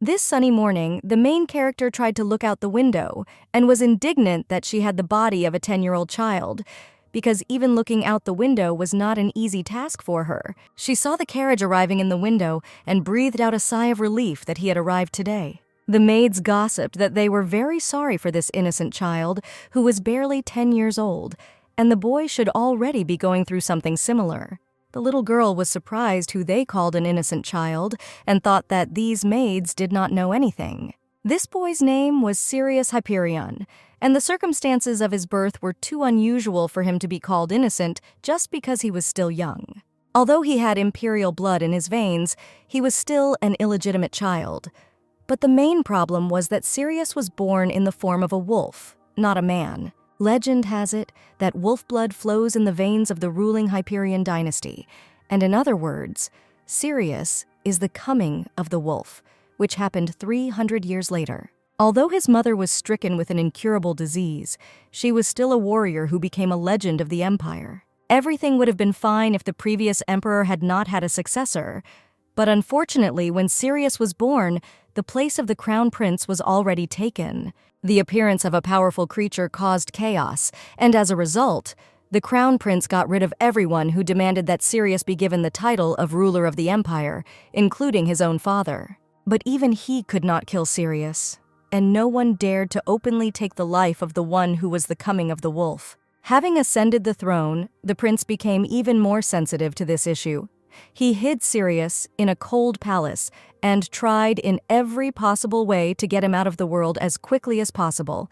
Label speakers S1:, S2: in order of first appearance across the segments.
S1: This sunny morning, the main character tried to look out the window and was indignant that she had the body of a 10-year-old child, because even looking out the window was not an easy task for her. She saw the carriage arriving in the window and breathed out a sigh of relief that he had arrived today. The maids gossiped that they were very sorry for this innocent child who was barely 10 years old, and the boy should already be going through something similar. The little girl was surprised who they called an innocent child and thought that these maids did not know anything. This boy's name was Sirius Hyperion, and the circumstances of his birth were too unusual for him to be called innocent just because he was still young. Although he had imperial blood in his veins, he was still an illegitimate child. But the main problem was that Sirius was born in the form of a wolf, not a man. Legend has it that wolf blood flows in the veins of the ruling Hyperion dynasty, and in other words, Sirius is the coming of the wolf, which happened 300 years later. Although his mother was stricken with an incurable disease, she was still a warrior who became a legend of the empire. Everything would have been fine if the previous emperor had not had a successor, but unfortunately, when Sirius was born, the place of the crown prince was already taken. The appearance of a powerful creature caused chaos, and as a result, the crown prince got rid of everyone who demanded that Sirius be given the title of ruler of the empire, including his own father. But even he could not kill Sirius, and no one dared to openly take the life of the one who was the coming of the wolf. Having ascended the throne, the prince became even more sensitive to this issue. He hid Sirius in a cold palace and tried in every possible way to get him out of the world as quickly as possible.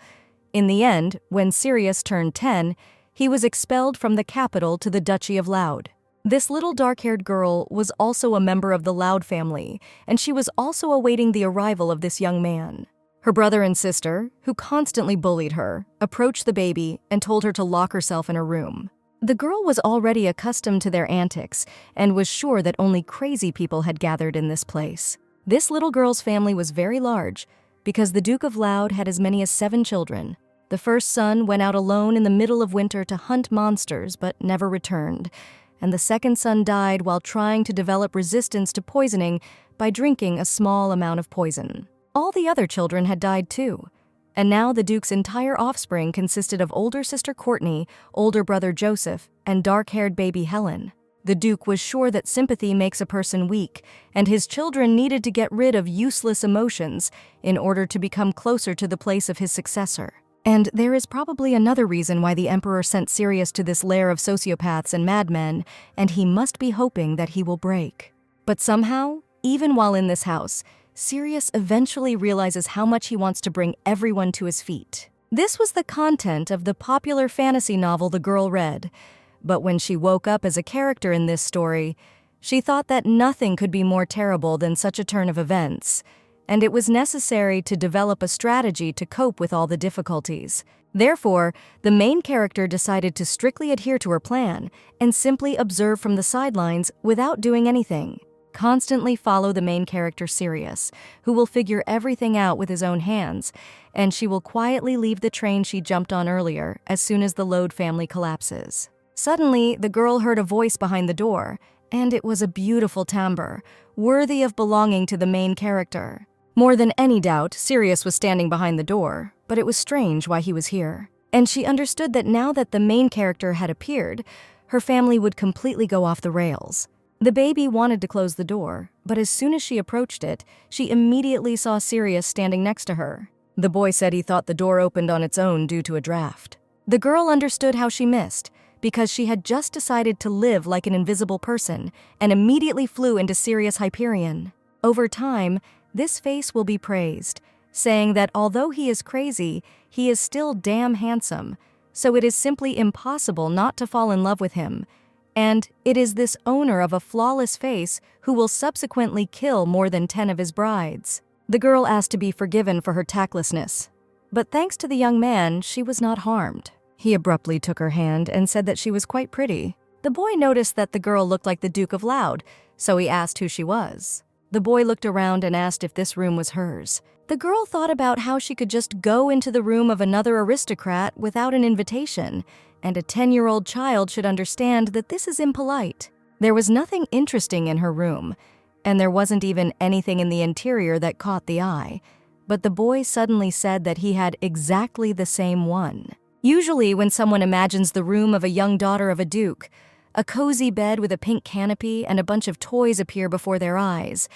S1: In the end, when Sirius turned 10, he was expelled from the capital to the Duchy of Loud. This little dark-haired girl was also a member of the Loud family, and she was also awaiting the arrival of this young man. Her brother and sister, who constantly bullied her, approached the baby and told her to lock herself in her room. The girl was already accustomed to their antics and was sure that only crazy people had gathered in this place. This little girl's family was very large because the Duke of Loud had as many as 7 children. The first son went out alone in the middle of winter to hunt monsters but never returned, and the second son died while trying to develop resistance to poisoning by drinking a small amount of poison. All the other children had died too. And now the Duke's entire offspring consisted of older sister Courtney, older brother Joseph, and dark-haired baby Helen. The Duke was sure that sympathy makes a person weak, and his children needed to get rid of useless emotions in order to become closer to the place of his successor. And there is probably another reason why the Emperor sent Sirius to this lair of sociopaths and madmen, and he must be hoping that he will break. But somehow, even while in this house, Sirius eventually realizes how much he wants to bring everyone to his feet. This was the content of the popular fantasy novel the girl read, but when she woke up as a character in this story, she thought that nothing could be more terrible than such a turn of events, and it was necessary to develop a strategy to cope with all the difficulties. Therefore, the main character decided to strictly adhere to her plan and simply observe from the sidelines without doing anything. Constantly follow the main character Sirius, who will figure everything out with his own hands, and she will quietly leave the train she jumped on earlier as soon as the Load family collapses. Suddenly, the girl heard a voice behind the door, and it was a beautiful timbre, worthy of belonging to the main character. More than any doubt, Sirius was standing behind the door, but it was strange why he was here. And she understood that now that the main character had appeared, her family would completely go off the rails. The baby wanted to close the door, but as soon as she approached it, she immediately saw Sirius standing next to her. The boy said he thought the door opened on its own due to a draft. The girl understood how she missed, because she had just decided to live like an invisible person and immediately flew into Sirius Hyperion. Over time, this face will be praised, saying that although he is crazy, he is still damn handsome, so it is simply impossible not to fall in love with him. And it is this owner of a flawless face who will subsequently kill more than 10 of his brides. The girl asked to be forgiven for her tactlessness, but thanks to the young man, she was not harmed. He abruptly took her hand and said that she was quite pretty. The boy noticed that the girl looked like the Duke of Loud, so he asked who she was. The boy looked around and asked if this room was hers. The girl thought about how she could just go into the room of another aristocrat without an invitation, and a 10-year-old child should understand that this is impolite. There was nothing interesting in her room, and there wasn't even anything in the interior that caught the eye. But the boy suddenly said that he had exactly the same one. Usually, when someone imagines the room of a young daughter of a duke, a cozy bed with a pink canopy and a bunch of toys appear before their eyes,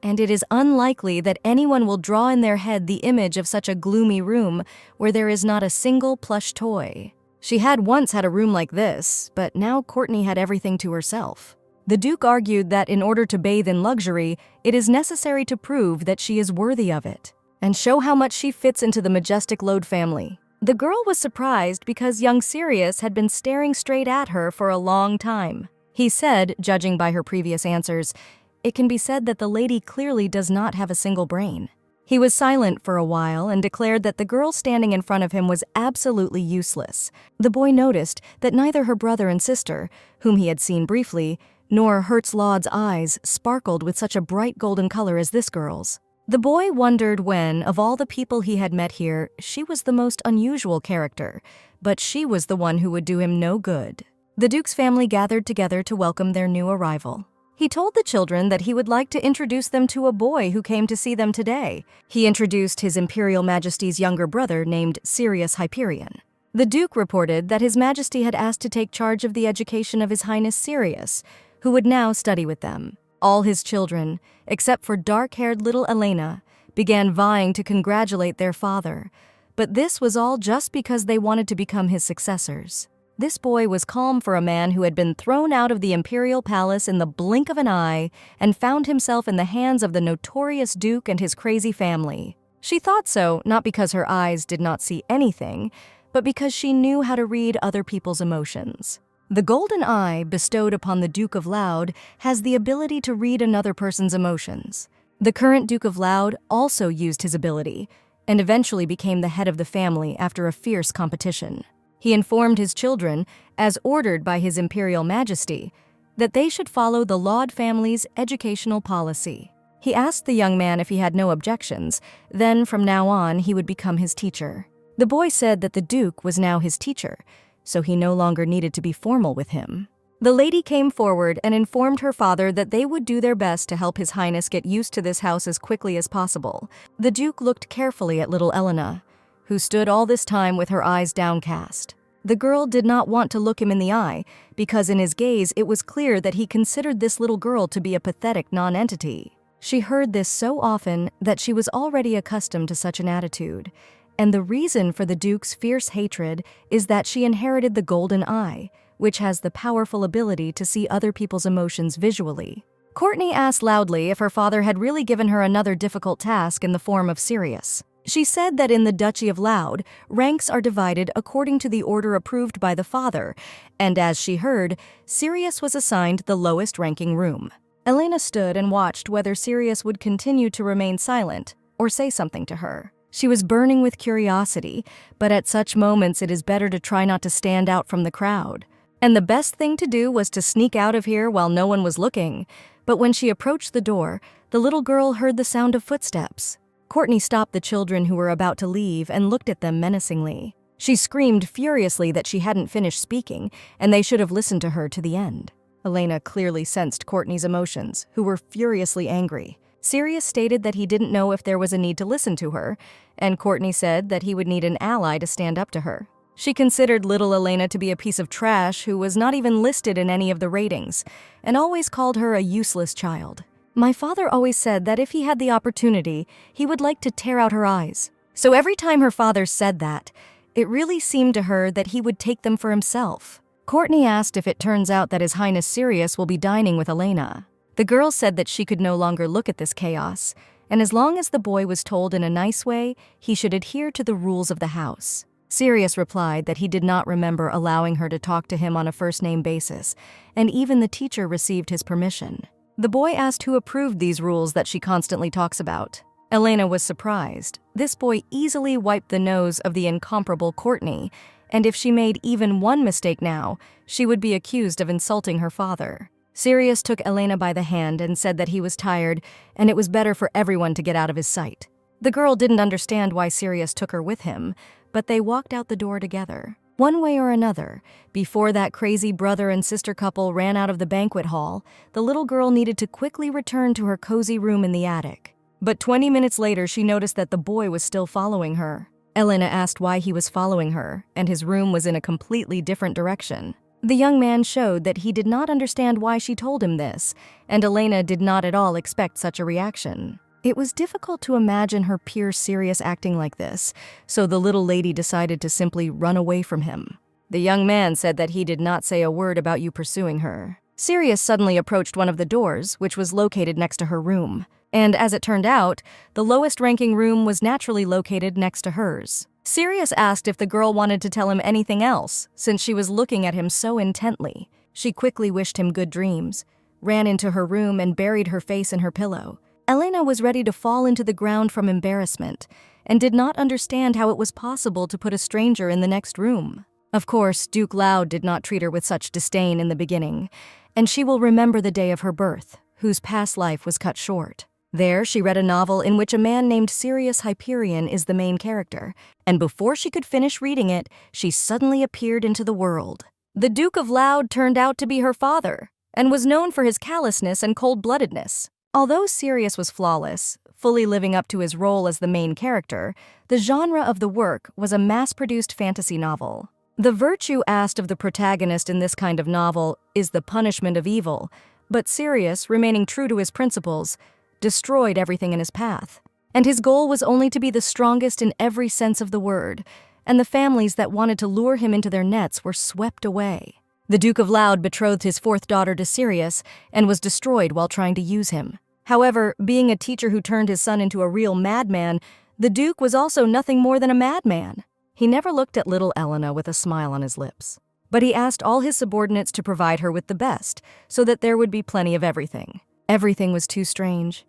S1: and it is unlikely that anyone will draw in their head the image of such a gloomy room where there is not a single plush toy. She had once had a room like this, but now Courtney had everything to herself. The Duke argued that in order to bathe in luxury, it is necessary to prove that she is worthy of it, and show how much she fits into the majestic Lode family. The girl was surprised because young Sirius had been staring straight at her for a long time. He said, judging by her previous answers, "It can be said that the lady clearly does not have a single brain." He was silent for a while and declared that the girl standing in front of him was absolutely useless. The boy noticed that neither her brother and sister, whom he had seen briefly, nor Hertzlaud's eyes sparkled with such a bright golden color as this girl's. The boy wondered when, of all the people he had met here, she was the most unusual character, but she was the one who would do him no good. The Duke's family gathered together to welcome their new arrival. He told the children that he would like to introduce them to a boy who came to see them today. He introduced His Imperial Majesty's younger brother named Sirius Hyperion. The Duke reported that His Majesty had asked to take charge of the education of His Highness Sirius, who would now study with them. All his children, except for dark-haired little Elena, began vying to congratulate their father, but this was all just because they wanted to become his successors. This boy was calm for a man who had been thrown out of the imperial palace in the blink of an eye and found himself in the hands of the notorious Duke and his crazy family. She thought so not because her eyes did not see anything, but because she knew how to read other people's emotions. The golden eye bestowed upon the Duke of Loud has the ability to read another person's emotions. The current Duke of Loud also used his ability and eventually became the head of the family after a fierce competition. He informed his children, as ordered by His Imperial Majesty, that they should follow the Laud family's educational policy. He asked the young man if he had no objections, then from now on he would become his teacher. The boy said that the Duke was now his teacher, so he no longer needed to be formal with him. The lady came forward and informed her father that they would do their best to help His Highness get used to this house as quickly as possible. The Duke looked carefully at little Elena, who stood all this time with her eyes downcast. The girl did not want to look him in the eye, because in his gaze it was clear that he considered this little girl to be a pathetic non-entity. She heard this so often that she was already accustomed to such an attitude. And the reason for the Duke's fierce hatred is that she inherited the golden eye, which has the powerful ability to see other people's emotions visually. Courtney asked loudly if her father had really given her another difficult task in the form of Sirius. She said that in the Duchy of Loud, ranks are divided according to the order approved by the father, and as she heard, Sirius was assigned the lowest-ranking room. Elena stood and watched whether Sirius would continue to remain silent or say something to her. She was burning with curiosity, but at such moments it is better to try not to stand out from the crowd. And the best thing to do was to sneak out of here while no one was looking. But when she approached the door, the little girl heard the sound of footsteps. Courtney stopped the children who were about to leave and looked at them menacingly. She screamed furiously that she hadn't finished speaking, and they should have listened to her to the end. Elena clearly sensed Courtney's emotions, who were furiously angry. Sirius stated that he didn't know if there was a need to listen to her, and Courtney said that he would need an ally to stand up to her. She considered little Elena to be a piece of trash who was not even listed in any of the ratings, and always called her a useless child. My father always said that if he had the opportunity, he would like to tear out her eyes. So every time her father said that, it really seemed to her that he would take them for himself. Courtney asked if it turns out that His Highness Sirius will be dining with Elena. The girl said that she could no longer look at this chaos, and as long as the boy was told in a nice way, he should adhere to the rules of the house. Sirius replied that he did not remember allowing her to talk to him on a first-name basis, and even the teacher received his permission. The boy asked who approved these rules that she constantly talks about. Elena was surprised. This boy easily wiped the nose of the incomparable Courtney, and if she made even one mistake now, she would be accused of insulting her father. Sirius took Elena by the hand and said that he was tired and it was better for everyone to get out of his sight. The girl didn't understand why Sirius took her with him, but they walked out the door together. One way or another, before that crazy brother and sister couple ran out of the banquet hall, the little girl needed to quickly return to her cozy room in the attic. But 20 minutes later, she noticed that the boy was still following her. Elena asked why he was following her, and his room was in a completely different direction. The young man showed that he did not understand why she told him this, and Elena did not at all expect such a reaction. It was difficult to imagine her peer Sirius acting like this, so the little lady decided to simply run away from him. The young man said that he did not say a word about you pursuing her. Sirius suddenly approached one of the doors, which was located next to her room. And as it turned out, the lowest-ranking room was naturally located next to hers. Sirius asked if the girl wanted to tell him anything else, since she was looking at him so intently. She quickly wished him good dreams, ran into her room and buried her face in her pillow. Elena was ready to fall into the ground from embarrassment, and did not understand how it was possible to put a stranger in the next room. Of course, Duke Loud did not treat her with such disdain in the beginning, and she will remember the day of her birth, whose past life was cut short. There, she read a novel in which a man named Sirius Hyperion is the main character, and before she could finish reading it, she suddenly appeared into the world. The Duke of Loud turned out to be her father, and was known for his callousness and cold-bloodedness. Although Sirius was flawless, fully living up to his role as the main character, the genre of the work was a mass-produced fantasy novel. The virtue asked of the protagonist in this kind of novel is the punishment of evil, but Sirius, remaining true to his principles, destroyed everything in his path. And his goal was only to be the strongest in every sense of the word, and the families that wanted to lure him into their nets were swept away. The Duke of Loud betrothed his fourth daughter to Sirius and was destroyed while trying to use him. However, being a teacher who turned his son into a real madman, the Duke was also nothing more than a madman. He never looked at little Elena with a smile on his lips, but he asked all his subordinates to provide her with the best, so that there would be plenty of everything. Everything was too strange,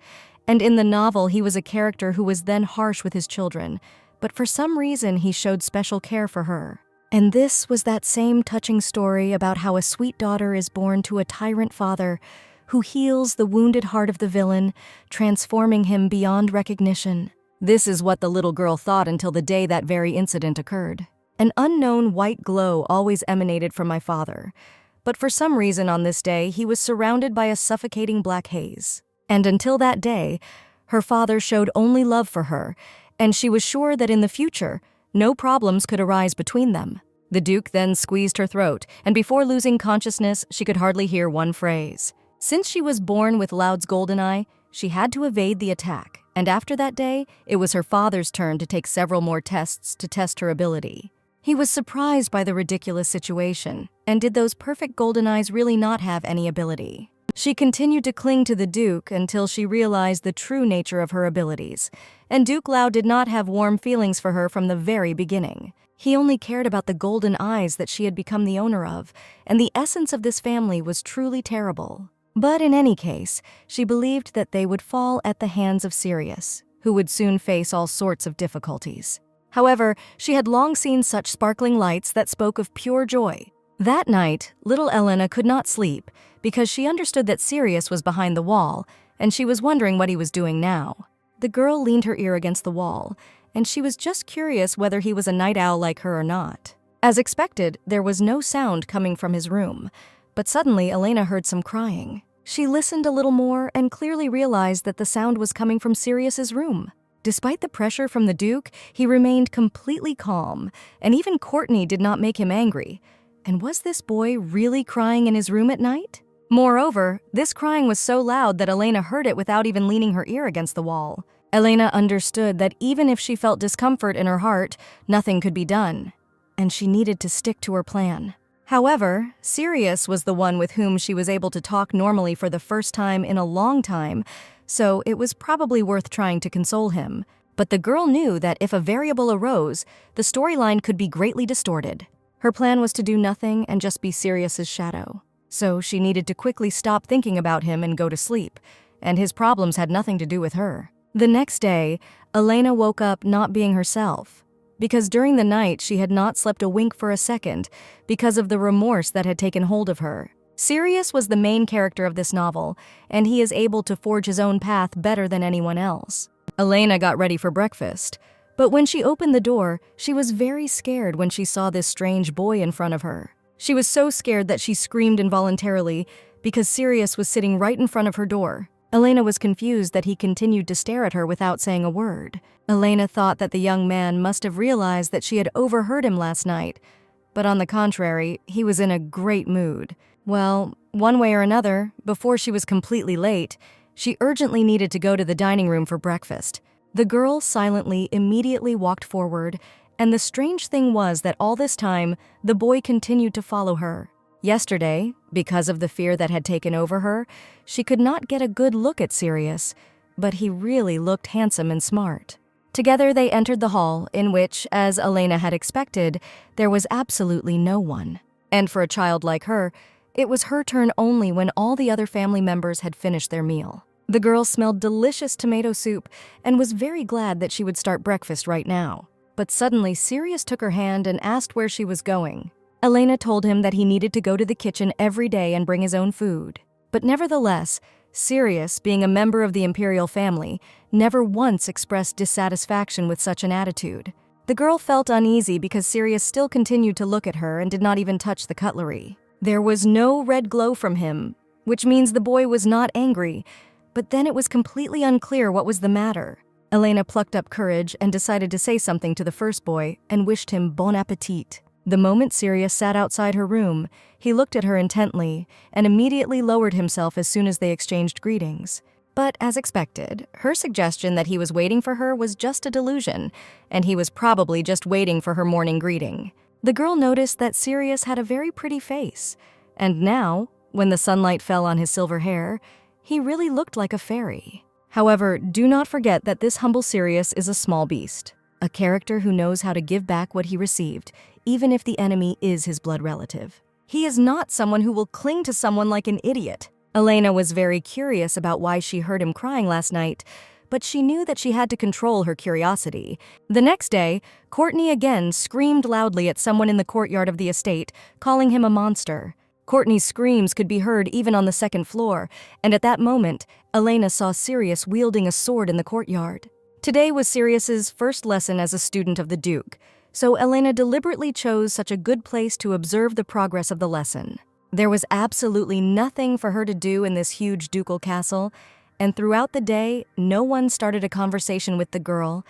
S1: and in the novel he was a character who was then harsh with his children, but for some reason he showed special care for her. And this was that same touching story about how a sweet daughter is born to a tyrant father who heals the wounded heart of the villain, transforming him beyond recognition. This is what the little girl thought until the day that very incident occurred. An unknown white glow always emanated from my father, but for some reason on this day he was surrounded by a suffocating black haze. And until that day, her father showed only love for her, and she was sure that in the future, no problems could arise between them. The Duke then squeezed her throat, and before losing consciousness, she could hardly hear one phrase. Since she was born with Loud's golden eye, she had to evade the attack, and after that day, it was her father's turn to take several more tests to test her ability. He was surprised by the ridiculous situation, and did those perfect golden eyes really not have any ability? She continued to cling to the Duke until she realized the true nature of her abilities, and Duke Loud did not have warm feelings for her from the very beginning. He only cared about the golden eyes that she had become the owner of, and the essence of this family was truly terrible. But in any case, she believed that they would fall at the hands of Sirius, who would soon face all sorts of difficulties. However, she had long seen such sparkling lights that spoke of pure joy. That night, little Elena could not sleep because she understood that Sirius was behind the wall, and she was wondering what he was doing now. The girl leaned her ear against the wall, and she was just curious whether he was a night owl like her or not. As expected, there was no sound coming from his room, but suddenly Elena heard some crying. She listened a little more and clearly realized that the sound was coming from Sirius's room. Despite the pressure from the Duke, he remained completely calm, and even Courtney did not make him angry. And was this boy really crying in his room at night? Moreover, this crying was so loud that Elena heard it without even leaning her ear against the wall. Elena understood that even if she felt discomfort in her heart, nothing could be done, and she needed to stick to her plan. However, Sirius was the one with whom she was able to talk normally for the first time in a long time, so it was probably worth trying to console him. But the girl knew that if a variable arose, the storyline could be greatly distorted. Her plan was to do nothing and just be Sirius's shadow. So she needed to quickly stop thinking about him and go to sleep, and his problems had nothing to do with her. The next day, Elena woke up not being herself, because during the night she had not slept a wink for a second because of the remorse that had taken hold of her. Sirius was the main character of this novel, and he is able to forge his own path better than anyone else. Elena got ready for breakfast, But when she opened the door, she was very scared when she saw this strange boy in front of her. She was so scared that she screamed involuntarily because Sirius was sitting right in front of her door. Elena was confused that he continued to stare at her without saying a word. Elena thought that the young man must have realized that she had overheard him last night, but on the contrary, he was in a great mood. Well, one way or another, before she was completely late, she urgently needed to go to the dining room for breakfast. The girl silently immediately walked forward, and the strange thing was that all this time, the boy continued to follow her. Yesterday, because of the fear that had taken over her, she could not get a good look at Sirius, but he really looked handsome and smart. Together they entered the hall, in which, as Elena had expected, there was absolutely no one. And for a child like her, it was her turn only when all the other family members had finished their meal. The girl smelled delicious tomato soup and was very glad that she would start breakfast right now. But suddenly Sirius took her hand and asked where she was going. Elena told him that he needed to go to the kitchen every day and bring his own food. But nevertheless, Sirius, being a member of the imperial family, never once expressed dissatisfaction with such an attitude. The girl felt uneasy because Sirius still continued to look at her and did not even touch the cutlery. There was no red glow from him, which means the boy was not angry, but then it was completely unclear what was the matter. Elena plucked up courage and decided to say something to the first boy and wished him bon appetit. The moment Sirius sat outside her room, he looked at her intently and immediately lowered himself as soon as they exchanged greetings. But as expected, her suggestion that he was waiting for her was just a delusion, and he was probably just waiting for her morning greeting. The girl noticed that Sirius had a very pretty face, and now, when the sunlight fell on his silver hair, he really looked like a fairy. However, do not forget that this humble Sirius is a small beast, a character who knows how to give back what he received, even if the enemy is his blood relative. He is not someone who will cling to someone like an idiot. Elena was very curious about why she heard him crying last night, but she knew that she had to control her curiosity. The next day, Courtney again screamed loudly at someone in the courtyard of the estate, calling him a monster. Courtney's screams could be heard even on the second floor, and at that moment, Elena saw Sirius wielding a sword in the courtyard. Today was Sirius's first lesson as a student of the Duke, so Elena deliberately chose such a good place to observe the progress of the lesson. There was absolutely nothing for her to do in this huge ducal castle, and throughout the day, no one started a conversation with the girl,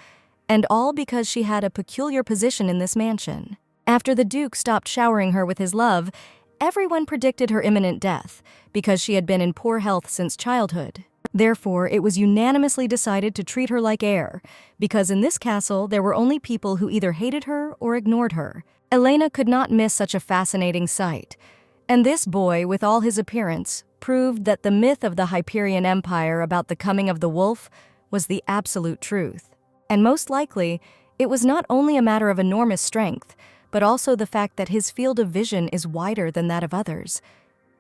S1: and all because she had a peculiar position in this mansion. After the Duke stopped showering her with his love, everyone predicted her imminent death, because she had been in poor health since childhood. Therefore, it was unanimously decided to treat her like heir, because in this castle there were only people who either hated her or ignored her. Elena could not miss such a fascinating sight, and this boy, with all his appearance, proved that the myth of the Hyperion Empire about the coming of the wolf was the absolute truth. And most likely, it was not only a matter of enormous strength, but also the fact that his field of vision is wider than that of others,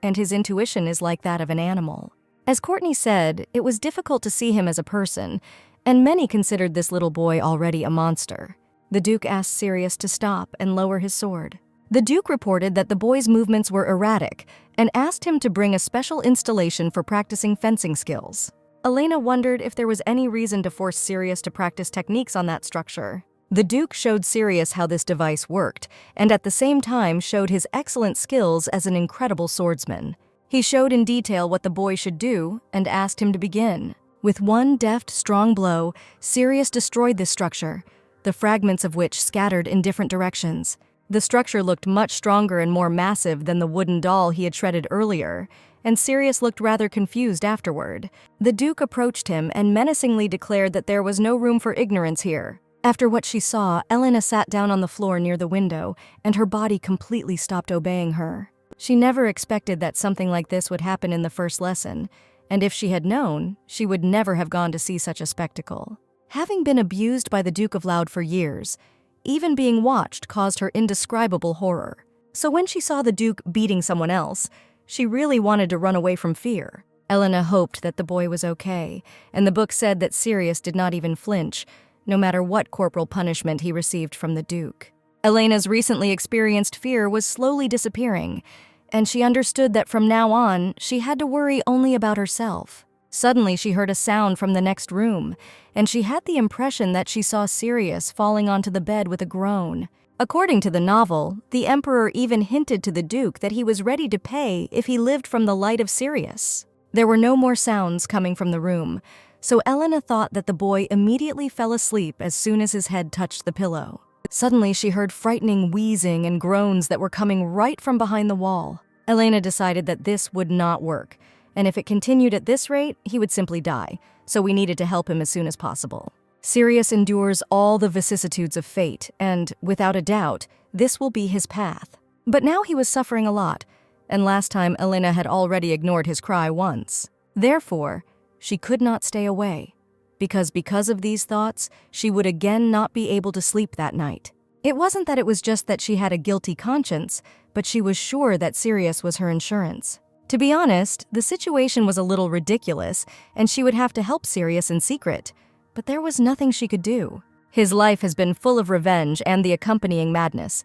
S1: and his intuition is like that of an animal. As Courtney said, it was difficult to see him as a person, and many considered this little boy already a monster. The Duke asked Sirius to stop and lower his sword. The Duke reported that the boy's movements were erratic and asked him to bring a special installation for practicing fencing skills. Elena wondered if there was any reason to force Sirius to practice techniques on that structure. The Duke showed Sirius how this device worked, and at the same time showed his excellent skills as an incredible swordsman. He showed in detail what the boy should do and asked him to begin. With one deft, strong blow, Sirius destroyed this structure, the fragments of which scattered in different directions. The structure looked much stronger and more massive than the wooden doll he had shredded earlier, and Sirius looked rather confused afterward. The Duke approached him and menacingly declared that there was no room for ignorance here. After what she saw, Elena sat down on the floor near the window, and her body completely stopped obeying her. She never expected that something like this would happen in the first lesson, and if she had known, she would never have gone to see such a spectacle. Having been abused by the Duke of Loud for years, even being watched caused her indescribable horror. So when she saw the Duke beating someone else, she really wanted to run away from fear. Elena hoped that the boy was okay, and the book said that Sirius did not even flinch, no matter what corporal punishment he received from the Duke. Elena's recently experienced fear was slowly disappearing, and she understood that from now on, she had to worry only about herself. Suddenly, she heard a sound from the next room, and she had the impression that she saw Sirius falling onto the bed with a groan. According to the novel, the Emperor even hinted to the Duke that he was ready to pay if he lived from the light of Sirius. There were no more sounds coming from the room, so Elena thought that the boy immediately fell asleep as soon as his head touched the pillow. Suddenly, she heard frightening wheezing and groans that were coming right from behind the wall. Elena decided that this would not work, and if it continued at this rate, he would simply die, so we needed to help him as soon as possible. Sirius endures all the vicissitudes of fate, and, without a doubt, this will be his path. But now he was suffering a lot, and last time Elena had already ignored his cry once. Therefore, she could not stay away, because of these thoughts, she would again not be able to sleep that night. It wasn't that it was just that she had a guilty conscience, but she was sure that Sirius was her insurance. To be honest, the situation was a little ridiculous, and she would have to help Sirius in secret, but there was nothing she could do. His life has been full of revenge and the accompanying madness,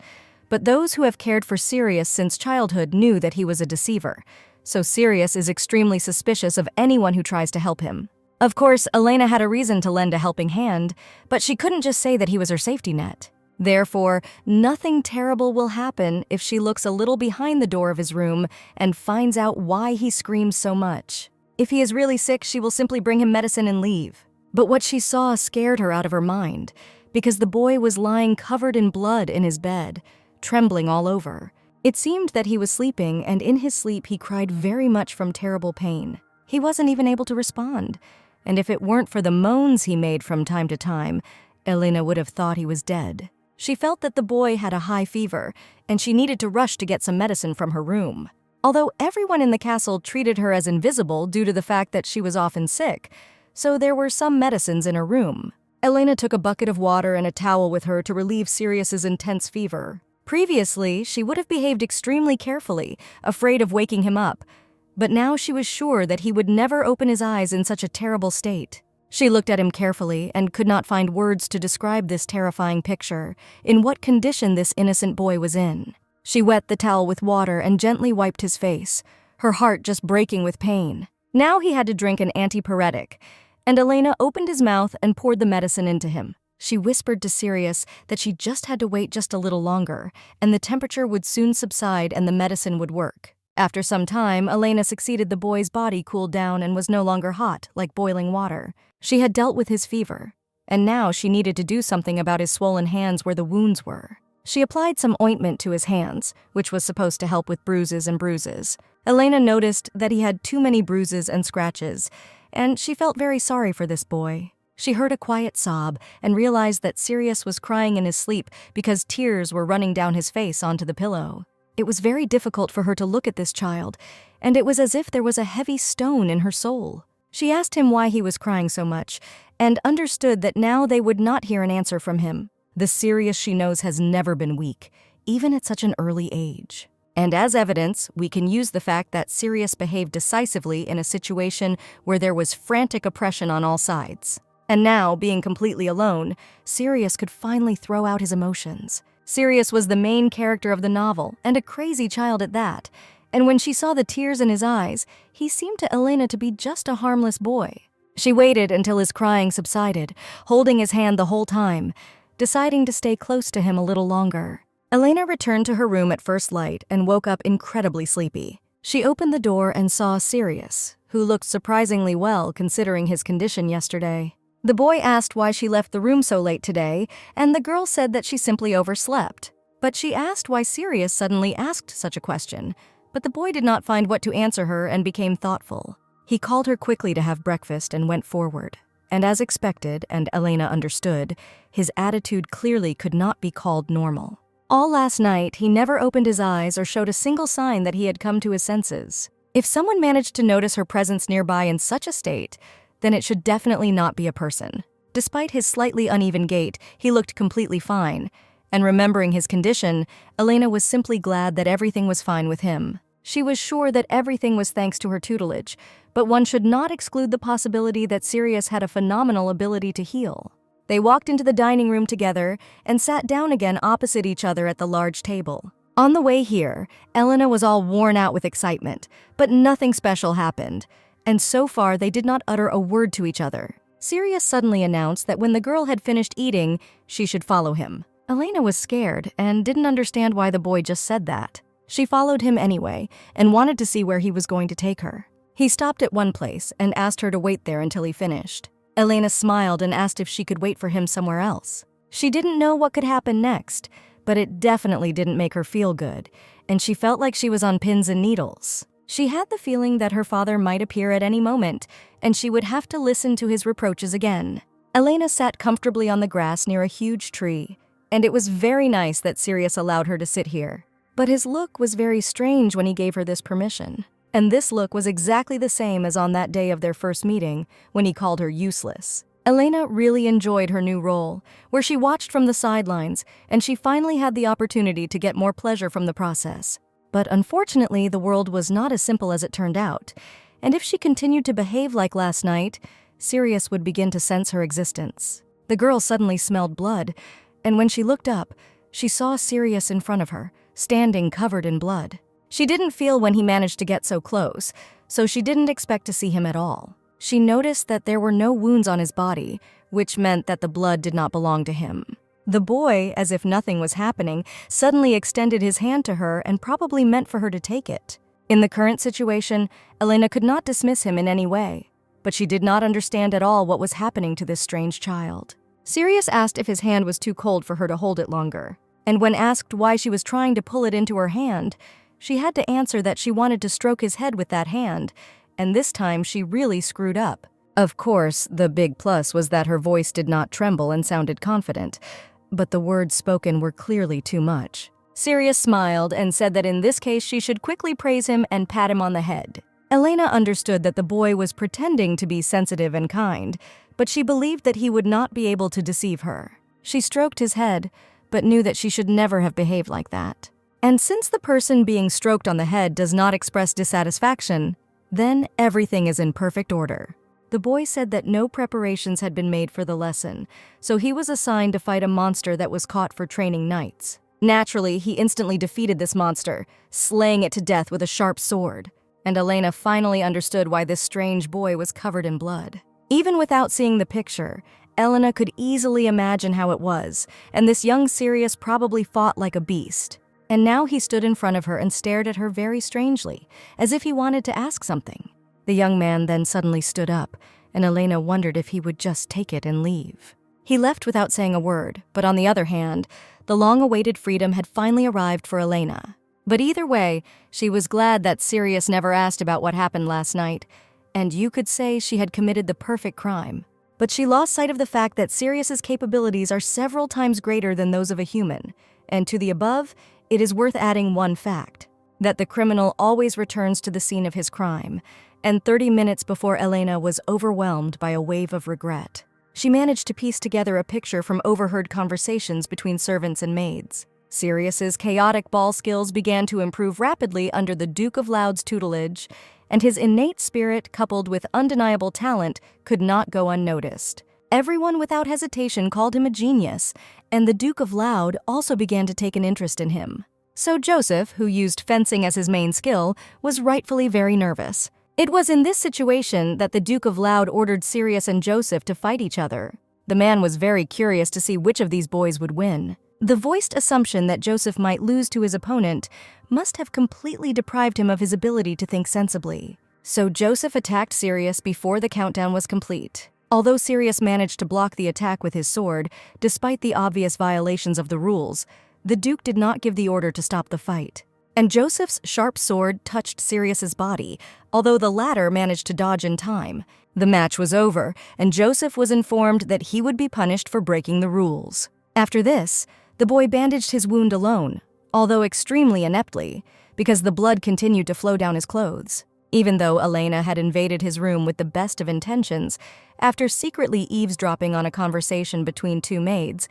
S1: but those who have cared for Sirius since childhood knew that he was a deceiver, so Sirius is extremely suspicious of anyone who tries to help him. Of course, Elena had a reason to lend a helping hand, but she couldn't just say that he was her safety net. Therefore, nothing terrible will happen if she looks a little behind the door of his room and finds out why he screams so much. If he is really sick, she will simply bring him medicine and leave. But what she saw scared her out of her mind, because the boy was lying covered in blood in his bed, trembling all over. It seemed that he was sleeping, and in his sleep he cried very much from terrible pain. He wasn't even able to respond, and if it weren't for the moans he made from time to time, Elena would have thought he was dead. She felt that the boy had a high fever, and she needed to rush to get some medicine from her room. Although everyone in the castle treated her as invisible due to the fact that she was often sick, so there were some medicines in her room. Elena took a bucket of water and a towel with her to relieve Sirius's intense fever. Previously, she would have behaved extremely carefully, afraid of waking him up, but now she was sure that he would never open his eyes in such a terrible state. She looked at him carefully and could not find words to describe this terrifying picture, in what condition this innocent boy was in. She wet the towel with water and gently wiped his face, her heart just breaking with pain. Now he had to drink an antipyretic, and Elena opened his mouth and poured the medicine into him. She whispered to Sirius that she just had to wait just a little longer, and the temperature would soon subside and the medicine would work. After some time, Elena succeeded. The boy's body cooled down and was no longer hot, like boiling water. She had dealt with his fever, and now she needed to do something about his swollen hands where the wounds were. She applied some ointment to his hands, which was supposed to help with bruises and bruises. Elena noticed that he had too many bruises and scratches, and she felt very sorry for this boy. She heard a quiet sob and realized that Sirius was crying in his sleep because tears were running down his face onto the pillow. It was very difficult for her to look at this child, and it was as if there was a heavy stone in her soul. She asked him why he was crying so much, and understood that now they would not hear an answer from him. The Sirius she knows has never been weak, even at such an early age. And as evidence, we can use the fact that Sirius behaved decisively in a situation where there was frantic oppression on all sides. And now, being completely alone, Sirius could finally throw out his emotions. Sirius was the main character of the novel, and a crazy child at that. And when she saw the tears in his eyes, he seemed to Elena to be just a harmless boy. She waited until his crying subsided, holding his hand the whole time, deciding to stay close to him a little longer. Elena returned to her room at first light and woke up incredibly sleepy. She opened the door and saw Sirius, who looked surprisingly well considering his condition yesterday. The boy asked why she left the room so late today, and the girl said that she simply overslept. But she asked why Sirius suddenly asked such a question, but the boy did not find what to answer her and became thoughtful. He called her quickly to have breakfast and went forward. And as expected, and Elena understood, his attitude clearly could not be called normal. All last night, he never opened his eyes or showed a single sign that he had come to his senses. If someone managed to notice her presence nearby in such a state, then it should definitely not be a person. Despite his slightly uneven gait, he looked completely fine, and remembering his condition, Elena was simply glad that everything was fine with him. She was sure that everything was thanks to her tutelage, but one should not exclude the possibility that Sirius had a phenomenal ability to heal. They walked into the dining room together and sat down again opposite each other at the large table. On the way here, Elena was all worn out with excitement, but nothing special happened, and so far they did not utter a word to each other. Sirius suddenly announced that when the girl had finished eating, she should follow him. Elena was scared and didn't understand why the boy just said that. She followed him anyway and wanted to see where he was going to take her. He stopped at one place and asked her to wait there until he finished. Elena smiled and asked if she could wait for him somewhere else. She didn't know what could happen next, but it definitely didn't make her feel good, and she felt like she was on pins and needles. She had the feeling that her father might appear at any moment, and she would have to listen to his reproaches again. Elena sat comfortably on the grass near a huge tree, and it was very nice that Sirius allowed her to sit here. But his look was very strange when he gave her this permission. And this look was exactly the same as on that day of their first meeting, when he called her useless. Elena really enjoyed her new role, where she watched from the sidelines, and she finally had the opportunity to get more pleasure from the process. But unfortunately, the world was not as simple as it turned out, and if she continued to behave like last night, Sirius would begin to sense her existence. The girl suddenly smelled blood, and when she looked up, she saw Sirius in front of her, standing covered in blood. She didn't feel when he managed to get so close, so she didn't expect to see him at all. She noticed that there were no wounds on his body, which meant that the blood did not belong to him. The boy, as if nothing was happening, suddenly extended his hand to her and probably meant for her to take it. In the current situation, Elena could not dismiss him in any way, but she did not understand at all what was happening to this strange child. Sirius asked if his hand was too cold for her to hold it longer, and when asked why she was trying to pull it into her hand, she had to answer that she wanted to stroke his head with that hand, and this time she really screwed up. Of course, the big plus was that her voice did not tremble and sounded confident, but the words spoken were clearly too much. Sirius smiled and said that in this case she should quickly praise him and pat him on the head. Elena understood that the boy was pretending to be sensitive and kind, but she believed that he would not be able to deceive her. She stroked his head, but knew that she should never have behaved like that. And since the person being stroked on the head does not express dissatisfaction, then everything is in perfect order. The boy said that no preparations had been made for the lesson, so he was assigned to fight a monster that was caught for training knights. Naturally, he instantly defeated this monster, slaying it to death with a sharp sword. And Elena finally understood why this strange boy was covered in blood. Even without seeing the picture, Elena could easily imagine how it was, and this young Sirius probably fought like a beast. And now he stood in front of her and stared at her very strangely, as if he wanted to ask something. The young man then suddenly stood up, and Elena wondered if he would just take it and leave. He left without saying a word, but on the other hand, the long-awaited freedom had finally arrived for Elena. But either way, she was glad that Sirius never asked about what happened last night, and you could say she had committed the perfect crime. But she lost sight of the fact that Sirius's capabilities are several times greater than those of a human, and to the above, it is worth adding one fact, that the criminal always returns to the scene of his crime, and 30 minutes before Elena was overwhelmed by a wave of regret. She managed to piece together a picture from overheard conversations between servants and maids. Sirius's chaotic ball skills began to improve rapidly under the Duke of Loud's tutelage, and his innate spirit coupled with undeniable talent could not go unnoticed. Everyone without hesitation called him a genius, and the Duke of Loud also began to take an interest in him. So Joseph, who used fencing as his main skill, was rightfully very nervous. It was in this situation that the Duke of Loud ordered Sirius and Joseph to fight each other. The man was very curious to see which of these boys would win. The voiced assumption that Joseph might lose to his opponent must have completely deprived him of his ability to think sensibly. So Joseph attacked Sirius before the countdown was complete. Although Sirius managed to block the attack with his sword, despite the obvious violations of the rules, the Duke did not give the order to stop the fight. And Joseph's sharp sword touched Sirius's body, although the latter managed to dodge in time. The match was over, and Joseph was informed that he would be punished for breaking the rules. After this, the boy bandaged his wound alone, although extremely ineptly, because the blood continued to flow down his clothes. Even though Elena had invaded his room with the best of intentions, after secretly eavesdropping on a conversation between two maids,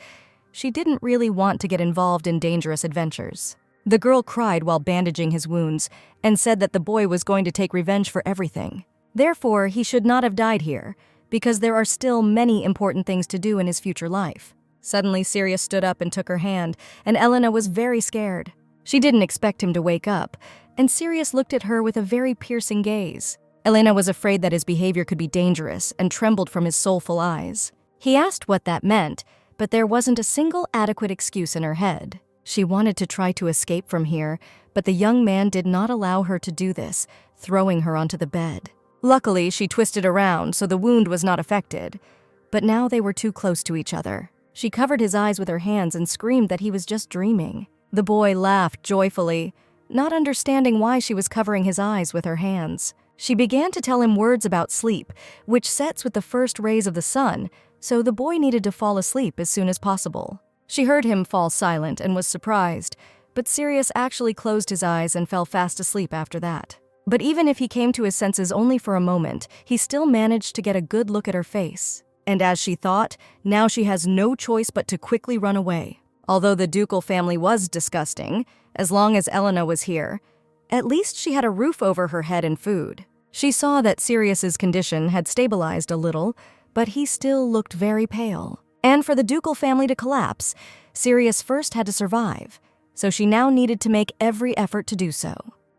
S1: she didn't really want to get involved in dangerous adventures. The girl cried while bandaging his wounds and said that the boy was going to take revenge for everything. Therefore, he should not have died here, because there are still many important things to do in his future life. Suddenly, Sirius stood up and took her hand, and Elena was very scared. She didn't expect him to wake up, and Sirius looked at her with a very piercing gaze. Elena was afraid that his behavior could be dangerous and trembled from his soulful eyes. He asked what that meant, but there wasn't a single adequate excuse in her head. She wanted to try to escape from here, but the young man did not allow her to do this, throwing her onto the bed. Luckily, she twisted around, so the wound was not affected. But now they were too close to each other. She covered his eyes with her hands and screamed that he was just dreaming. The boy laughed joyfully, not understanding why she was covering his eyes with her hands. She began to tell him words about sleep, which sets with the first rays of the sun, so the boy needed to fall asleep as soon as possible. She heard him fall silent and was surprised, but Sirius actually closed his eyes and fell fast asleep after that. But even if he came to his senses only for a moment, he still managed to get a good look at her face. And as she thought, now she has no choice but to quickly run away. Although the ducal family was disgusting, as long as Elena was here, at least she had a roof over her head and food. She saw that Sirius's condition had stabilized a little, but he still looked very pale. And for the ducal family to collapse, Sirius first had to survive, so she now needed to make every effort to do so.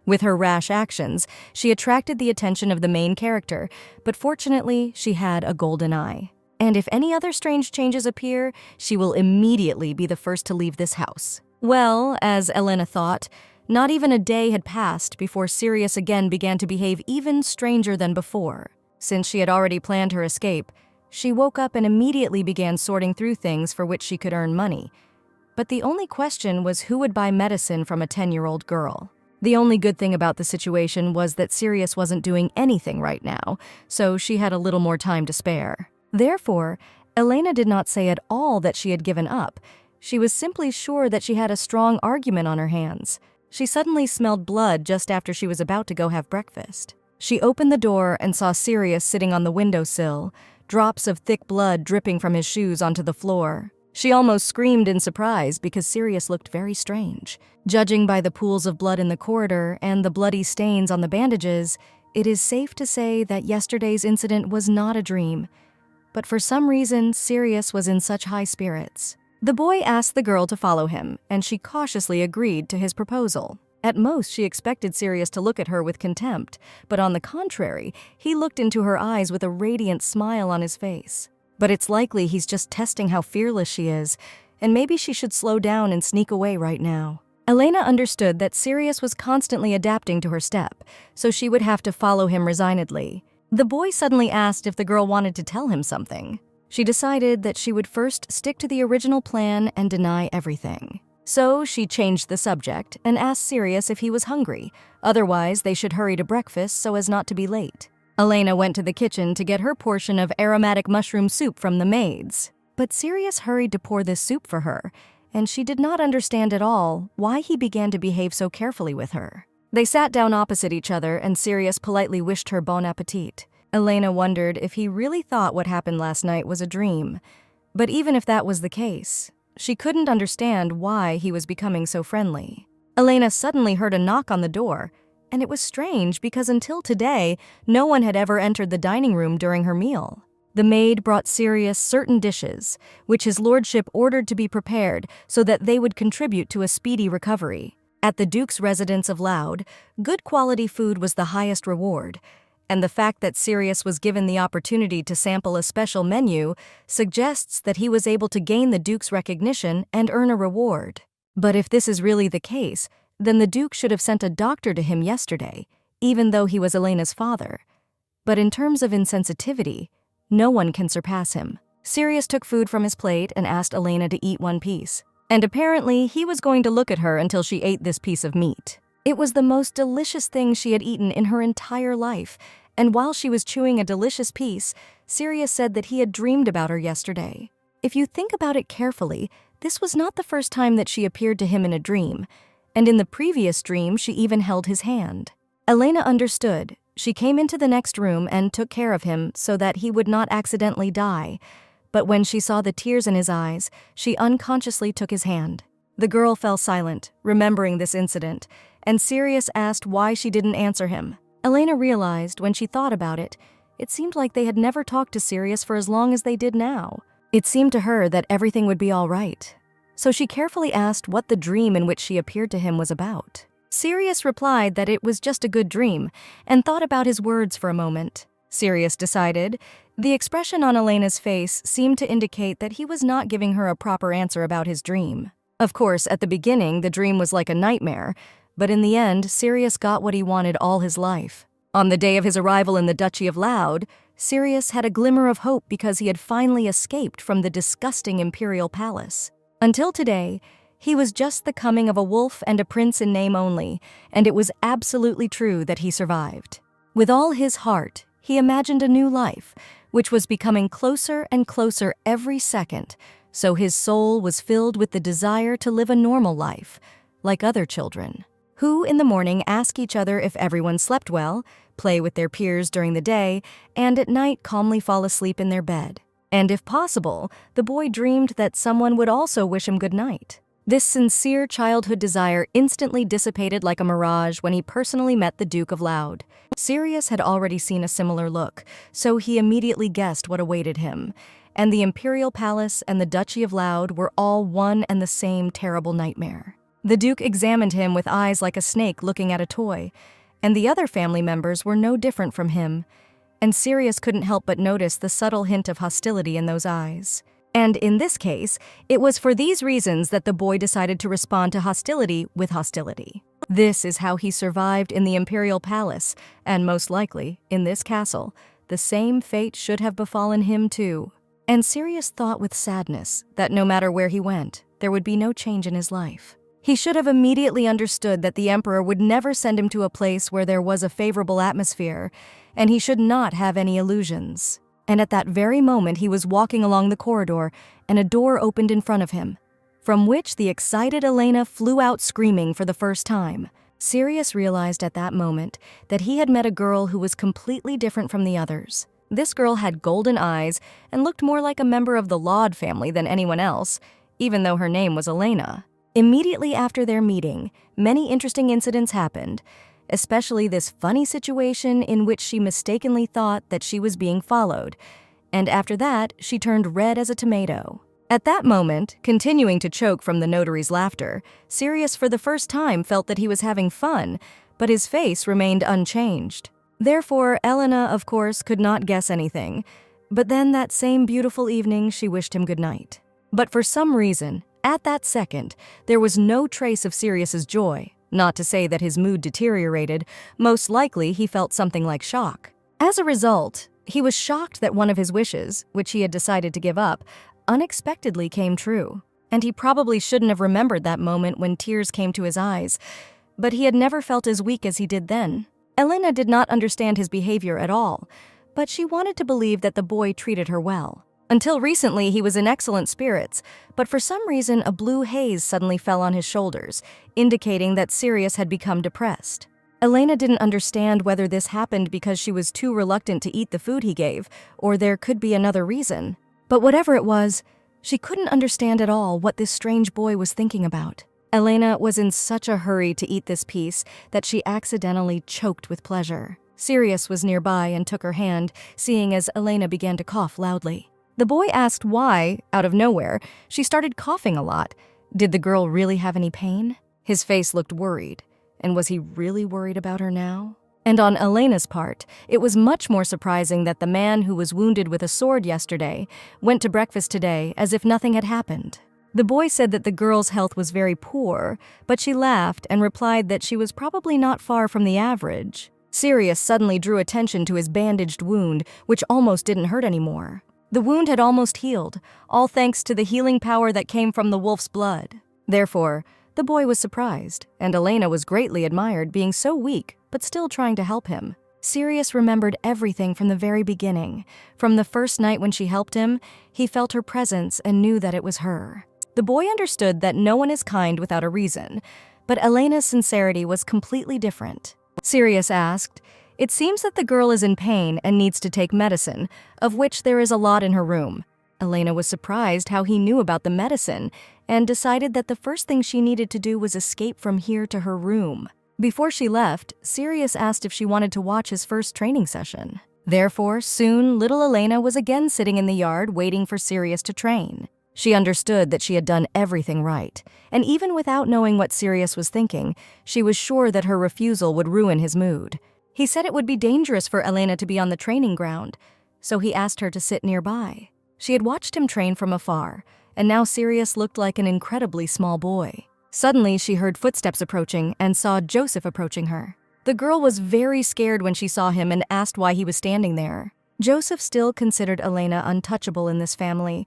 S1: With her rash actions, she attracted the attention of the main character, but fortunately, she had a golden eye. And if any other strange changes appear, she will immediately be the first to leave this house. Well, as Elena thought, not even a day had passed before Sirius again began to behave even stranger than before. Since she had already planned her escape, she woke up and immediately began sorting through things for which she could earn money. But the only question was who would buy medicine from a 10-year-old girl. The only good thing about the situation was that Sirius wasn't doing anything right now, so she had a little more time to spare. Therefore, Elena did not say at all that she had given up. She was simply sure that she had a strong argument on her hands. She suddenly smelled blood just after she was about to go have breakfast. She opened the door and saw Sirius sitting on the windowsill, drops of thick blood dripping from his shoes onto the floor. She almost screamed in surprise because Sirius looked very strange. Judging by the pools of blood in the corridor and the bloody stains on the bandages, it is safe to say that yesterday's incident was not a dream. But for some reason, Sirius was in such high spirits. The boy asked the girl to follow him, and she cautiously agreed to his proposal. At most, she expected Sirius to look at her with contempt, but on the contrary, he looked into her eyes with a radiant smile on his face. But it's likely he's just testing how fearless she is, and maybe she should slow down and sneak away right now. Elena understood that Sirius was constantly adapting to her step, so she would have to follow him resignedly. The boy suddenly asked if the girl wanted to tell him something. She decided that she would first stick to the original plan and deny everything. So she changed the subject and asked Sirius if he was hungry. Otherwise, they should hurry to breakfast so as not to be late. Elena went to the kitchen to get her portion of aromatic mushroom soup from the maids. But Sirius hurried to pour this soup for her, and she did not understand at all why he began to behave so carefully with her. They sat down opposite each other, and Sirius politely wished her bon appetit. Elena wondered if he really thought what happened last night was a dream. But even if that was the case, she couldn't understand why he was becoming so friendly. Elena suddenly heard a knock on the door, and it was strange because until today, no one had ever entered the dining room during her meal. The maid brought Sirius certain dishes, which his lordship ordered to be prepared so that they would contribute to a speedy recovery. At the Duke's residence of Loud, good quality food was the highest reward, and the fact that Sirius was given the opportunity to sample a special menu suggests that he was able to gain the Duke's recognition and earn a reward. But if this is really the case, then the Duke should have sent a doctor to him yesterday, even though he was Elena's father. But in terms of insensitivity, no one can surpass him. Sirius took food from his plate and asked Elena to eat one piece. And apparently, he was going to look at her until she ate this piece of meat. It was the most delicious thing she had eaten in her entire life, and while she was chewing a delicious piece, Sirius said that he had dreamed about her yesterday. If you think about it carefully, this was not the first time that she appeared to him in a dream, and in the previous dream, she even held his hand. Elena understood. She came into the next room and took care of him so that he would not accidentally die. But when she saw the tears in his eyes, she unconsciously took his hand. The girl fell silent, remembering this incident, and Sirius asked why she didn't answer him. Elena realized when she thought about it, it seemed like they had never talked to Sirius for as long as they did now. It seemed to her that everything would be all right. So she carefully asked what the dream in which she appeared to him was about. Sirius replied that it was just a good dream and thought about his words for a moment. Sirius decided. The expression on Elena's face seemed to indicate that he was not giving her a proper answer about his dream. Of course, at the beginning, the dream was like a nightmare, but in the end, Sirius got what he wanted all his life. On the day of his arrival in the Duchy of Loud, Sirius had a glimmer of hope because he had finally escaped from the disgusting imperial palace. Until today, he was just the coming of a wolf and a prince in name only, and it was absolutely true that he survived. With all his heart, he imagined a new life, which was becoming closer and closer every second, so his soul was filled with the desire to live a normal life, like other children, who in the morning ask each other if everyone slept well, play with their peers during the day, and at night calmly fall asleep in their bed. And if possible, the boy dreamed that someone would also wish him good night. This sincere childhood desire instantly dissipated like a mirage when he personally met the Duke of Loud. Sirius had already seen a similar look, so he immediately guessed what awaited him. And the Imperial Palace and the Duchy of Loud were all one and the same terrible nightmare. The Duke examined him with eyes like a snake looking at a toy, and the other family members were no different from him. And Sirius couldn't help but notice the subtle hint of hostility in those eyes. And in this case, it was for these reasons that the boy decided to respond to hostility with hostility. This is how he survived in the Imperial Palace, and most likely, in this castle, the same fate should have befallen him too. And Sirius thought with sadness that no matter where he went, there would be no change in his life. He should have immediately understood that the Emperor would never send him to a place where there was a favorable atmosphere, and he should not have any illusions. And at that very moment he was walking along the corridor, and a door opened in front of him, from which the excited Elena flew out screaming for the first time. Sirius realized at that moment that he had met a girl who was completely different from the others. This girl had golden eyes and looked more like a member of the Laud family than anyone else, even though her name was Elena. Immediately after their meeting, many interesting incidents happened, especially this funny situation in which she mistakenly thought that she was being followed, and after that, she turned red as a tomato. At that moment, continuing to choke from the notary's laughter, Sirius for the first time felt that he was having fun, but his face remained unchanged. Therefore, Elena, of course, could not guess anything, but then that same beautiful evening she wished him good night. But for some reason, at that second, there was no trace of Sirius's joy. Not to say that his mood deteriorated, most likely he felt something like shock. As a result, he was shocked that one of his wishes, which he had decided to give up, unexpectedly came true. And he probably shouldn't have remembered that moment when tears came to his eyes, but he had never felt as weak as he did then. Elena did not understand his behavior at all, but she wanted to believe that the boy treated her well. Until recently, he was in excellent spirits, but for some reason a blue haze suddenly fell on his shoulders, indicating that Sirius had become depressed. Elena didn't understand whether this happened because she was too reluctant to eat the food he gave, or there could be another reason. But whatever it was, she couldn't understand at all what this strange boy was thinking about. Elena was in such a hurry to eat this piece that she accidentally choked with pleasure. Sirius was nearby and took her hand, seeing as Elena began to cough loudly. The boy asked why, out of nowhere, she started coughing a lot. Did the girl really have any pain? His face looked worried. And was he really worried about her now? And on Elena's part, it was much more surprising that the man who was wounded with a sword yesterday went to breakfast today as if nothing had happened. The boy said that the girl's health was very poor, but she laughed and replied that she was probably not far from the average. Sirius suddenly drew attention to his bandaged wound, which almost didn't hurt anymore. The wound had almost healed, all thanks to the healing power that came from the wolf's blood. Therefore, the boy was surprised, and Elena was greatly admired being so weak, but still trying to help him. Sirius remembered everything from the very beginning. From the first night when she helped him, he felt her presence and knew that it was her. The boy understood that no one is kind without a reason, but Elena's sincerity was completely different. Sirius asked, "It seems that the girl is in pain and needs to take medicine, of which there is a lot in her room." Elena was surprised how he knew about the medicine and decided that the first thing she needed to do was escape from here to her room. Before she left, Sirius asked if she wanted to watch his first training session. Therefore, soon little Elena was again sitting in the yard waiting for Sirius to train. She understood that she had done everything right, and even without knowing what Sirius was thinking, she was sure that her refusal would ruin his mood. He said it would be dangerous for Elena to be on the training ground, so he asked her to sit nearby. She had watched him train from afar, and now Sirius looked like an incredibly small boy. Suddenly, she heard footsteps approaching and saw Joseph approaching her. The girl was very scared when she saw him and asked why he was standing there. Joseph still considered Elena untouchable in this family,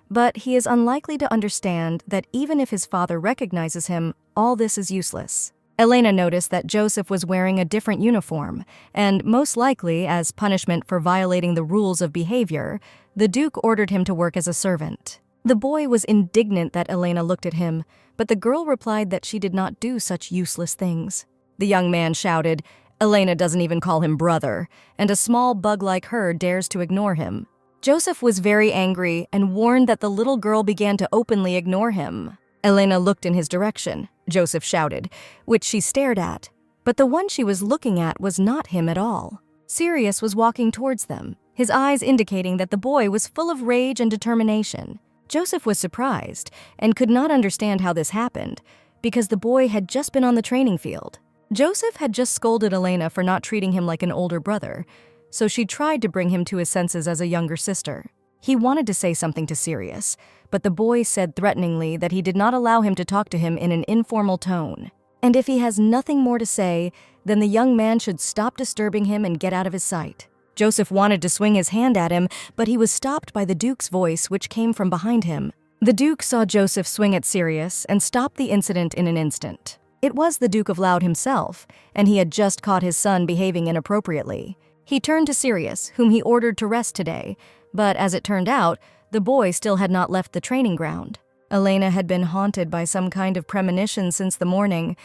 S1: but he is unlikely to understand that even if his father recognizes him, all this is useless. Elena noticed that Joseph was wearing a different uniform, and most likely, as punishment for violating the rules of behavior, the Duke ordered him to work as a servant. The boy was indignant that Elena looked at him, but the girl replied that she did not do such useless things. The young man shouted, "Elena doesn't even call him brother, and a small bug like her dares to ignore him." Joseph was very angry and warned that the little girl began to openly ignore him. Elena looked in his direction, Joseph shouted, which she stared at. But the one she was looking at was not him at all. Sirius was walking towards them, his eyes indicating that the boy was full of rage and determination. Joseph was surprised and could not understand how this happened, because the boy had just been on the training field. Joseph had just scolded Elena for not treating him like an older brother, so she tried to bring him to his senses as a younger sister. He wanted to say something to Sirius, but the boy said threateningly that he did not allow him to talk to him in an informal tone. And if he has nothing more to say, then the young man should stop disturbing him and get out of his sight. Joseph wanted to swing his hand at him, but he was stopped by the Duke's voice, which came from behind him. The Duke saw Joseph swing at Sirius and stopped the incident in an instant. It was the Duke of Loud himself, and he had just caught his son behaving inappropriately. He turned to Sirius, whom he ordered to rest today, but as it turned out, the boy still had not left the training ground. Elena had been haunted by some kind of premonition since the morning,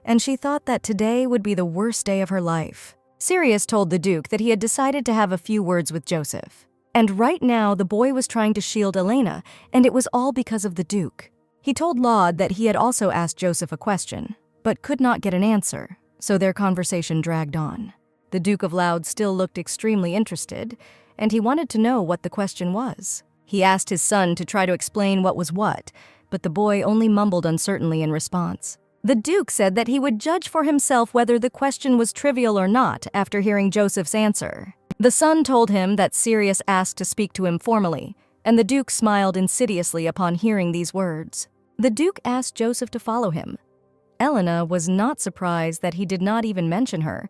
S1: and she thought that today would be the worst day of her life. Sirius told the Duke that he had decided to have a few words with Joseph. And right now, the boy was trying to shield Elena, and it was all because of the Duke. He told Laud that he had also asked Joseph a question, but could not get an answer, so their conversation dragged on. The Duke of Loud still looked extremely interested, and he wanted to know what the question was. He asked his son to try to explain what was what, but the boy only mumbled uncertainly in response. The Duke said that he would judge for himself whether the question was trivial or not after hearing Joseph's answer. The son told him that Sirius asked to speak to him formally, and the Duke smiled insidiously upon hearing these words. The Duke asked Joseph to follow him. Elena was not surprised that he did not even mention her,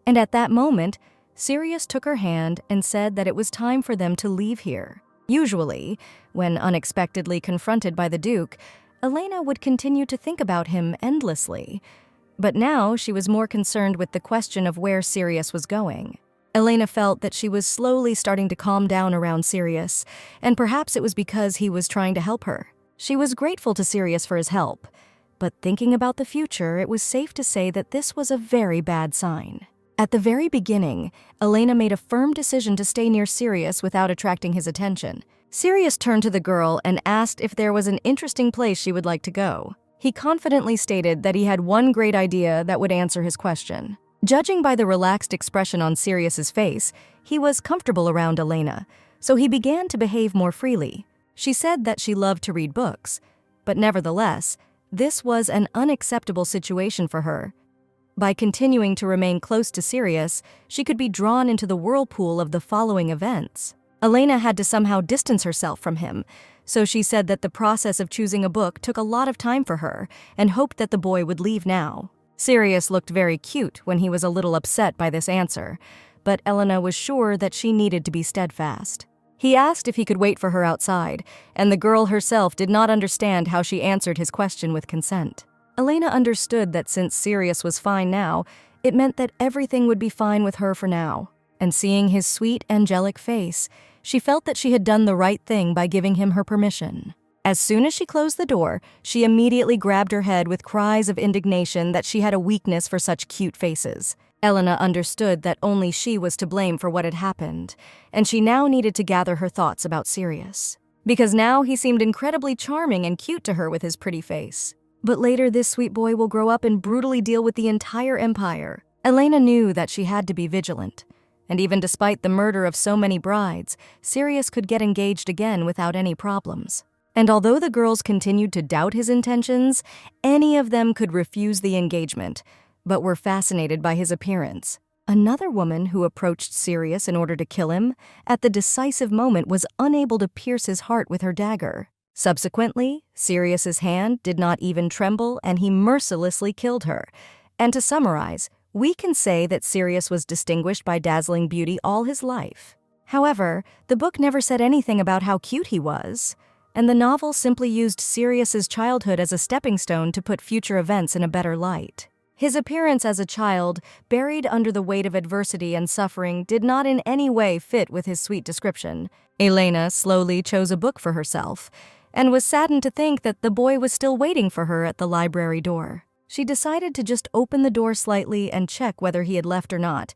S1: and at that moment, Sirius took her hand and said that it was time for them to leave here. Usually, when unexpectedly confronted by the Duke, Elena would continue to think about him endlessly. But now she was more concerned with the question of where Sirius was going. Elena felt that she was slowly starting to calm down around Sirius, and perhaps it was because he was trying to help her. She was grateful to Sirius for his help, but thinking about the future, it was safe to say that this was a very bad sign. At the very beginning, Elena made a firm decision to stay near Sirius without attracting his attention. Sirius turned to the girl and asked if there was an interesting place she would like to go. He confidently stated that he had one great idea that would answer his question. Judging by the relaxed expression on Sirius's face, he was comfortable around Elena, so he began to behave more freely. She said that she loved to read books, but nevertheless, this was an unacceptable situation for her. By continuing to remain close to Sirius, she could be drawn into the whirlpool of the following events. Elena had to somehow distance herself from him, so she said that the process of choosing a book took a lot of time for her and hoped that the boy would leave now. Sirius looked very cute when he was a little upset by this answer, but Elena was sure that she needed to be steadfast. He asked if he could wait for her outside, and the girl herself did not understand how she answered his question with consent. Elena understood that since Sirius was fine now, it meant that everything would be fine with her for now. And seeing his sweet, angelic face, she felt that she had done the right thing by giving him her permission. As soon as she closed the door, she immediately grabbed her head with cries of indignation that she had a weakness for such cute faces. Elena understood that only she was to blame for what had happened, and she now needed to gather her thoughts about Sirius. Because now he seemed incredibly charming and cute to her with his pretty face. But later this sweet boy will grow up and brutally deal with the entire empire. Elena knew that she had to be vigilant. And even despite the murder of so many brides, Sirius could get engaged again without any problems. And although the girls continued to doubt his intentions, any of them could refuse the engagement, but were fascinated by his appearance. Another woman who approached Sirius in order to kill him, at the decisive moment was unable to pierce his heart with her dagger. Subsequently, Sirius's hand did not even tremble and he mercilessly killed her. And to summarize, we can say that Sirius was distinguished by dazzling beauty all his life. However, the book never said anything about how cute he was, and the novel simply used Sirius's childhood as a stepping stone to put future events in a better light. His appearance as a child, buried under the weight of adversity and suffering, did not in any way fit with his sweet description. Elena slowly chose a book for herself, and was saddened to think that the boy was still waiting for her at the library door. She decided to just open the door slightly and check whether he had left or not,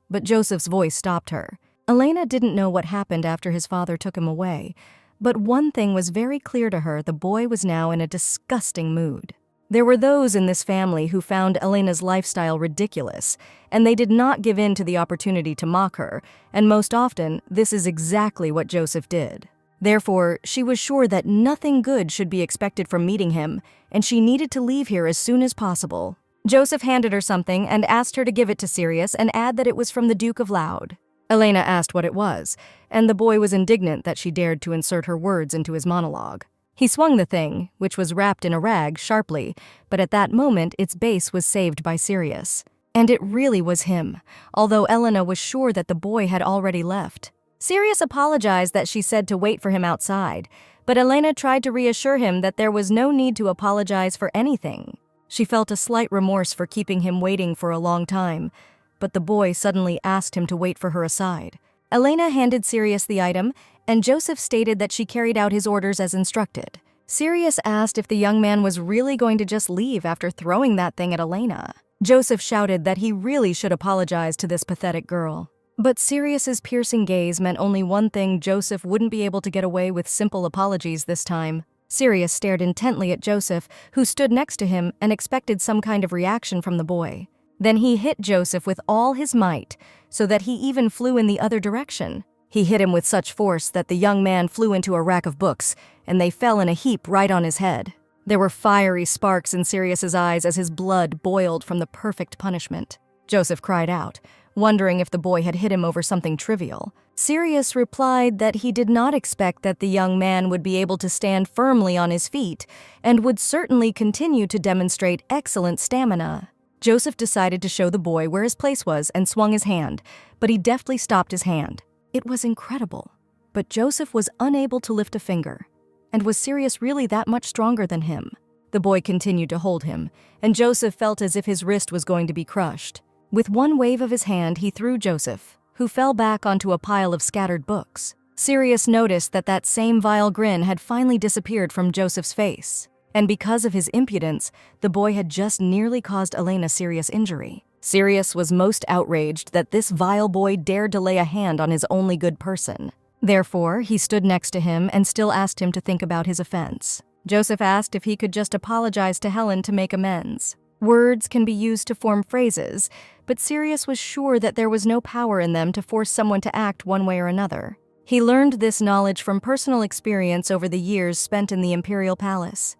S1: but Joseph's voice stopped her. Elena didn't know what happened after his father took him away, but one thing was very clear to her: the boy was now in a disgusting mood. There were those in this family who found Elena's lifestyle ridiculous, and they did not give in to the opportunity to mock her, and most often, this is exactly what Joseph did. Therefore, she was sure that nothing good should be expected from meeting him, and she needed to leave here as soon as possible. Joseph handed her something and asked her to give it to Sirius and add that it was from the Duke of Loud. Elena asked what it was, and the boy was indignant that she dared to insert her words into his monologue. He swung the thing, which was wrapped in a rag, sharply, but at that moment its base was saved by Sirius. And it really was him, although Elena was sure that the boy had already left. Sirius apologized that she said to wait for him outside, but Elena tried to reassure him that there was no need to apologize for anything. She felt a slight remorse for keeping him waiting for a long time, but the boy suddenly asked him to wait for her aside. Elena handed Sirius the item, and Joseph stated that she carried out his orders as instructed. Sirius asked if the young man was really going to just leave after throwing that thing at Elena. Joseph shouted that he really should apologize to this pathetic girl. But Sirius's piercing gaze meant only one thing: Joseph wouldn't be able to get away with simple apologies this time. Sirius stared intently at Joseph, who stood next to him, and expected some kind of reaction from the boy. Then he hit Joseph with all his might, so that he even flew in the other direction. He hit him with such force that the young man flew into a rack of books, and they fell in a heap right on his head. There were fiery sparks in Sirius's eyes as his blood boiled from the perfect punishment. Joseph cried out, wondering if the boy had hit him over something trivial. Sirius replied that he did not expect that the young man would be able to stand firmly on his feet, and would certainly continue to demonstrate excellent stamina. Joseph decided to show the boy where his place was and swung his hand, but he deftly stopped his hand. It was incredible, but Joseph was unable to lift a finger. And was Sirius really that much stronger than him? The boy continued to hold him, and Joseph felt as if his wrist was going to be crushed. With one wave of his hand, he threw Joseph, who fell back onto a pile of scattered books. Sirius noticed that that same vile grin had finally disappeared from Joseph's face. And because of his impudence, the boy had just nearly caused Elena serious injury. Sirius was most outraged that this vile boy dared to lay a hand on his only good person. Therefore, he stood next to him and still asked him to think about his offense. Joseph asked if he could just apologize to Helen to make amends. Words can be used to form phrases, but Sirius was sure that there was no power in them to force someone to act one way or another. He learned this knowledge from personal experience over the years spent in the Imperial Palace.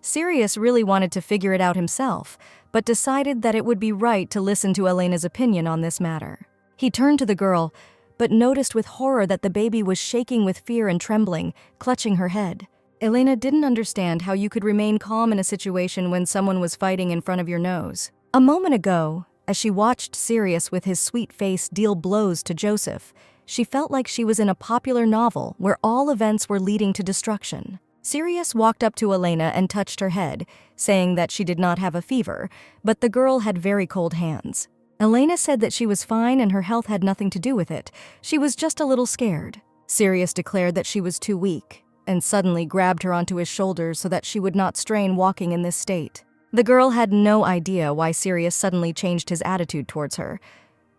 S1: Sirius really wanted to figure it out himself, but decided that it would be right to listen to Elena's opinion on this matter. He turned to the girl, but noticed with horror that the baby was shaking with fear and trembling, clutching her head. Elena didn't understand how you could remain calm in a situation when someone was fighting in front of your nose. A moment ago, as she watched Sirius with his sweet face deal blows to Joseph, she felt like she was in a popular novel where all events were leading to destruction. Sirius walked up to Elena and touched her head, saying that she did not have a fever, but the girl had very cold hands. Elena said that she was fine and her health had nothing to do with it. She was just a little scared. Sirius declared that she was too weak, and suddenly grabbed her onto his shoulders so that she would not strain walking in this state. The girl had no idea why Sirius suddenly changed his attitude towards her,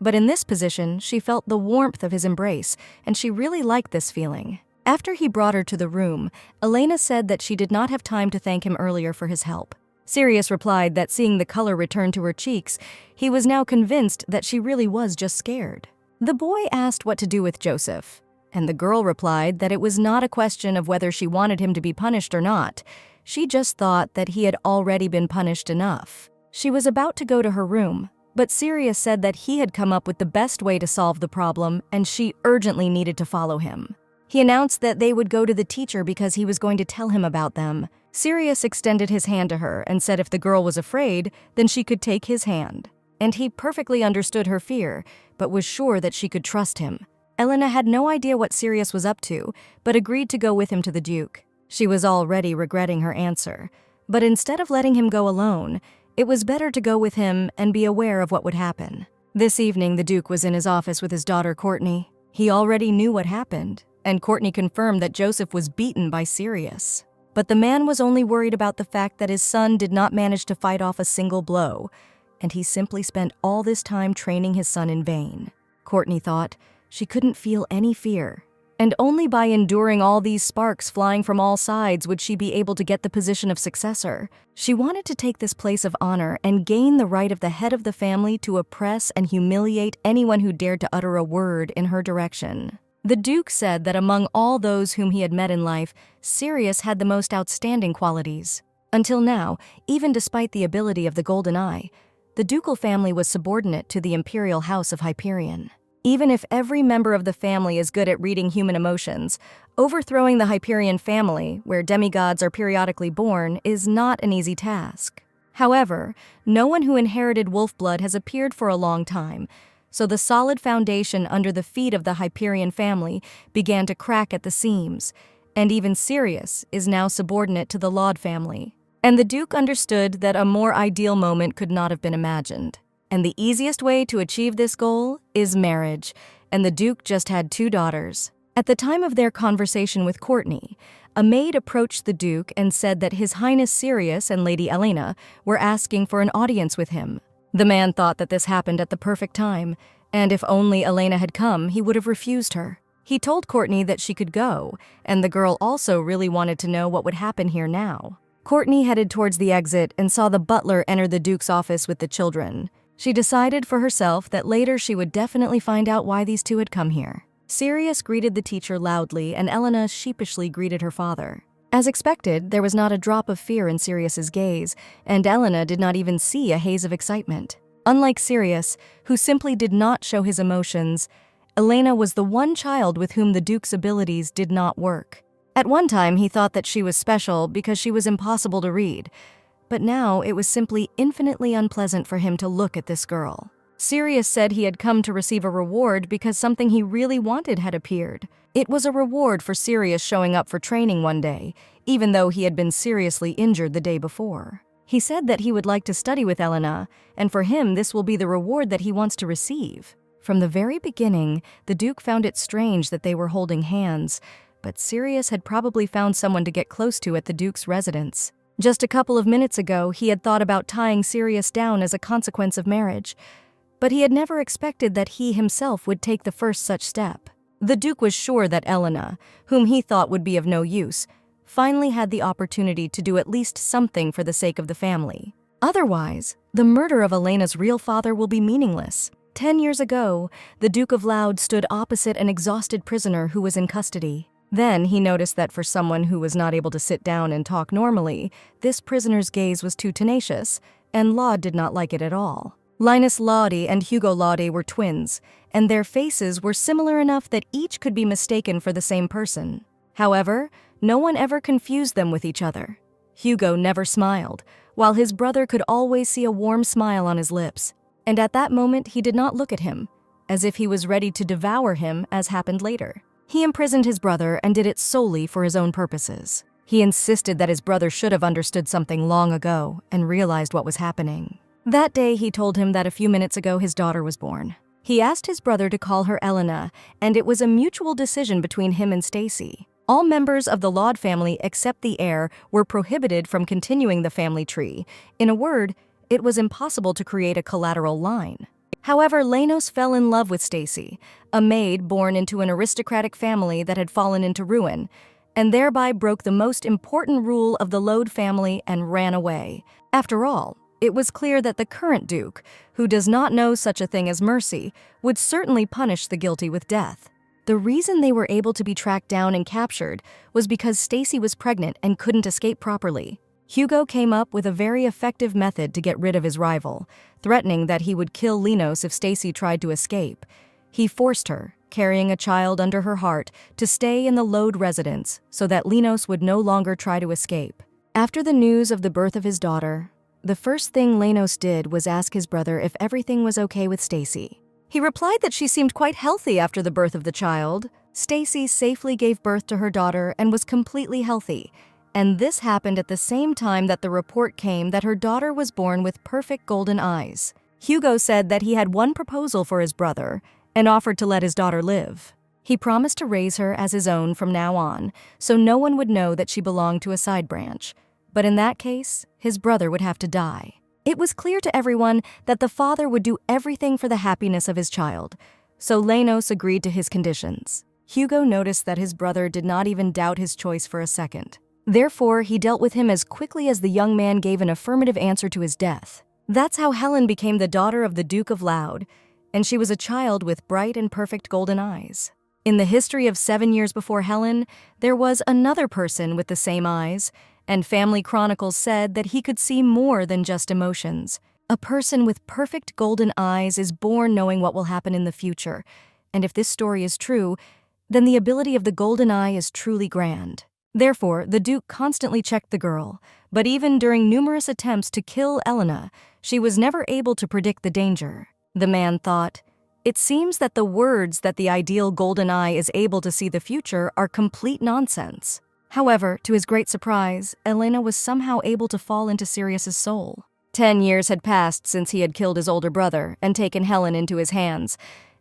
S1: but in this position, she felt the warmth of his embrace, and she really liked this feeling. After he brought her to the room, Elena said that she did not have time to thank him earlier for his help. Sirius replied that seeing the color return to her cheeks, he was now convinced that she really was just scared. The boy asked what to do with Joseph, And the girl replied that it was not a question of whether she wanted him to be punished or not. She just thought that he had already been punished enough. She was about to go to her room, but Sirius said that he had come up with the best way to solve the problem and she urgently needed to follow him. He announced that they would go to the teacher because he was going to tell him about them. Sirius extended his hand to her and said if the girl was afraid, then she could take his hand. And he perfectly understood her fear, but was sure that she could trust him. Elena had no idea what Sirius was up to, but agreed to go with him to the Duke. She was already regretting her answer. But instead of letting him go alone, it was better to go with him and be aware of what would happen. This evening, the Duke was in his office with his daughter Courtney. He already knew what happened, and Courtney confirmed that Joseph was beaten by Sirius. But the man was only worried about the fact that his son did not manage to fight off a single blow, and he simply spent all this time training his son in vain. Courtney thought she couldn't feel any fear, and only by enduring all these sparks flying from all sides would she be able to get the position of successor. She wanted to take this place of honor and gain the right of the head of the family to oppress and humiliate anyone who dared to utter a word in her direction. The Duke said that among all those whom he had met in life, Sirius had the most outstanding qualities. Until now, even despite the ability of the Golden Eye, the ducal family was subordinate to the imperial house of Hyperion. Even if every member of the family is good at reading human emotions, overthrowing the Hyperion family, where demigods are periodically born, is not an easy task. However, no one who inherited wolf blood has appeared for a long time, so the solid foundation under the feet of the Hyperion family began to crack at the seams, and even Sirius is now subordinate to the Laud family. And the Duke understood that a more ideal moment could not have been imagined. And the easiest way to achieve this goal is marriage, and the Duke just had 2 daughters. At the time of their conversation with Courtney, a maid approached the Duke and said that His Highness Sirius and Lady Elena were asking for an audience with him. The man thought that this happened at the perfect time, and if only Elena had come, he would have refused her. He told Courtney that she could go, and the girl also really wanted to know what would happen here now. Courtney headed towards the exit and saw the butler enter the Duke's office with the children. She decided for herself that later she would definitely find out why these 2 had come here. Sirius greeted the teacher loudly, and Elena sheepishly greeted her father. As expected, there was not a drop of fear in Sirius's gaze, and Elena did not even see a haze of excitement. Unlike Sirius, who simply did not show his emotions, Elena was the one child with whom the Duke's abilities did not work. At one time, he thought that she was special because she was impossible to read, but now it was simply infinitely unpleasant for him to look at this girl. Sirius said he had come to receive a reward because something he really wanted had appeared. It was a reward for Sirius showing up for training one day, even though he had been seriously injured the day before. He said that he would like to study with Elena, and for him this will be the reward that he wants to receive. From the very beginning, the Duke found it strange that they were holding hands, but Sirius had probably found someone to get close to at the Duke's residence. Just a couple of minutes ago, he had thought about tying Sirius down as a consequence of marriage, but he had never expected that he himself would take the first such step. The Duke was sure that Elena, whom he thought would be of no use, finally had the opportunity to do at least something for the sake of the family. Otherwise, the murder of Elena's real father will be meaningless. 10 years ago, the Duke of Laud stood opposite an exhausted prisoner who was in custody. Then he noticed that for someone who was not able to sit down and talk normally, this prisoner's gaze was too tenacious, and Laud did not like it at all. Linus Laude and Hugo Laude were twins, and their faces were similar enough that each could be mistaken for the same person. However, no one ever confused them with each other. Hugo never smiled, while his brother could always see a warm smile on his lips. And at that moment, he did not look at him, as if he was ready to devour him, as happened later. He imprisoned his brother and did it solely for his own purposes. He insisted that his brother should have understood something long ago and realized what was happening. That day, he told him that a few minutes ago his daughter was born. He asked his brother to call her Elena, and it was a mutual decision between him and Stacy. All members of the Laud family except the heir were prohibited from continuing the family tree. In a word, it was impossible to create a collateral line. However, Lenos fell in love with Stacy, a maid born into an aristocratic family that had fallen into ruin, and thereby broke the most important rule of the Laud family and ran away. After all, it was clear that the current Duke, who does not know such a thing as mercy, would certainly punish the guilty with death. The reason they were able to be tracked down and captured was because Stacy was pregnant and couldn't escape properly. Hugo came up with a very effective method to get rid of his rival, threatening that he would kill Linos if Stacy tried to escape. He forced her, carrying a child under her heart, to stay in the Lode residence so that Linos would no longer try to escape. After the news of the birth of his daughter, the first thing Linos did was ask his brother if everything was okay with Stacy. He replied that she seemed quite healthy after the birth of the child. Stacy safely gave birth to her daughter and was completely healthy, and this happened at the same time that the report came that her daughter was born with perfect golden eyes. Hugo said that he had one proposal for his brother and offered to let his daughter live. He promised to raise her as his own from now on, so no one would know that she belonged to a side branch. But in that case, his brother would have to die. It was clear to everyone that the father would do everything for the happiness of his child, so Linos agreed to his conditions. Hugo noticed that his brother did not even doubt his choice for a second. Therefore, he dealt with him as quickly as the young man gave an affirmative answer to his death. That's how Helen became the daughter of the Duke of Loud, and she was a child with bright and perfect golden eyes. In the history of 7 years before Helen, there was another person with the same eyes, and Family Chronicles said that he could see more than just emotions. A person with perfect golden eyes is born knowing what will happen in the future, and if this story is true, then the ability of the golden eye is truly grand. Therefore, the Duke constantly checked the girl, but even during numerous attempts to kill Elena, she was never able to predict the danger. The man thought, "It seems that the words that the ideal golden eye is able to see the future are complete nonsense." However, to his great surprise, Elena was somehow able to fall into Sirius's soul. 10 years had passed since he had killed his older brother and taken Helen into his hands,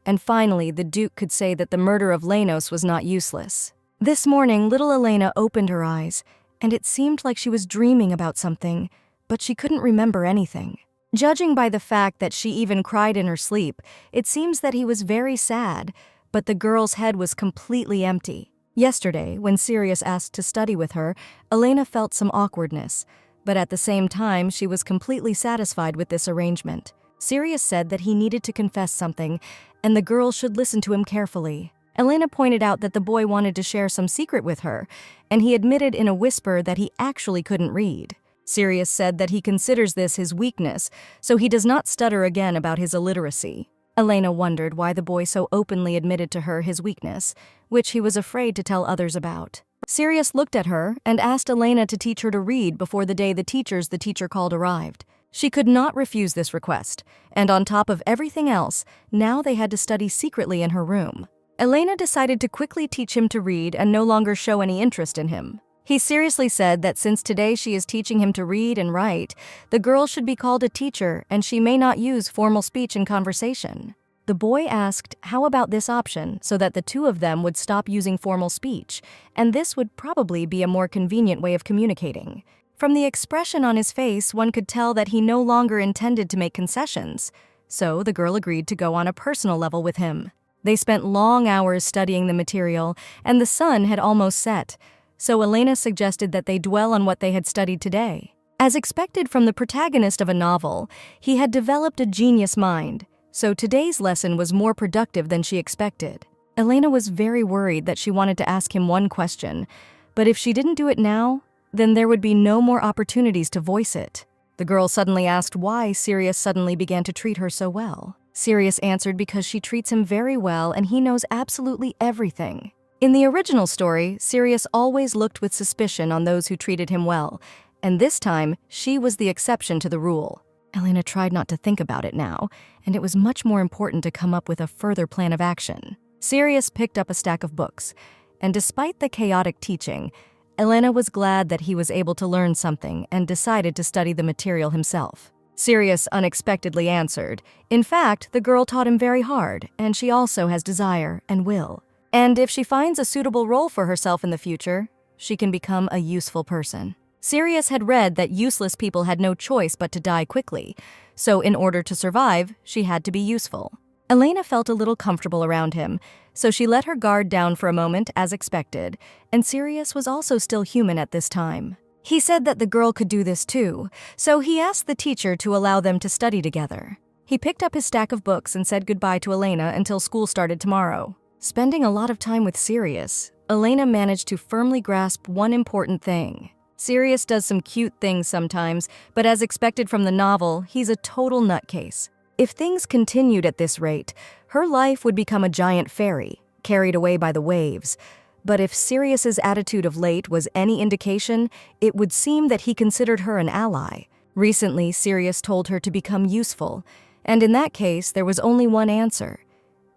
S1: and finally the Duke could say that the murder of Linos was not useless. This morning, little Elena opened her eyes, and it seemed like she was dreaming about something, but she couldn't remember anything. Judging by the fact that she even cried in her sleep, it seems that he was very sad, but the girl's head was completely empty. Yesterday, when Sirius asked to study with her, Elena felt some awkwardness, but at the same time she was completely satisfied with this arrangement. Sirius said that he needed to confess something, and the girl should listen to him carefully. Elena pointed out that the boy wanted to share some secret with her, and he admitted in a whisper that he actually couldn't read. Sirius said that he considers this his weakness, so he does not stutter again about his illiteracy. Elena wondered why the boy so openly admitted to her his weakness, which he was afraid to tell others about. Sirius looked at her and asked Elena to teach her to read before the day the teacher called arrived. She could not refuse this request, and on top of everything else, now they had to study secretly in her room. Elena decided to quickly teach him to read and no longer show any interest in him. He seriously said that since today she is teaching him to read and write, the girl should be called a teacher and she may not use formal speech in conversation. The boy asked how about this option so that the two of them would stop using formal speech, and this would probably be a more convenient way of communicating. From the expression on his face, one could tell that he no longer intended to make concessions, so the girl agreed to go on a personal level with him. They spent long hours studying the material, and the sun had almost set, so Elena suggested that they dwell on what they had studied today. As expected from the protagonist of a novel, he had developed a genius mind, so today's lesson was more productive than she expected. Elena was very worried that she wanted to ask him one question, but if she didn't do it now, then there would be no more opportunities to voice it. The girl suddenly asked why Sirius suddenly began to treat her so well. Sirius answered because she treats him very well and he knows absolutely everything. In the original story, Sirius always looked with suspicion on those who treated him well, and this time, she was the exception to the rule. Elena tried not to think about it now, and it was much more important to come up with a further plan of action. Sirius picked up a stack of books, and despite the chaotic teaching, Elena was glad that he was able to learn something and decided to study the material himself. Sirius unexpectedly answered. In fact, the girl taught him very hard, and she also has desire and will. And if she finds a suitable role for herself in the future, she can become a useful person. Sirius had read that useless people had no choice but to die quickly, so in order to survive, she had to be useful. Elena felt a little comfortable around him, so she let her guard down for a moment as expected, and Sirius was also still human at this time. He said that the girl could do this too, so he asked the teacher to allow them to study together. He picked up his stack of books and said goodbye to Elena until school started tomorrow. Spending a lot of time with Sirius, Elena managed to firmly grasp one important thing. Sirius does some cute things sometimes, but as expected from the novel, he's a total nutcase. If things continued at this rate, her life would become a giant ferry, carried away by the waves. But if Sirius's attitude of late was any indication, it would seem that he considered her an ally. Recently, Sirius told her to become useful, and in that case, there was only one answer.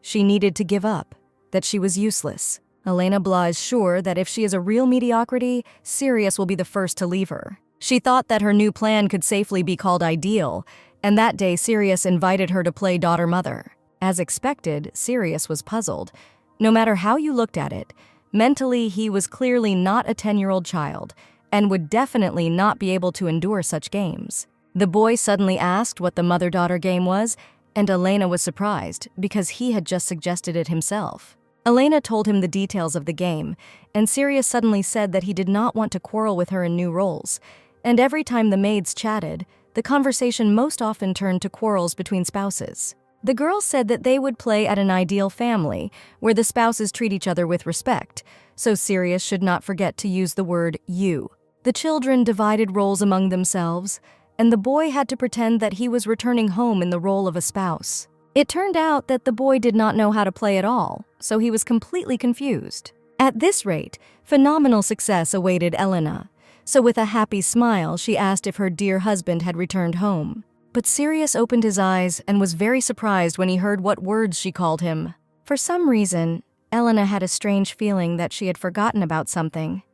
S1: She needed to give up, that she was useless. Elena Blah is sure that if she is a real mediocrity, Sirius will be the first to leave her. She thought that her new plan could safely be called ideal, and that day Sirius invited her to play daughter-mother. As expected, Sirius was puzzled. No matter how you looked at it, mentally he was clearly not a 10-year-old child, and would definitely not be able to endure such games. The boy suddenly asked what the mother-daughter game was, and Elena was surprised because he had just suggested it himself. Elena told him the details of the game, and Sirius suddenly said that he did not want to quarrel with her in new roles. And every time the maids chatted, the conversation most often turned to quarrels between spouses. The girls said that they would play at an ideal family, where the spouses treat each other with respect, so Sirius should not forget to use the word you. The children divided roles among themselves, and the boy had to pretend that he was returning home in the role of a spouse. It turned out that the boy did not know how to play at all, so he was completely confused. At this rate, phenomenal success awaited Elena, so with a happy smile she asked if her dear husband had returned home. But Sirius opened his eyes and was very surprised when he heard what words she called him. For some reason, Elena had a strange feeling that she had forgotten about something,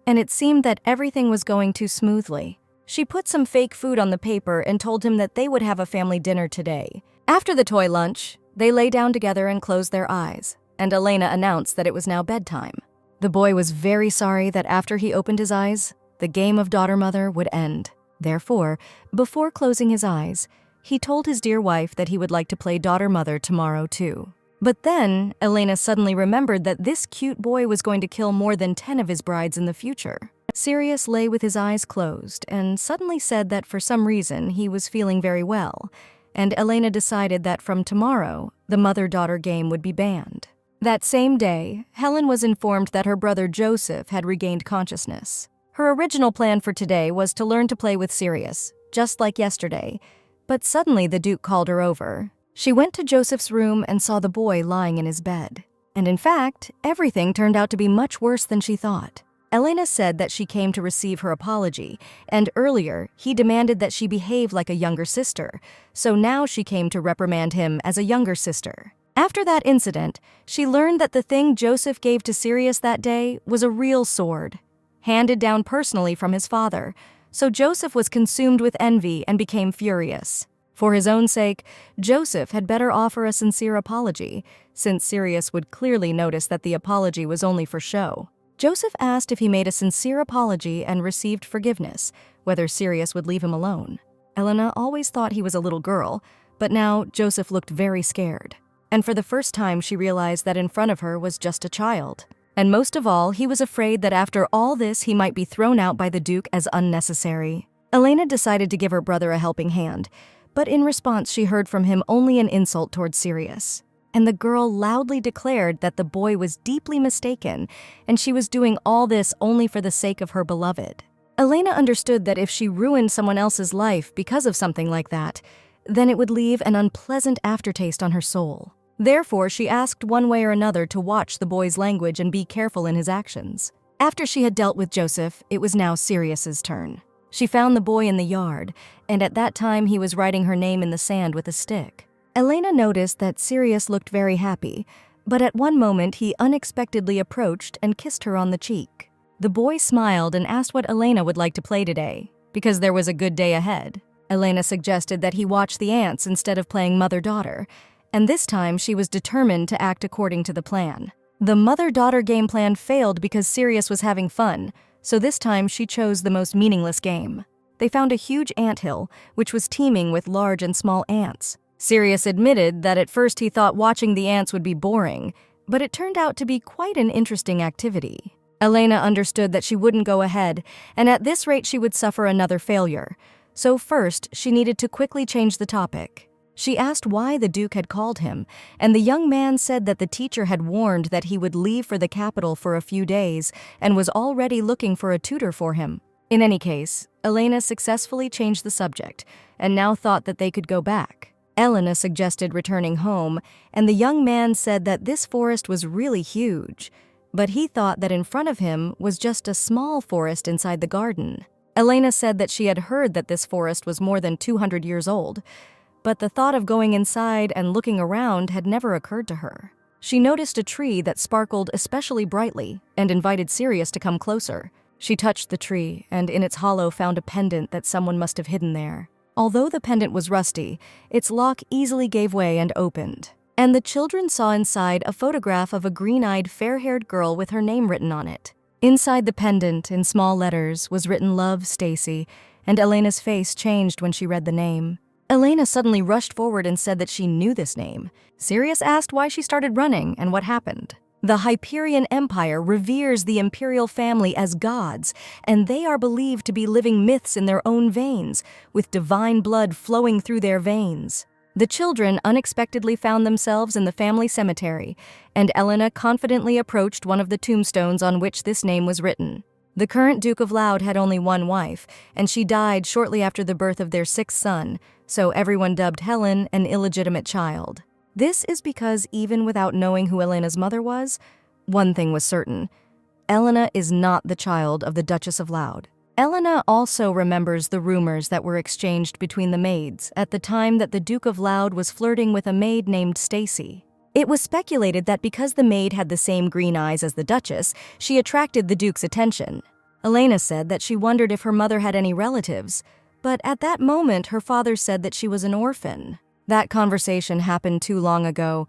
S1: and it seemed that everything was going too smoothly. She put some fake food on the paper and told him that they would have a family dinner today. After the toy lunch, they lay down together and closed their eyes, and Elena announced that it was now bedtime. The boy was very sorry that after he opened his eyes, the game of daughter-mother would end. Therefore, before closing his eyes, he told his dear wife that he would like to play daughter-mother tomorrow too. But then, Elena suddenly remembered that this cute boy was going to kill more than 10 of his brides in the future. Sirius lay with his eyes closed and suddenly said that for some reason he was feeling very well, and Elena decided that from tomorrow, the mother-daughter game would be banned. That same day, Helen was informed that her brother Joseph had regained consciousness. Her original plan for today was to learn to play with Sirius, just like yesterday, but suddenly the Duke called her over. She went to Joseph's room and saw the boy lying in his bed. And in fact, everything turned out to be much worse than she thought. Elena said that she came to receive her apology, and earlier, he demanded that she behave like a younger sister, so now she came to reprimand him as a younger sister. After that incident, she learned that the thing Joseph gave to Sirius that day was a real sword, handed down personally from his father, so Joseph was consumed with envy and became furious. For his own sake, Joseph had better offer a sincere apology, since Sirius would clearly notice that the apology was only for show. Joseph asked if he made a sincere apology and received forgiveness, whether Sirius would leave him alone. Elena always thought he was a little girl, but now Joseph looked very scared. And for the first time she realized that in front of her was just a child. And most of all, he was afraid that after all this he might be thrown out by the Duke as unnecessary. Elena decided to give her brother a helping hand, but in response she heard from him only an insult towards Sirius. And the girl loudly declared that the boy was deeply mistaken, and she was doing all this only for the sake of her beloved. Elena understood that if she ruined someone else's life because of something like that, then it would leave an unpleasant aftertaste on her soul. Therefore, she asked one way or another to watch the boy's language and be careful in his actions. After she had dealt with Joseph, it was now Sirius's turn. She found the boy in the yard, and at that time he was writing her name in the sand with a stick. Elena noticed that Sirius looked very happy, but at one moment he unexpectedly approached and kissed her on the cheek. The boy smiled and asked what Elena would like to play today, because there was a good day ahead. Elena suggested that he watch the ants instead of playing mother-daughter, and this time she was determined to act according to the plan. The mother-daughter game plan failed because Sirius was having fun, so this time she chose the most meaningless game. They found a huge anthill, which was teeming with large and small ants. Sirius admitted that at first he thought watching the ants would be boring, but it turned out to be quite an interesting activity. Elena understood that she wouldn't go ahead, and at this rate she would suffer another failure. So first, she needed to quickly change the topic. She asked why the Duke had called him, and the young man said that the teacher had warned that he would leave for the capital for a few days and was already looking for a tutor for him. In any case, Elena successfully changed the subject and now thought that they could go back. Elena suggested returning home, and the young man said that this forest was really huge, but he thought that in front of him was just a small forest inside the garden. Elena said that she had heard that this forest was more than 200 years old, but the thought of going inside and looking around had never occurred to her. She noticed a tree that sparkled especially brightly and invited Sirius to come closer. She touched the tree and in its hollow found a pendant that someone must have hidden there. Although the pendant was rusty, its lock easily gave way and opened. And the children saw inside a photograph of a green-eyed, fair-haired girl with her name written on it. Inside the pendant, in small letters, was written "Love, Stacy," and Elena's face changed when she read the name. Elena suddenly rushed forward and said that she knew this name. Sirius asked why she started running and what happened. The Hyperion Empire reveres the imperial family as gods, and they are believed to be living myths in their own veins, with divine blood flowing through their veins. The children unexpectedly found themselves in the family cemetery, and Elena confidently approached one of the tombstones on which this name was written. The current Duke of Loud had only one wife, and she died shortly after the birth of their sixth son, so everyone dubbed Helen an illegitimate child. This is because even without knowing who Elena's mother was, one thing was certain: Elena is not the child of the Duchess of Loud. Elena also remembers the rumors that were exchanged between the maids at the time that the Duke of Loud was flirting with a maid named Stacy. It was speculated that because the maid had the same green eyes as the Duchess, she attracted the Duke's attention. Elena said that she wondered if her mother had any relatives, but at that moment her father said that she was an orphan. That conversation happened too long ago,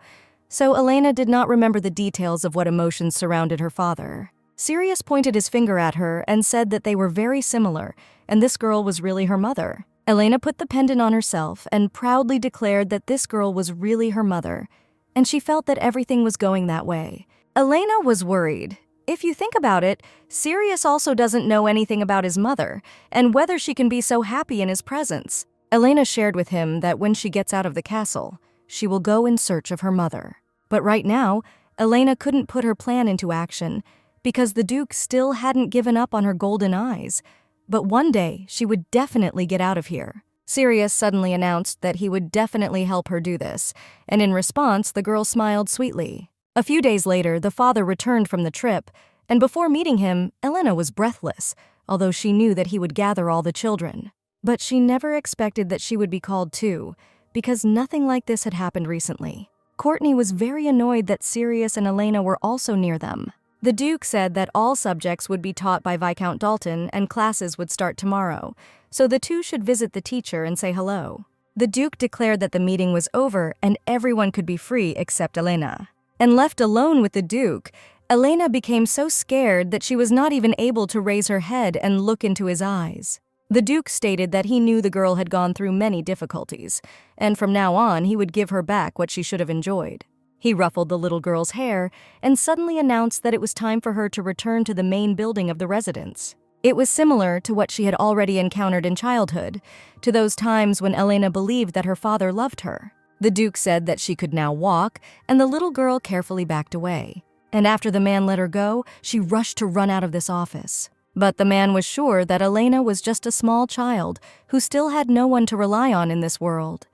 S1: so Elena did not remember the details of what emotions surrounded her father. Sirius pointed his finger at her and said that they were very similar, and this girl was really her mother. Elena put the pendant on herself and proudly declared that this girl was really her mother, and she felt that everything was going that way. Elena was worried. If you think about it, Sirius also doesn't know anything about his mother, and whether she can be so happy in his presence. Elena shared with him that when she gets out of the castle, she will go in search of her mother. But right now, Elena couldn't put her plan into action because the Duke still hadn't given up on her golden eyes. But one day, she would definitely get out of here. Sirius suddenly announced that he would definitely help her do this, and in response, the girl smiled sweetly. A few days later, the father returned from the trip, and before meeting him, Elena was breathless, although she knew that he would gather all the children. But she never expected that she would be called too, because nothing like this had happened recently. Courtney was very annoyed that Sirius and Elena were also near them. The Duke said that all subjects would be taught by Viscount Dalton and classes would start tomorrow, so the two should visit the teacher and say hello. The Duke declared that the meeting was over and everyone could be free except Elena. And left alone with the Duke, Elena became so scared that she was not even able to raise her head and look into his eyes. The Duke stated that he knew the girl had gone through many difficulties, and from now on he would give her back what she should have enjoyed. He ruffled the little girl's hair and suddenly announced that it was time for her to return to the main building of the residence. It was similar to what she had already encountered in childhood, to those times when Elena believed that her father loved her. The Duke said that she could now walk, and the little girl carefully backed away. And after the man let her go, she rushed to run out of this office. But the man was sure that Elena was just a small child who still had no one to rely on in this world.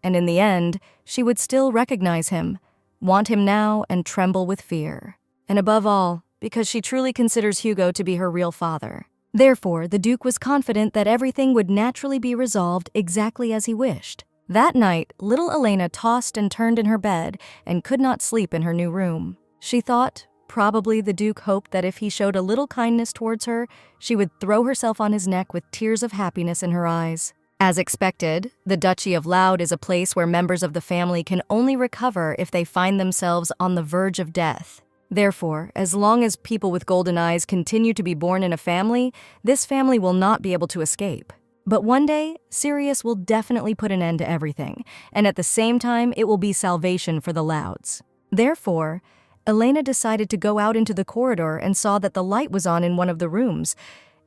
S1: And in the end, she would still recognize him, want him now, and tremble with fear. And above all, because she truly considers Hugo to be her real father. Therefore, the Duke was confident that everything would naturally be resolved exactly as he wished. That night, little Elena tossed and turned in her bed and could not sleep in her new room. She thought, probably the Duke hoped that if he showed a little kindness towards her, she would throw herself on his neck with tears of happiness in her eyes. As expected, the Duchy of Loud is a place where members of the family can only recover if they find themselves on the verge of death. Therefore, as long as people with golden eyes continue to be born in a family, this family will not be able to escape. But one day, Sirius will definitely put an end to everything, and at the same time, it will be salvation for the Louds. Therefore, Elena decided to go out into the corridor and saw that the light was on in one of the rooms,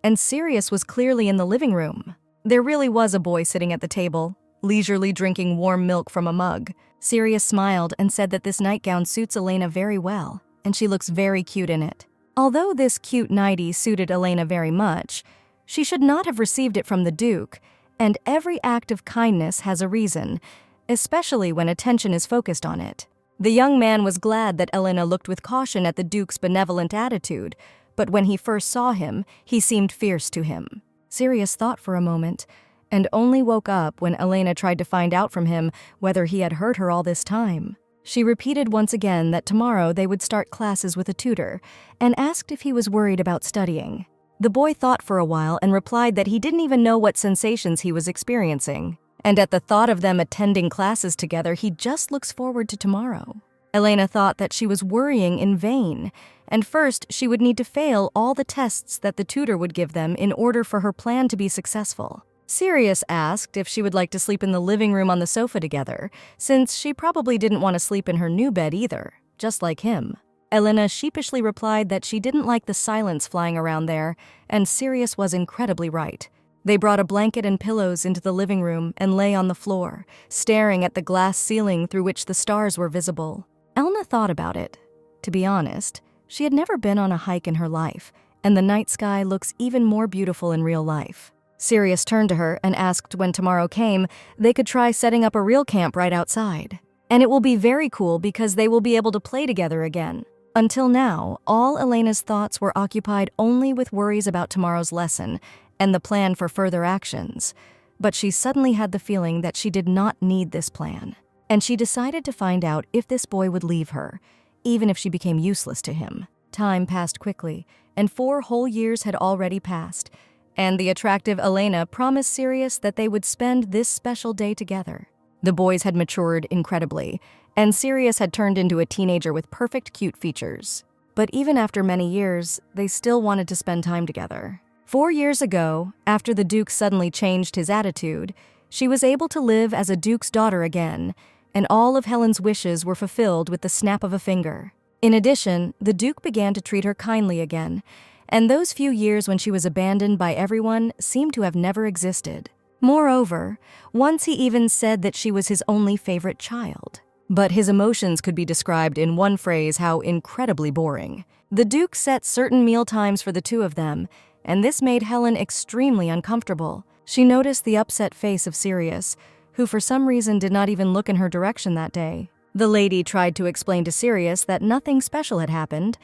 S1: and Sirius was clearly in the living room. There really was a boy sitting at the table, leisurely drinking warm milk from a mug. Sirius smiled and said that this nightgown suits Elena very well, and she looks very cute in it. Although this cute nightie suited Elena very much, she should not have received it from the Duke, and every act of kindness has a reason, especially when attention is focused on it. The young man was glad that Elena looked with caution at the Duke's benevolent attitude, but when he first saw him, he seemed fierce to him. Sirius thought for a moment, and only woke up when Elena tried to find out from him whether he had hurt her all this time. She repeated once again that tomorrow they would start classes with a tutor, and asked if he was worried about studying. The boy thought for a while and replied that he didn't even know what sensations he was experiencing, and at the thought of them attending classes together, he just looks forward to tomorrow. Elena thought that she was worrying in vain, and first she would need to fail all the tests that the tutor would give them in order for her plan to be successful. Sirius asked if she would like to sleep in the living room on the sofa together, since she probably didn't want to sleep in her new bed either, just like him. Elena sheepishly replied that she didn't like the silence flying around there, and Sirius was incredibly right. They brought a blanket and pillows into the living room and lay on the floor, staring at the glass ceiling through which the stars were visible. Elena thought about it. To be honest, she had never been on a hike in her life, and the night sky looks even more beautiful in real life. Sirius turned to her and asked when tomorrow came, they could try setting up a real camp right outside. And it will be very cool because they will be able to play together again. Until now, all Elena's thoughts were occupied only with worries about tomorrow's lesson and the plan for further actions. But she suddenly had the feeling that she did not need this plan. And she decided to find out if this boy would leave her, even if she became useless to him. Time passed quickly, and 4 whole years had already passed, and the attractive Elena promised Sirius that they would spend this special day together. The boys had matured incredibly, and Sirius had turned into a teenager with perfect cute features. But even after many years, they still wanted to spend time together. 4 years ago, after the Duke suddenly changed his attitude, she was able to live as a Duke's daughter again, and all of Helen's wishes were fulfilled with the snap of a finger. In addition, the Duke began to treat her kindly again, and those few years when she was abandoned by everyone seemed to have never existed. Moreover, once he even said that she was his only favorite child. But his emotions could be described in one phrase: how incredibly boring. The Duke set certain meal times for the two of them, and this made Helen extremely uncomfortable. She noticed the upset face of Sirius, who for some reason did not even look in her direction that day. The lady tried to explain to Sirius that nothing special had happened,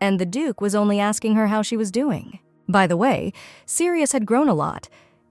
S1: and the Duke was only asking her how she was doing. By the way, Sirius had grown a lot,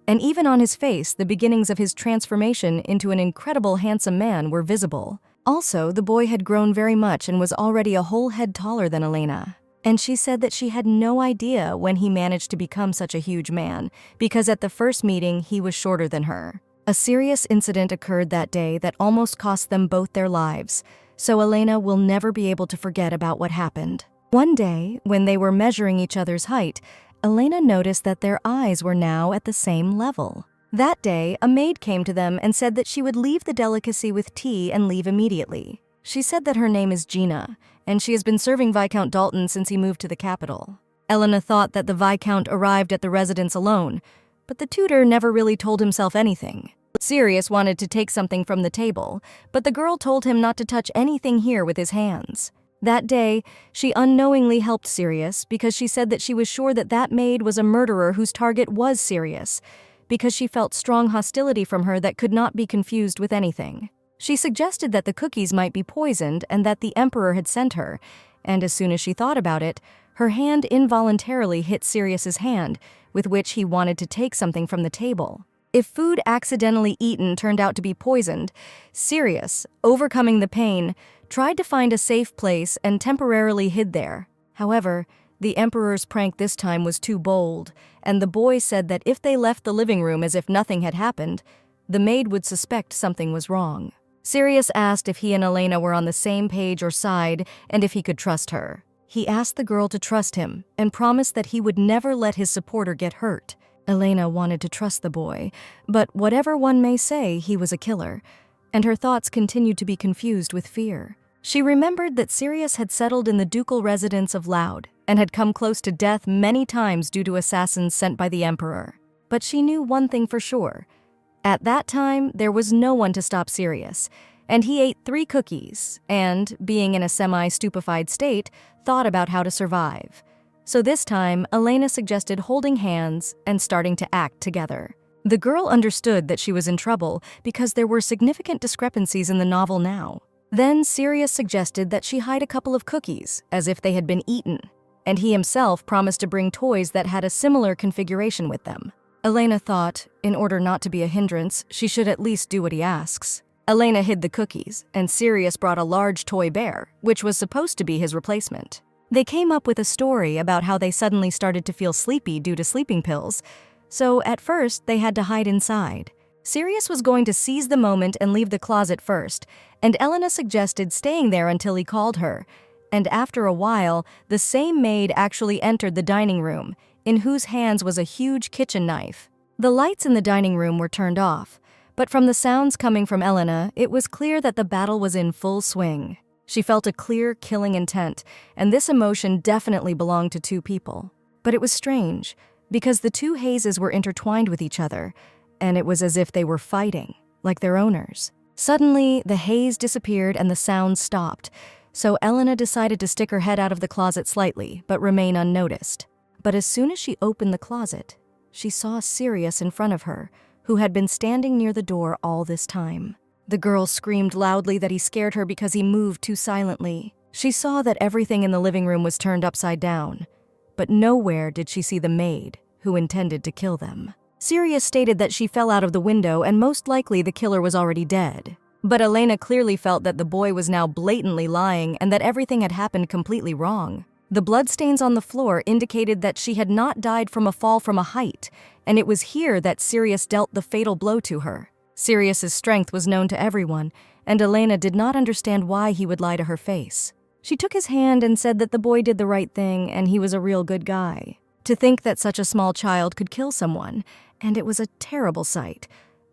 S1: and even on his face the beginnings of his transformation into an incredible handsome man were visible. Also, the boy had grown very much and was already a whole head taller than Elena. And she said that she had no idea when he managed to become such a huge man, because at the first meeting he was shorter than her. A serious incident occurred that day that almost cost them both their lives, so Elena will never be able to forget about what happened. One day, when they were measuring each other's height, Elena noticed that their eyes were now at the same level. That day, a maid came to them and said that she would leave the delicacy with tea and leave immediately. She said that her name is Gina, and she has been serving Viscount Dalton since he moved to the capital. Elena thought that the Viscount arrived at the residence alone, but the tutor never really told himself anything. Sirius wanted to take something from the table, but the girl told him not to touch anything here with his hands. That day, she unknowingly helped Sirius because she said that she was sure that that maid was a murderer whose target was Sirius, because she felt strong hostility from her that could not be confused with anything. She suggested that the cookies might be poisoned and that the Emperor had sent her, and as soon as she thought about it, her hand involuntarily hit Sirius's hand, with which he wanted to take something from the table. If food accidentally eaten turned out to be poisoned, Sirius, overcoming the pain, tried to find a safe place and temporarily hid there. However, the Emperor's prank this time was too bold, and the boy said that if they left the living room as if nothing had happened, the maid would suspect something was wrong. Sirius asked if he and Elena were on the same page or side and if he could trust her. He asked the girl to trust him and promised that he would never let his supporter get hurt. Elena wanted to trust the boy, but whatever one may say, he was a killer, and her thoughts continued to be confused with fear. She remembered that Sirius had settled in the ducal residence of Loud and had come close to death many times due to assassins sent by the Emperor. But she knew one thing for sure. At that time, there was no one to stop Sirius, and he ate 3 cookies and, being in a semi-stupefied state, thought about how to survive. So this time, Elena suggested holding hands and starting to act together. The girl understood that she was in trouble because there were significant discrepancies in the novel now. Then Sirius suggested that she hide a couple of cookies, as if they had been eaten, and he himself promised to bring toys that had a similar configuration with them. Elena thought, in order not to be a hindrance, she should at least do what he asks. Elena hid the cookies, and Sirius brought a large toy bear, which was supposed to be his replacement. They came up with a story about how they suddenly started to feel sleepy due to sleeping pills, so at first they had to hide inside. Sirius was going to seize the moment and leave the closet first, and Elena suggested staying there until he called her. And after a while, the same maid actually entered the dining room, in whose hands was a huge kitchen knife. The lights in the dining room were turned off, but from the sounds coming from Elena, it was clear that the battle was in full swing. She felt a clear, killing intent, and this emotion definitely belonged to 2 people. But it was strange, because the 2 hazes were intertwined with each other, and it was as if they were fighting, like their owners. Suddenly, the haze disappeared and the sounds stopped, so Elena decided to stick her head out of the closet slightly, but remain unnoticed. But as soon as she opened the closet, she saw Sirius in front of her, who had been standing near the door all this time. The girl screamed loudly that he scared her because he moved too silently. She saw that everything in the living room was turned upside down, but nowhere did she see the maid, who intended to kill them. Sirius stated that she fell out of the window and most likely the killer was already dead. But Elena clearly felt that the boy was now blatantly lying and that everything had happened completely wrong. The bloodstains on the floor indicated that she had not died from a fall from a height, and it was here that Sirius dealt the fatal blow to her. Sirius's strength was known to everyone, and Elena did not understand why he would lie to her face. She took his hand and said that the boy did the right thing and he was a real good guy. To think that such a small child could kill someone, and it was a terrible sight.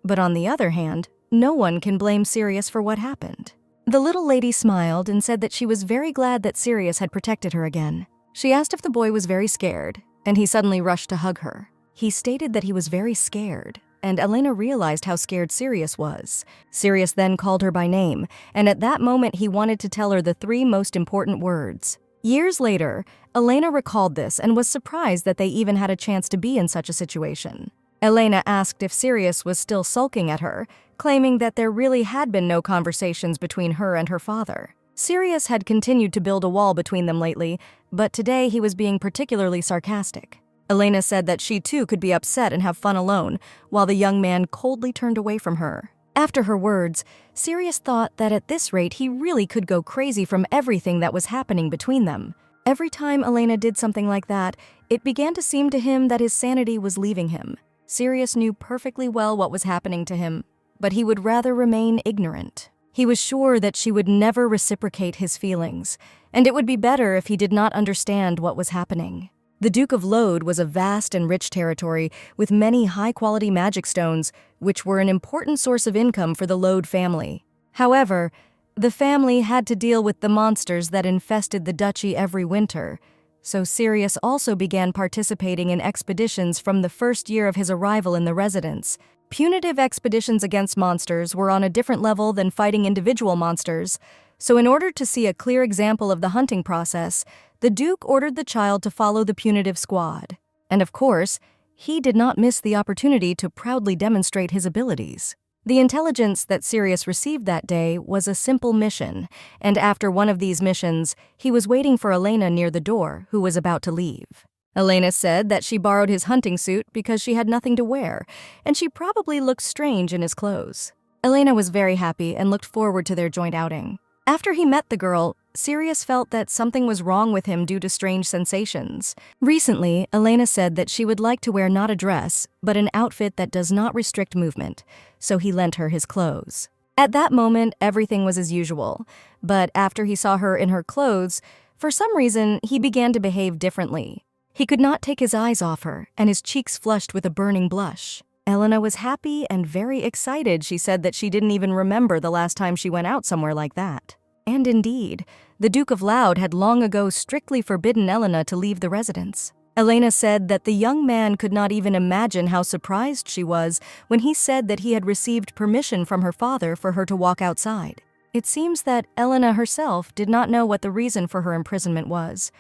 S1: But on the other hand, no one can blame Sirius for what happened. The little lady smiled and said that she was very glad that Sirius had protected her again. She asked if the boy was very scared, and he suddenly rushed to hug her. He stated that he was very scared, and Elena realized how scared Sirius was. Sirius then called her by name, and at that moment he wanted to tell her the 3 most important words. Years later, Elena recalled this and was surprised that they even had a chance to be in such a situation. Elena asked if Sirius was still sulking at her, claiming that there really had been no conversations between her and her father. Sirius had continued to build a wall between them lately, but today he was being particularly sarcastic. Elena said that she too could be upset and have fun alone, while the young man coldly turned away from her. After her words, Sirius thought that at this rate he really could go crazy from everything that was happening between them. Every time Elena did something like that, it began to seem to him that his sanity was leaving him. Sirius knew perfectly well what was happening to him, but he would rather remain ignorant. He was sure that she would never reciprocate his feelings, and it would be better if he did not understand what was happening. The Duke of Lode was a vast and rich territory with many high-quality magic stones, which were an important source of income for the Lode family. However, the family had to deal with the monsters that infested the duchy every winter, so Sirius also began participating in expeditions from the first year of his arrival in the residence. Punitive expeditions against monsters were on a different level than fighting individual monsters, so in order to see a clear example of the hunting process, the Duke ordered the child to follow the punitive squad. And of course, he did not miss the opportunity to proudly demonstrate his abilities. The intelligence that Sirius received that day was a simple mission, and after one of these missions, he was waiting for Elena near the door, who was about to leave. Elena said that she borrowed his hunting suit because she had nothing to wear, and she probably looked strange in his clothes. Elena was very happy and looked forward to their joint outing. After he met the girl, Sirius felt that something was wrong with him due to strange sensations. Recently, Elena said that she would like to wear not a dress, but an outfit that does not restrict movement, so he lent her his clothes. At that moment, everything was as usual, but after he saw her in her clothes, for some reason, he began to behave differently. He could not take his eyes off her, and his cheeks flushed with a burning blush. Elena was happy and very excited. She said that she didn't even remember the last time she went out somewhere like that. And indeed, the Duke of Loud had long ago strictly forbidden Elena to leave the residence. Elena said that the young man could not even imagine how surprised she was when he said that he had received permission from her father for her to walk outside. It seems that Elena herself did not know what the reason for her imprisonment was,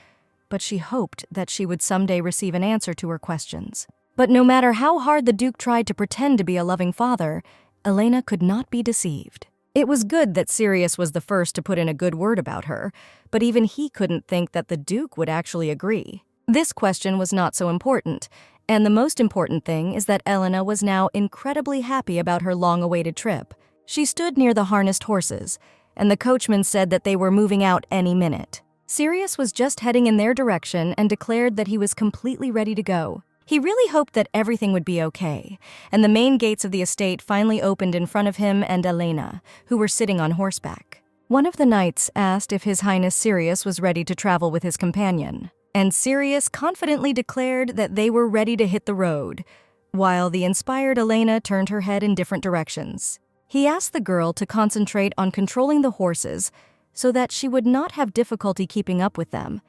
S1: but she hoped that she would someday receive an answer to her questions. But no matter how hard the Duke tried to pretend to be a loving father, Elena could not be deceived. It was good that Sirius was the first to put in a good word about her, but even he couldn't think that the Duke would actually agree. This question was not so important, and the most important thing is that Elena was now incredibly happy about her long-awaited trip. She stood near the harnessed horses, and the coachman said that they were moving out any minute. Sirius was just heading in their direction and declared that he was completely ready to go. He really hoped that everything would be okay, and the main gates of the estate finally opened in front of him and Elena, who were sitting on horseback. One of the knights asked if His Highness Sirius was ready to travel with his companion, and Sirius confidently declared that they were ready to hit the road, while the inspired Elena turned her head in different directions. He asked the girl to concentrate on controlling the horses so that she would not have difficulty keeping up with them,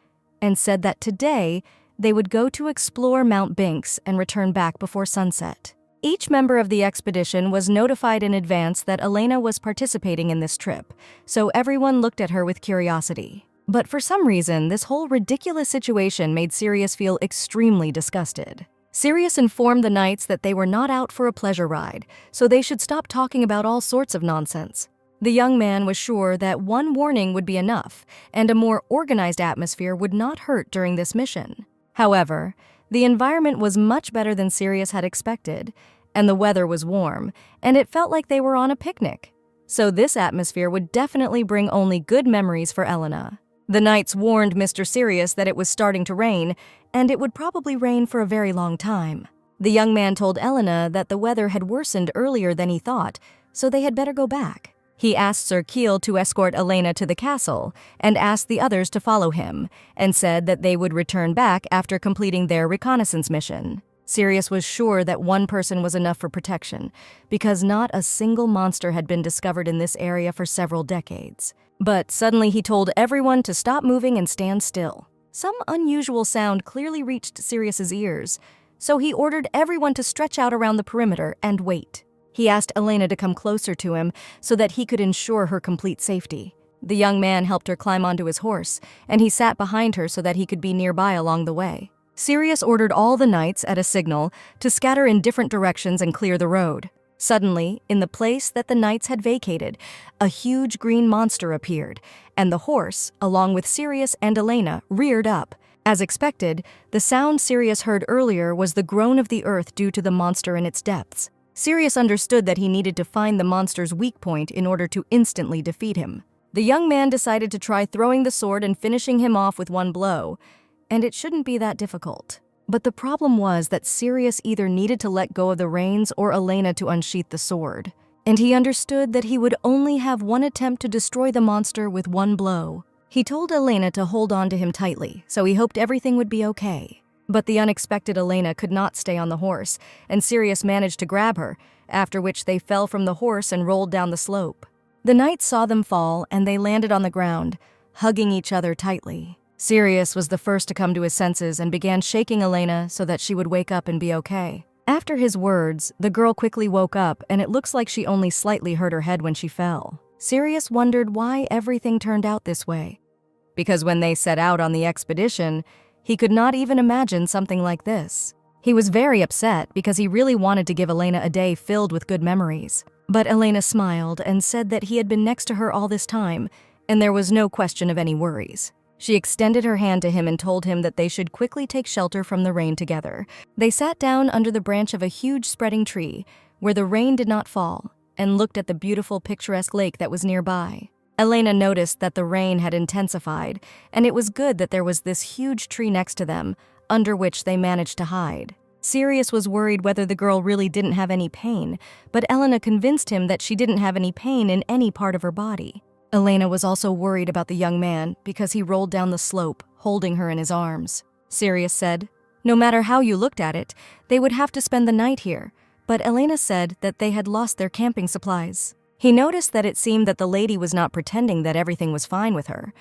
S1: and said that today they would go to explore Mount Binks and return back before sunset. Each member of the expedition was notified in advance that Elena was participating in this trip, so everyone looked at her with curiosity. But for some reason, this whole ridiculous situation made Sirius feel extremely disgusted. Sirius informed the knights that they were not out for a pleasure ride, so they should stop talking about all sorts of nonsense. The young man was sure that one warning would be enough, and a more organized atmosphere would not hurt during this mission. However, the environment was much better than Sirius had expected, and the weather was warm, and it felt like they were on a picnic. So this atmosphere would definitely bring only good memories for Elena. The knights warned Mr. Sirius that it was starting to rain, and it would probably rain for a very long time. The young man told Elena that the weather had worsened earlier than he thought, so they had better go back. He asked Sir Keel to escort Elena to the castle, and asked the others to follow him, and said that they would return back after completing their reconnaissance mission. Sirius was sure that one person was enough for protection, because not a single monster had been discovered in this area for several decades. But suddenly he told everyone to stop moving and stand still. Some unusual sound clearly reached Sirius's ears, so he ordered everyone to stretch out around the perimeter and wait. He asked Elena to come closer to him so that he could ensure her complete safety. The young man helped her climb onto his horse, and he sat behind her so that he could be nearby along the way. Sirius ordered all the knights, at a signal, to scatter in different directions and clear the road. Suddenly, in the place that the knights had vacated, a huge green monster appeared, and the horse, along with Sirius and Elena, reared up. As expected, the sound Sirius heard earlier was the groan of the earth due to the monster in its depths. Sirius understood that he needed to find the monster's weak point in order to instantly defeat him. The young man decided to try throwing the sword and finishing him off with one blow, and it shouldn't be that difficult. But the problem was that Sirius either needed to let go of the reins or Elena to unsheath the sword, and he understood that he would only have one attempt to destroy the monster with one blow. He told Elena to hold on to him tightly, so he hoped everything would be okay. But the unexpected Elena could not stay on the horse, and Sirius managed to grab her, after which they fell from the horse and rolled down the slope. The knights saw them fall, and they landed on the ground, hugging each other tightly. Sirius was the first to come to his senses and began shaking Elena so that she would wake up and be okay. After his words, the girl quickly woke up, and it looks like she only slightly hurt her head when she fell. Sirius wondered why everything turned out this way. Because when they set out on the expedition, he could not even imagine something like this. He was very upset because he really wanted to give Elena a day filled with good memories. But Elena smiled and said that he had been next to her all this time, and there was no question of any worries. She extended her hand to him and told him that they should quickly take shelter from the rain together. They sat down under the branch of a huge spreading tree, where the rain did not fall, and looked at the beautiful picturesque lake that was nearby. Elena noticed that the rain had intensified, and it was good that there was this huge tree next to them, under which they managed to hide. Sirius was worried whether the girl really didn't have any pain, but Elena convinced him that she didn't have any pain in any part of her body. Elena was also worried about the young man because he rolled down the slope, holding her in his arms. Sirius said, no matter how you looked at it, they would have to spend the night here, but Elena said that they had lost their camping supplies. He noticed that it seemed that the lady was not pretending that everything was fine with her.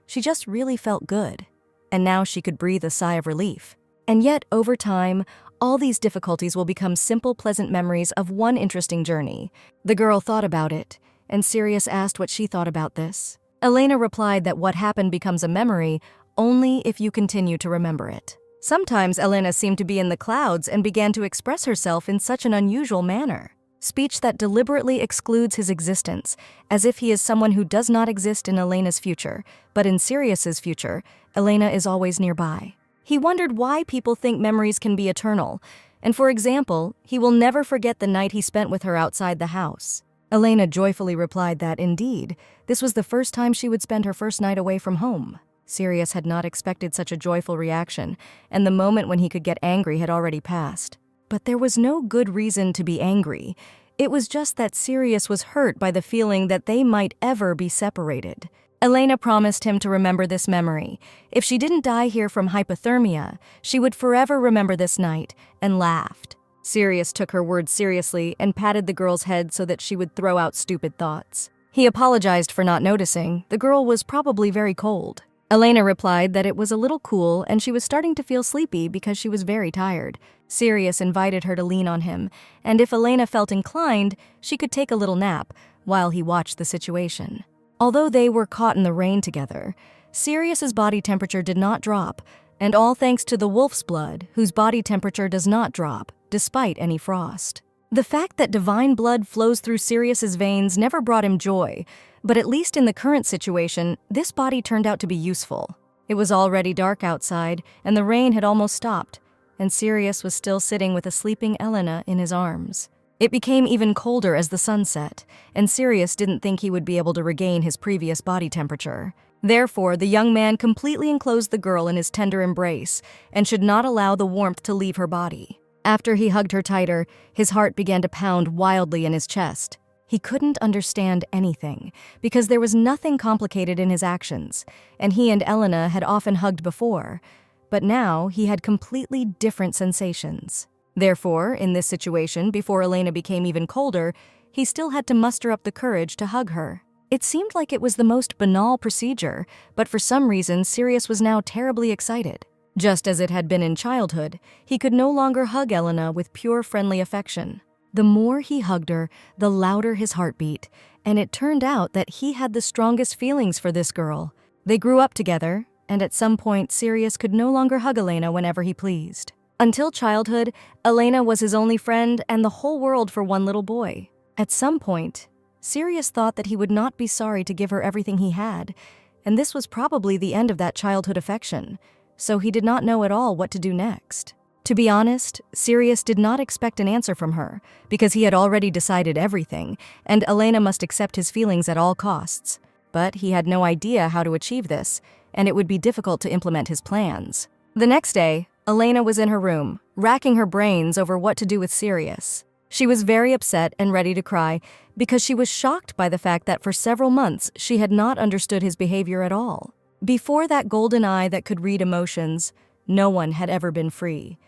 S1: She just really felt good, and now she could breathe a sigh of relief. And yet, over time, all these difficulties will become simple, pleasant memories of one interesting journey. The girl thought about it, and Sirius asked what she thought about this. Elena replied that what happened becomes a memory only if you continue to remember it. Sometimes Elena seemed to be in the clouds and began to express herself in such an unusual manner. Speech that deliberately excludes his existence, as if he is someone who does not exist in Elena's future, but in Sirius's future, Elena is always nearby. He wondered why people think memories can be eternal, and for example, he will never forget the night he spent with her outside the house. Elena joyfully replied that, indeed, this was the first time she would spend her first night away from home. Sirius had not expected such a joyful reaction, and the moment when he could get angry had already passed. But there was no good reason to be angry. It was just that Sirius was hurt by the feeling that they might ever be separated. Elena promised him to remember this memory. If she didn't die here from hypothermia, she would forever remember this night, and laughed. Sirius took her words seriously and patted the girl's head so that she would throw out stupid thoughts. He apologized for not noticing. The girl was probably very cold. Elena replied that it was a little cool and she was starting to feel sleepy because she was very tired. Sirius invited her to lean on him, and if Elena felt inclined, she could take a little nap while he watched the situation. Although they were caught in the rain together, Sirius's body temperature did not drop, and all thanks to the wolf's blood, whose body temperature does not drop, despite any frost. The fact that divine blood flows through Sirius's veins never brought him joy, but at least in the current situation, this body turned out to be useful. It was already dark outside, and the rain had almost stopped, and Sirius was still sitting with a sleeping Elena in his arms. It became even colder as the sun set, and Sirius didn't think he would be able to regain his previous body temperature. Therefore, the young man completely enclosed the girl in his tender embrace and should not allow the warmth to leave her body. After he hugged her tighter, his heart began to pound wildly in his chest. He couldn't understand anything, because there was nothing complicated in his actions, and he and Elena had often hugged before, but now he had completely different sensations. Therefore, in this situation, before Elena became even colder, he still had to muster up the courage to hug her. It seemed like it was the most banal procedure, but for some reason, Sirius was now terribly excited. Just as it had been in childhood, he could no longer hug Elena with pure friendly affection. The more he hugged her, the louder his heart beat, and it turned out that he had the strongest feelings for this girl. They grew up together, and at some point, Sirius could no longer hug Elena whenever he pleased. Until childhood, Elena was his only friend and the whole world for one little boy. At some point, Sirius thought that he would not be sorry to give her everything he had, and this was probably the end of that childhood affection, so he did not know at all what to do next. To be honest, Sirius did not expect an answer from her, because he had already decided everything, and Elena must accept his feelings at all costs. But he had no idea how to achieve this, and it would be difficult to implement his plans. The next day, Elena was in her room, racking her brains over what to do with Sirius. She was very upset and ready to cry because she was shocked by the fact that for several months she had not understood his behavior at all. Before that golden eye that could read emotions, no one had ever been free.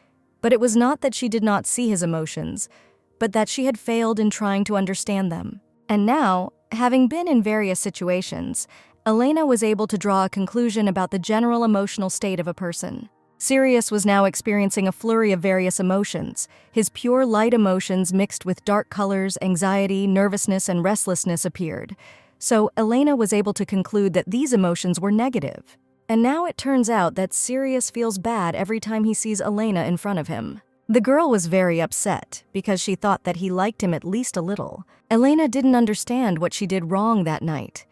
S1: But it was not that she did not see his emotions, but that she had failed in trying to understand them. And now, having been in various situations, Elena was able to draw a conclusion about the general emotional state of a person. Sirius was now experiencing a flurry of various emotions. His pure light emotions mixed with dark colors, anxiety, nervousness, and restlessness appeared. So Elena was able to conclude that these emotions were negative. And now it turns out that Sirius feels bad every time he sees Elena in front of him. The girl was very upset because she thought that he liked him at least a little. Elena didn't understand what she did wrong that night.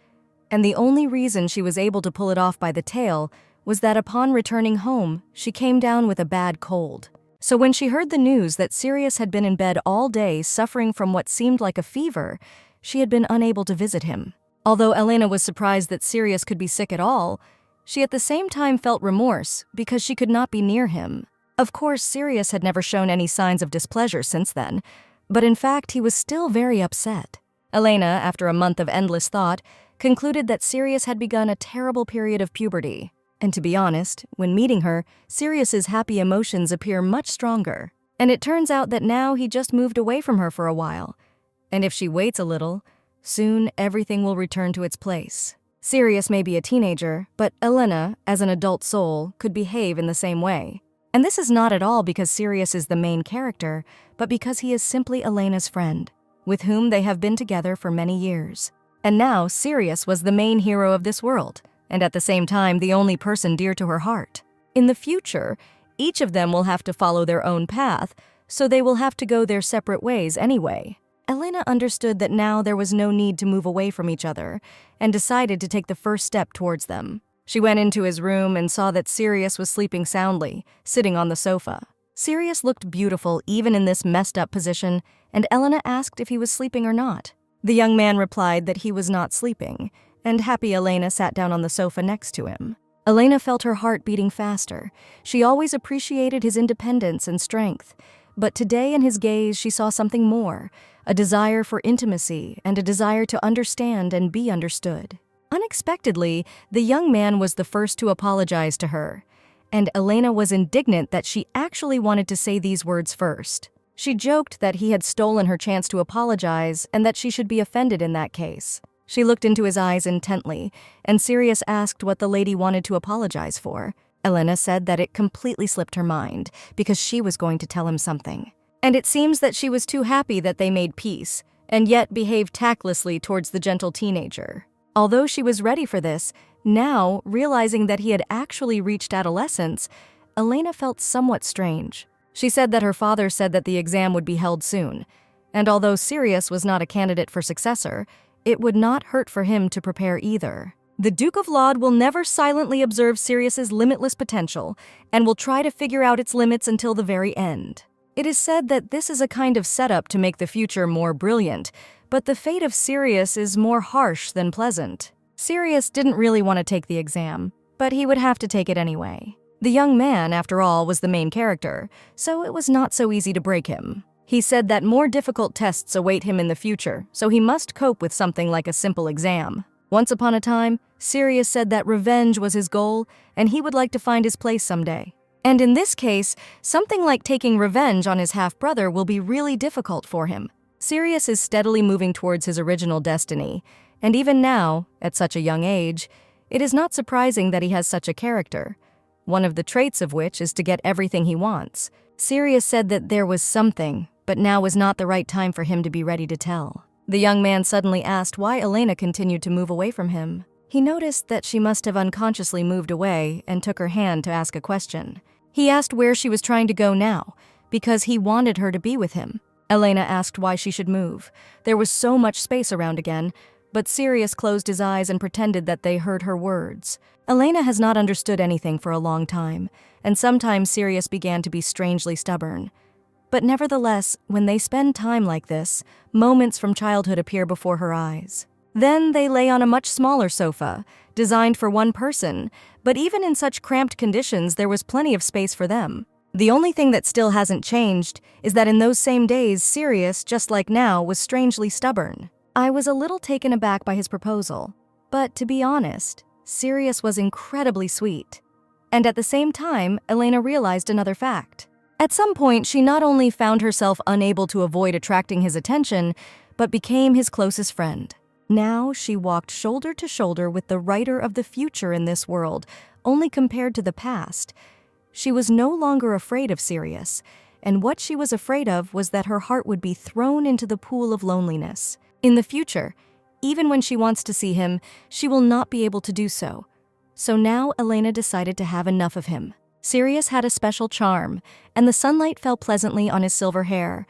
S1: And the only reason she was able to pull it off by the tail was that upon returning home, she came down with a bad cold. So when she heard the news that Sirius had been in bed all day suffering from what seemed like a fever, she had been unable to visit him. Although Elena was surprised that Sirius could be sick at all, she at the same time felt remorse because she could not be near him. Of course, Sirius had never shown any signs of displeasure since then, but in fact he was still very upset. Elena, after a month of endless thought, concluded that Sirius had begun a terrible period of puberty. And to be honest, when meeting her, Sirius's happy emotions appear much stronger. And it turns out that now he just moved away from her for a while. And if she waits a little, soon everything will return to its place. Sirius may be a teenager, but Elena, as an adult soul, could behave in the same way. And this is not at all because Sirius is the main character, but because he is simply Elena's friend, with whom they have been together for many years. And now Sirius was the main hero of this world, and at the same time the only person dear to her heart. In the future, each of them will have to follow their own path, so they will have to go their separate ways anyway. Elena understood that now there was no need to move away from each other, and decided to take the first step towards them. She went into his room and saw that Sirius was sleeping soundly, sitting on the sofa. Sirius looked beautiful even in this messed up position, and Elena asked if he was sleeping or not. The young man replied that he was not sleeping, and happy Elena sat down on the sofa next to him. Elena felt her heart beating faster. She always appreciated his independence and strength, but today in his gaze she saw something more, a desire for intimacy and a desire to understand and be understood. Unexpectedly, the young man was the first to apologize to her, and Elena was indignant that she actually wanted to say these words first. She joked that he had stolen her chance to apologize and that she should be offended in that case. She looked into his eyes intently, and Sirius asked what the lady wanted to apologize for. Elena said that it completely slipped her mind because she was going to tell him something. And it seems that she was too happy that they made peace, and yet behaved tactlessly towards the gentle teenager. Although she was ready for this, now, realizing that he had actually reached adolescence, Elena felt somewhat strange. She said that her father said that the exam would be held soon, and although Sirius was not a candidate for successor, it would not hurt for him to prepare either. The Duke of Laud will never silently observe Sirius's limitless potential, and will try to figure out its limits until the very end. It is said that this is a kind of setup to make the future more brilliant, but the fate of Sirius is more harsh than pleasant. Sirius didn't really want to take the exam, but he would have to take it anyway. The young man, after all, was the main character, so it was not so easy to break him. He said that more difficult tests await him in the future, so he must cope with something like a simple exam. Once upon a time, Sirius said that revenge was his goal, and he would like to find his place someday. And in this case, something like taking revenge on his half-brother will be really difficult for him. Sirius is steadily moving towards his original destiny, and even now, at such a young age, it is not surprising that he has such a character, one of the traits of which is to get everything he wants. Sirius said that there was something, but now was not the right time for him to be ready to tell. The young man suddenly asked why Elena continued to move away from him. He noticed that she must have unconsciously moved away and took her hand to ask a question. He asked where she was trying to go now, because he wanted her to be with him. Elena asked why she should move. There was so much space around again, but Sirius closed his eyes and pretended that they heard her words. Elena has not understood anything for a long time, and sometimes Sirius began to be strangely stubborn. But nevertheless, when they spend time like this, moments from childhood appear before her eyes. Then they lay on a much smaller sofa, designed for one person, but even in such cramped conditions there was plenty of space for them. The only thing that still hasn't changed is that in those same days, Sirius, just like now, was strangely stubborn. I was a little taken aback by his proposal, but to be honest, Sirius was incredibly sweet. And at the same time, Elena realized another fact. At some point, she not only found herself unable to avoid attracting his attention, but became his closest friend. Now she walked shoulder to shoulder with the writer of the future in this world, only compared to the past. She was no longer afraid of Sirius, and what she was afraid of was that her heart would be thrown into the pool of loneliness. In the future, even when she wants to see him, she will not be able to do so. So now Elena decided to have enough of him. Sirius had a special charm, and the sunlight fell pleasantly on his silver hair.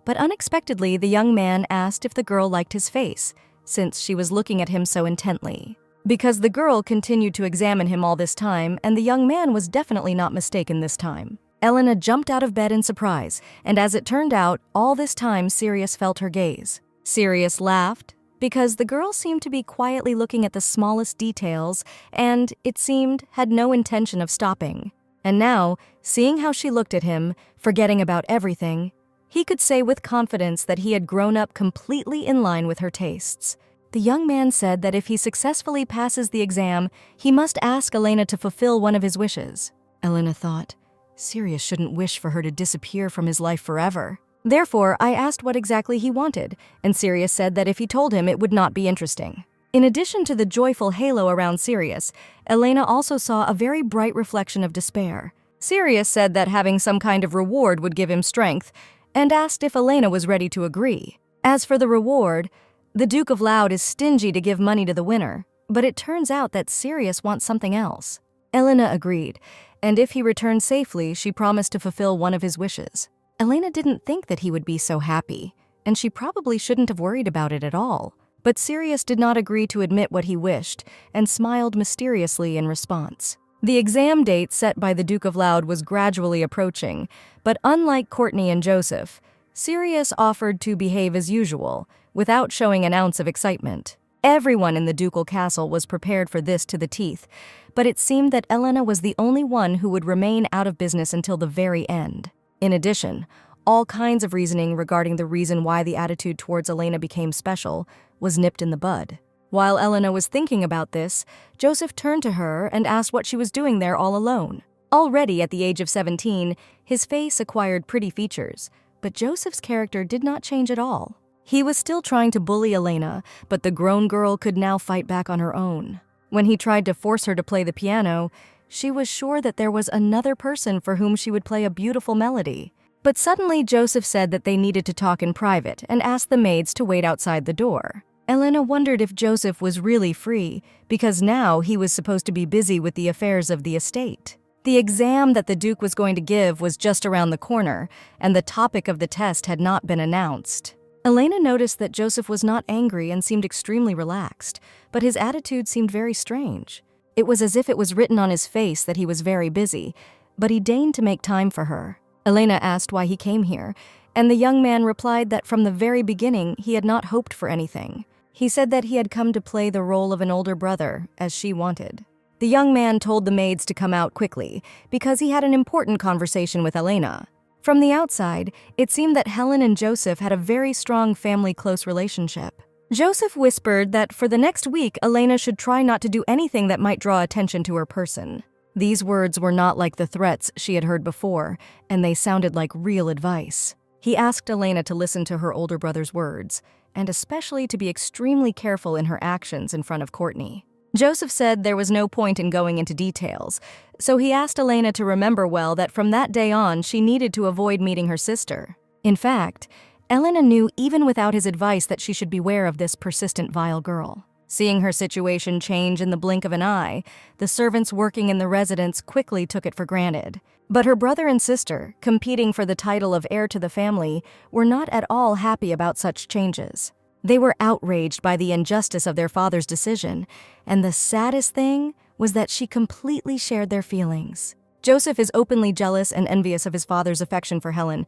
S1: But unexpectedly, the young man asked if the girl liked his face, since she was looking at him so intently. Because the girl continued to examine him all this time, and the young man was definitely not mistaken this time. Elena jumped out of bed in surprise, and as it turned out, all this time Sirius felt her gaze. Sirius laughed, because the girl seemed to be quietly looking at the smallest details, and, it seemed, had no intention of stopping. And now, seeing how she looked at him, forgetting about everything, he could say with confidence that he had grown up completely in line with her tastes. The young man said that if he successfully passes the exam, he must ask Elena to fulfill one of his wishes. Elena thought, Sirius shouldn't wish for her to disappear from his life forever. Therefore, I asked what exactly he wanted, and Sirius said that if he told him, it would not be interesting. In addition to the joyful halo around Sirius, Elena also saw a very bright reflection of despair. Sirius said that having some kind of reward would give him strength, and asked if Elena was ready to agree. As for the reward, the Duke of Loud is stingy to give money to the winner, but it turns out that Sirius wants something else. Elena agreed, and if he returned safely, she promised to fulfill one of his wishes. Elena didn't think that he would be so happy, and she probably shouldn't have worried about it at all. But Sirius did not agree to admit what he wished, and smiled mysteriously in response. The exam date set by the Duke of Loud was gradually approaching, but unlike Courtney and Joseph, Sirius offered to behave as usual, without showing an ounce of excitement. Everyone in the ducal castle was prepared for this to the teeth, but it seemed that Elena was the only one who would remain out of business until the very end. In addition, all kinds of reasoning regarding the reason why the attitude towards Elena became special was nipped in the bud. While Elena was thinking about this, Joseph turned to her and asked what she was doing there all alone. Already at the age of 17, his face acquired pretty features, but Joseph's character did not change at all. He was still trying to bully Elena, but the grown girl could now fight back on her own. When he tried to force her to play the piano, she was sure that there was another person for whom she would play a beautiful melody. But suddenly Joseph said that they needed to talk in private and asked the maids to wait outside the door. Elena wondered if Joseph was really free, because now he was supposed to be busy with the affairs of the estate. The exam that the Duke was going to give was just around the corner, and the topic of the test had not been announced. Elena noticed that Joseph was not angry and seemed extremely relaxed, but his attitude seemed very strange. It was as if it was written on his face that he was very busy, but he deigned to make time for her. Elena asked why he came here, and the young man replied that from the very beginning he had not hoped for anything. He said that he had come to play the role of an older brother, as she wanted. The young man told the maids to come out quickly, because he had an important conversation with Elena. From the outside, it seemed that Helen and Joseph had a very strong family-close relationship. Joseph whispered that for the next week, Elena should try not to do anything that might draw attention to her person. These words were not like the threats she had heard before, and they sounded like real advice. He asked Elena to listen to her older brother's words, and especially to be extremely careful in her actions in front of Courtney. Joseph said there was no point in going into details, so he asked Elena to remember well that from that day on she needed to avoid meeting her sister. In fact, Elena knew even without his advice that she should beware of this persistent vile girl. Seeing her situation change in the blink of an eye, the servants working in the residence quickly took it for granted. But her brother and sister, competing for the title of heir to the family, were not at all happy about such changes. They were outraged by the injustice of their father's decision, and the saddest thing was that she completely shared their feelings. Joseph is openly jealous and envious of his father's affection for Helen,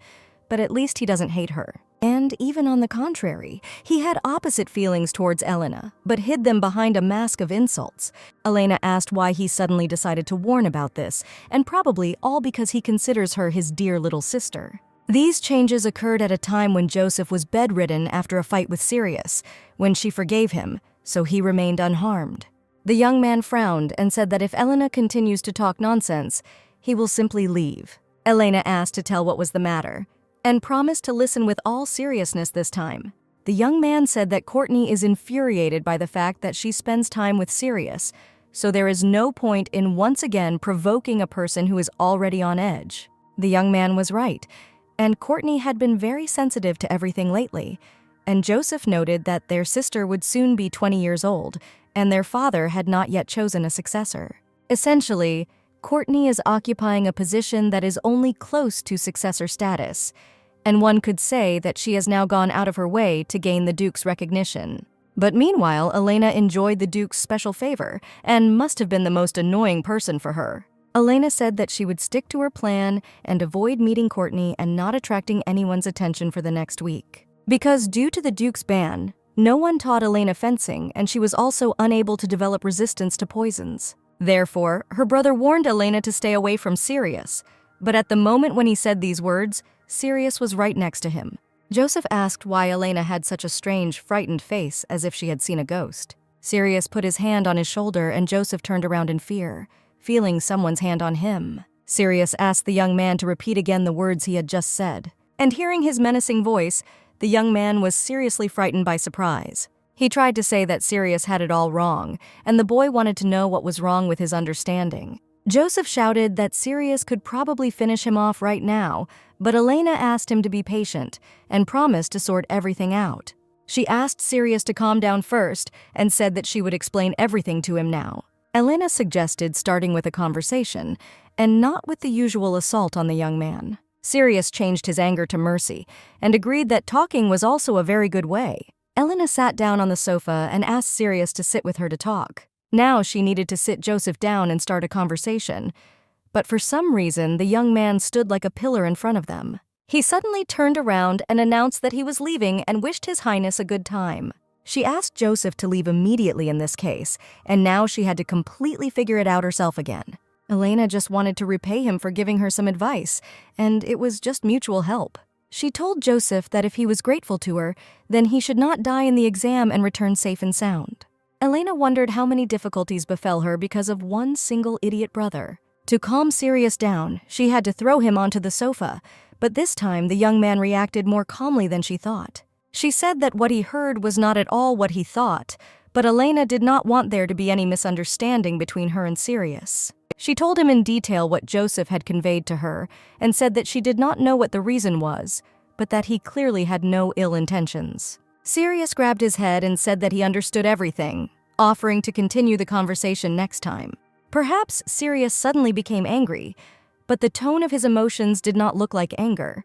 S1: but at least he doesn't hate her. And even on the contrary, he had opposite feelings towards Elena, but hid them behind a mask of insults. Elena asked why he suddenly decided to warn about this, and probably all because he considers her his dear little sister. These changes occurred at a time when Joseph was bedridden after a fight with Sirius, when she forgave him, so he remained unharmed. The young man frowned and said that if Elena continues to talk nonsense, he will simply leave. Elena asked to tell what was the matter, and promised to listen with all seriousness this time. The young man said that Courtney is infuriated by the fact that she spends time with Sirius, so there is no point in once again provoking a person who is already on edge. The young man was right, and Courtney had been very sensitive to everything lately, and Joseph noted that their sister would soon be 20 years old, and their father had not yet chosen a successor. Essentially, Courtney is occupying a position that is only close to successor status, and one could say that she has now gone out of her way to gain the Duke's recognition. But meanwhile, Elena enjoyed the Duke's special favor and must have been the most annoying person for her. Elena said that she would stick to her plan and avoid meeting Courtney and not attracting anyone's attention for the next week. Because due to the Duke's ban, no one taught Elena fencing, and she was also unable to develop resistance to poisons. Therefore, her brother warned Elena to stay away from Sirius, but at the moment when he said these words, Sirius was right next to him. Joseph asked why Elena had such a strange, frightened face, as if she had seen a ghost. Sirius put his hand on his shoulder, and Joseph turned around in fear, feeling someone's hand on him. Sirius asked the young man to repeat again the words he had just said, and hearing his menacing voice, the young man was seriously frightened by surprise. He tried to say that Sirius had it all wrong, and the boy wanted to know what was wrong with his understanding. Joseph shouted that Sirius could probably finish him off right now, but Elena asked him to be patient and promised to sort everything out. She asked Sirius to calm down first and said that she would explain everything to him now. Elena suggested starting with a conversation and not with the usual assault on the young man. Sirius changed his anger to mercy and agreed that talking was also a very good way. Elena sat down on the sofa and asked Sirius to sit with her to talk. Now she needed to sit Joseph down and start a conversation, but for some reason the young man stood like a pillar in front of them. He suddenly turned around and announced that he was leaving and wished His Highness a good time. She asked Joseph to leave immediately in this case, and now she had to completely figure it out herself again. Elena just wanted to repay him for giving her some advice, and it was just mutual help. She told Joseph that if he was grateful to her, then he should not die in the exam and return safe and sound. Elena wondered how many difficulties befell her because of one single idiot brother. To calm Sirius down, she had to throw him onto the sofa, but this time the young man reacted more calmly than she thought. She said that what he heard was not at all what he thought, but Elena did not want there to be any misunderstanding between her and Sirius. She told him in detail what Joseph had conveyed to her and said that she did not know what the reason was, but that he clearly had no ill intentions. Sirius grabbed his head and said that he understood everything, offering to continue the conversation next time. Perhaps Sirius suddenly became angry, but the tone of his emotions did not look like anger,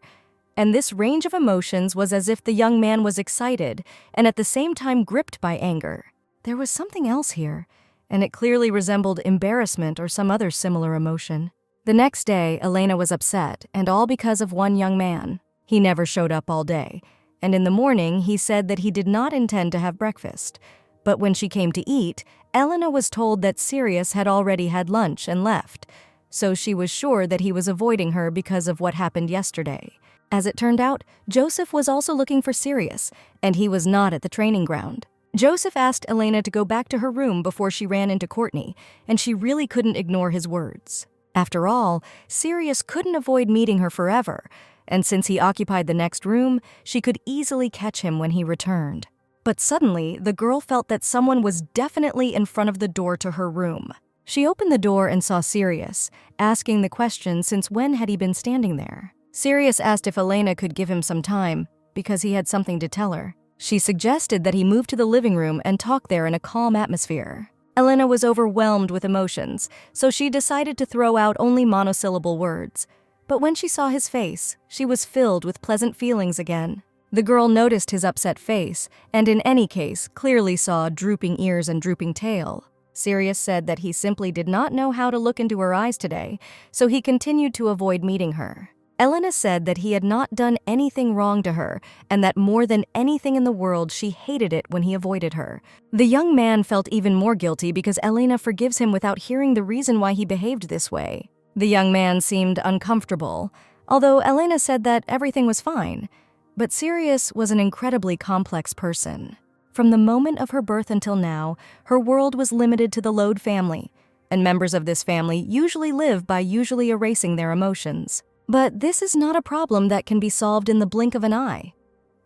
S1: and this range of emotions was as if the young man was excited and at the same time gripped by anger. There was something else here, and it clearly resembled embarrassment or some other similar emotion. The next day, Elena was upset, and all because of one young man. He never showed up all day, and in the morning he said that he did not intend to have breakfast. But when she came to eat, Elena was told that Sirius had already had lunch and left, so she was sure that he was avoiding her because of what happened yesterday. As it turned out, Joseph was also looking for Sirius, and he was not at the training ground. Joseph asked Elena to go back to her room before she ran into Courtney, and she really couldn't ignore his words. After all, Sirius couldn't avoid meeting her forever, and since he occupied the next room, she could easily catch him when he returned. But suddenly, the girl felt that someone was definitely in front of the door to her room. She opened the door and saw Sirius, asking the question since when had he been standing there. Sirius asked if Elena could give him some time, because he had something to tell her. She suggested that he move to the living room and talk there in a calm atmosphere. Elena was overwhelmed with emotions, so she decided to throw out only monosyllable words. But when she saw his face, she was filled with pleasant feelings again. The girl noticed his upset face, and in any case, clearly saw drooping ears and drooping tail. Sirius said that he simply did not know how to look into her eyes today, so he continued to avoid meeting her. Elena said that he had not done anything wrong to her, and that more than anything in the world, she hated it when he avoided her. The young man felt even more guilty because Elena forgives him without hearing the reason why he behaved this way. The young man seemed uncomfortable, although Elena said that everything was fine. But Sirius was an incredibly complex person. From the moment of her birth until now, her world was limited to the Lode family, and members of this family usually live by usually erasing their emotions. But this is not a problem that can be solved in the blink of an eye.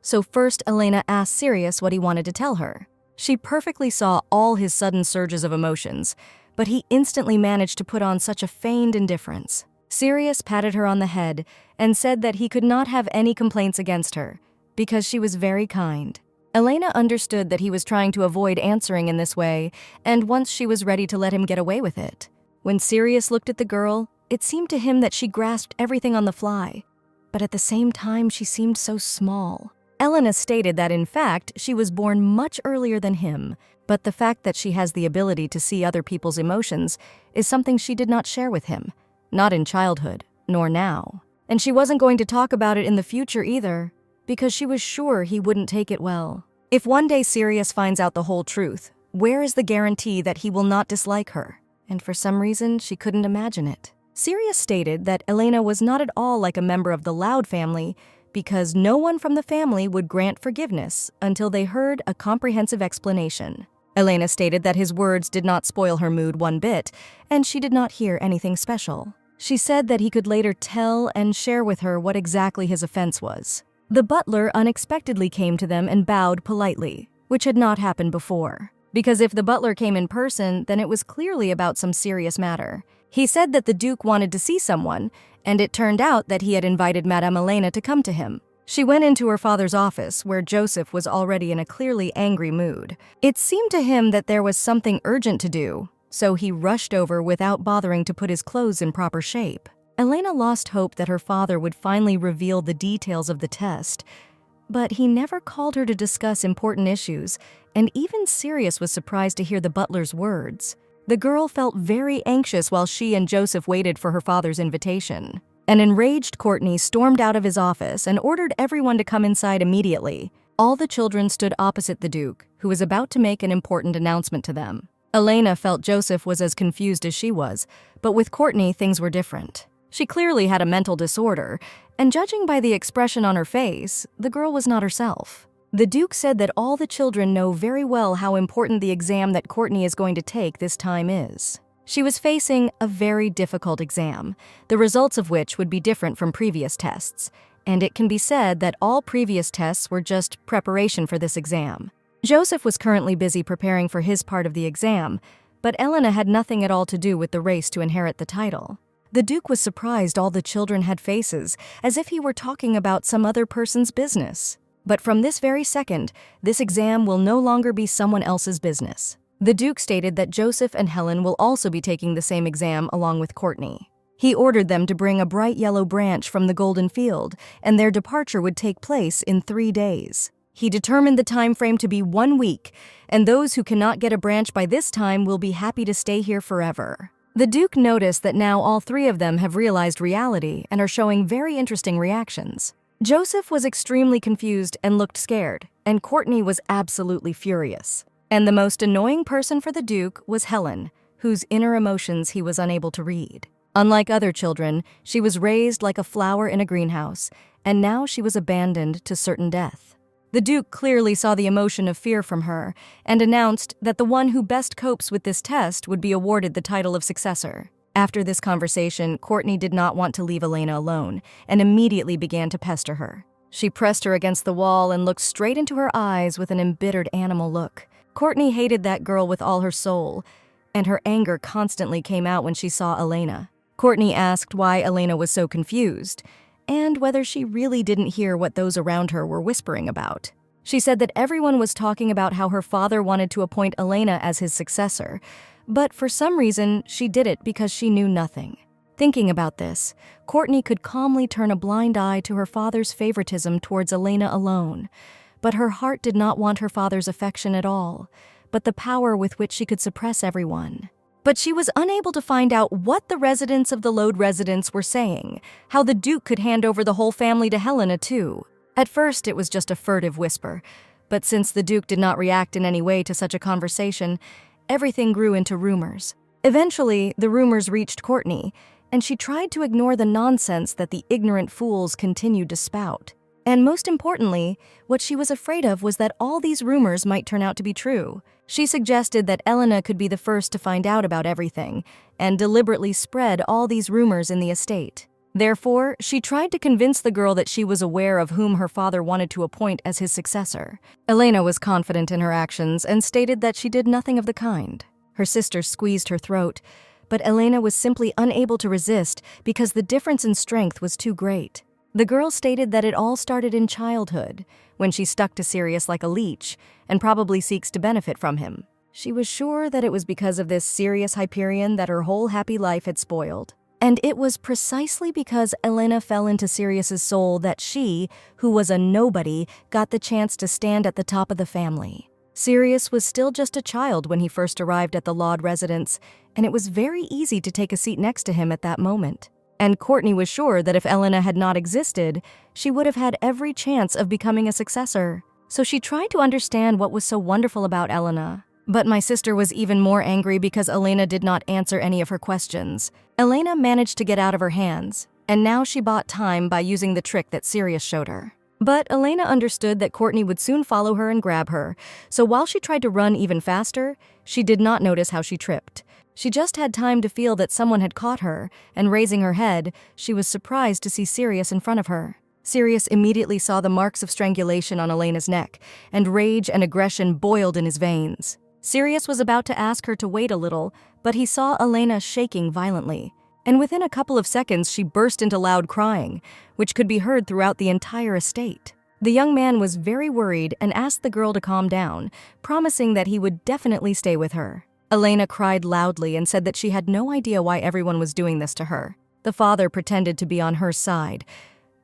S1: So first, Elena asked Sirius what he wanted to tell her. She perfectly saw all his sudden surges of emotions, but he instantly managed to put on such a feigned indifference. Sirius patted her on the head and said that he could not have any complaints against her, because she was very kind. Elena understood that he was trying to avoid answering in this way, and once she was ready to let him get away with it. When Sirius looked at the girl, it seemed to him that she grasped everything on the fly, but at the same time she seemed so small. Elena stated that in fact she was born much earlier than him, but the fact that she has the ability to see other people's emotions is something she did not share with him, not in childhood, nor now. And she wasn't going to talk about it in the future either, because she was sure he wouldn't take it well. If one day Sirius finds out the whole truth, where is the guarantee that he will not dislike her? And for some reason, she couldn't imagine it. Sirius stated that Elena was not at all like a member of the Loud family because no one from the family would grant forgiveness until they heard a comprehensive explanation. Elena stated that his words did not spoil her mood one bit, and she did not hear anything special. She said that he could later tell and share with her what exactly his offense was. The butler unexpectedly came to them and bowed politely, which had not happened before. Because if the butler came in person, then it was clearly about some serious matter. He said that the Duke wanted to see someone, and it turned out that he had invited Madame Elena to come to him. She went into her father's office, where Joseph was already in a clearly angry mood. It seemed to him that there was something urgent to do, so he rushed over without bothering to put his clothes in proper shape. Elena lost hope that her father would finally reveal the details of the test, but he never called her to discuss important issues, and even Sirius was surprised to hear the butler's words. The girl felt very anxious while she and Joseph waited for her father's invitation. An enraged Courtney stormed out of his office and ordered everyone to come inside immediately. All the children stood opposite the Duke, who was about to make an important announcement to them. Elena felt Joseph was as confused as she was, but with Courtney things were different. She clearly had a mental disorder, and judging by the expression on her face, the girl was not herself. The Duke said that all the children know very well how important the exam that Courtney is going to take this time is. She was facing a very difficult exam, the results of which would be different from previous tests, and it can be said that all previous tests were just preparation for this exam. Joseph was currently busy preparing for his part of the exam, but Elena had nothing at all to do with the race to inherit the title. The Duke was surprised all the children had faces, as if he were talking about some other person's business. But from this very second, this exam will no longer be someone else's business. The Duke stated that Joseph and Helen will also be taking the same exam along with Courtney. He ordered them to bring a bright yellow branch from the golden field, and their departure would take place in 3 days. He determined the time frame to be 1 week, and those who cannot get a branch by this time will be happy to stay here forever. The Duke noticed that now all 3 of them have realized reality and are showing very interesting reactions. Joseph was extremely confused and looked scared, and Courtney was absolutely furious. And the most annoying person for the Duke was Helen, whose inner emotions he was unable to read. Unlike other children, she was raised like a flower in a greenhouse, and now she was abandoned to certain death. The Duke clearly saw the emotion of fear from her and announced that the one who best copes with this test would be awarded the title of successor. After this conversation, Courtney did not want to leave Elena alone and immediately began to pester her. She pressed her against the wall and looked straight into her eyes with an embittered animal look. Courtney hated that girl with all her soul, and her anger constantly came out when she saw Elena. Courtney asked why Elena was so confused, and whether she really didn't hear what those around her were whispering about. She said that everyone was talking about how her father wanted to appoint Elena as his successor, but for some reason, she did it because she knew nothing. Thinking about this, Courtney could calmly turn a blind eye to her father's favoritism towards Elena alone. But her heart did not want her father's affection at all, but the power with which she could suppress everyone. But she was unable to find out what the residents of the Lode residence were saying, how the Duke could hand over the whole family to Helena too. At first, it was just a furtive whisper, but since the Duke did not react in any way to such a conversation, everything grew into rumors. Eventually, the rumors reached Courtney, and she tried to ignore the nonsense that the ignorant fools continued to spout. And most importantly, what she was afraid of was that all these rumors might turn out to be true. She suggested that Elena could be the first to find out about everything, and deliberately spread all these rumors in the estate. Therefore, she tried to convince the girl that she was aware of whom her father wanted to appoint as his successor. Elena was confident in her actions and stated that she did nothing of the kind. Her sister squeezed her throat, but Elena was simply unable to resist because the difference in strength was too great. The girl stated that it all started in childhood, when she stuck to Sirius like a leech, and probably seeks to benefit from him. She was sure that it was because of this Sirius Hyperion that her whole happy life had spoiled. And it was precisely because Elena fell into Sirius's soul that she, who was a nobody, got the chance to stand at the top of the family. Sirius was still just a child when he first arrived at the Lode residence, and it was very easy to take a seat next to him at that moment. And Courtney was sure that if Elena had not existed, she would have had every chance of becoming a successor. So she tried to understand what was so wonderful about Elena. But my sister was even more angry because Elena did not answer any of her questions. Elena managed to get out of her hands, and now she bought time by using the trick that Sirius showed her. But Elena understood that Courtney would soon follow her and grab her, so while she tried to run even faster, she did not notice how she tripped. She just had time to feel that someone had caught her, and raising her head, she was surprised to see Sirius in front of her. Sirius immediately saw the marks of strangulation on Elena's neck, and rage and aggression boiled in his veins. Sirius was about to ask her to wait a little, but he saw Elena shaking violently, and within a couple of seconds she burst into loud crying, which could be heard throughout the entire estate. The young man was very worried and asked the girl to calm down, promising that he would definitely stay with her. Elena cried loudly and said that she had no idea why everyone was doing this to her. The father pretended to be on her side,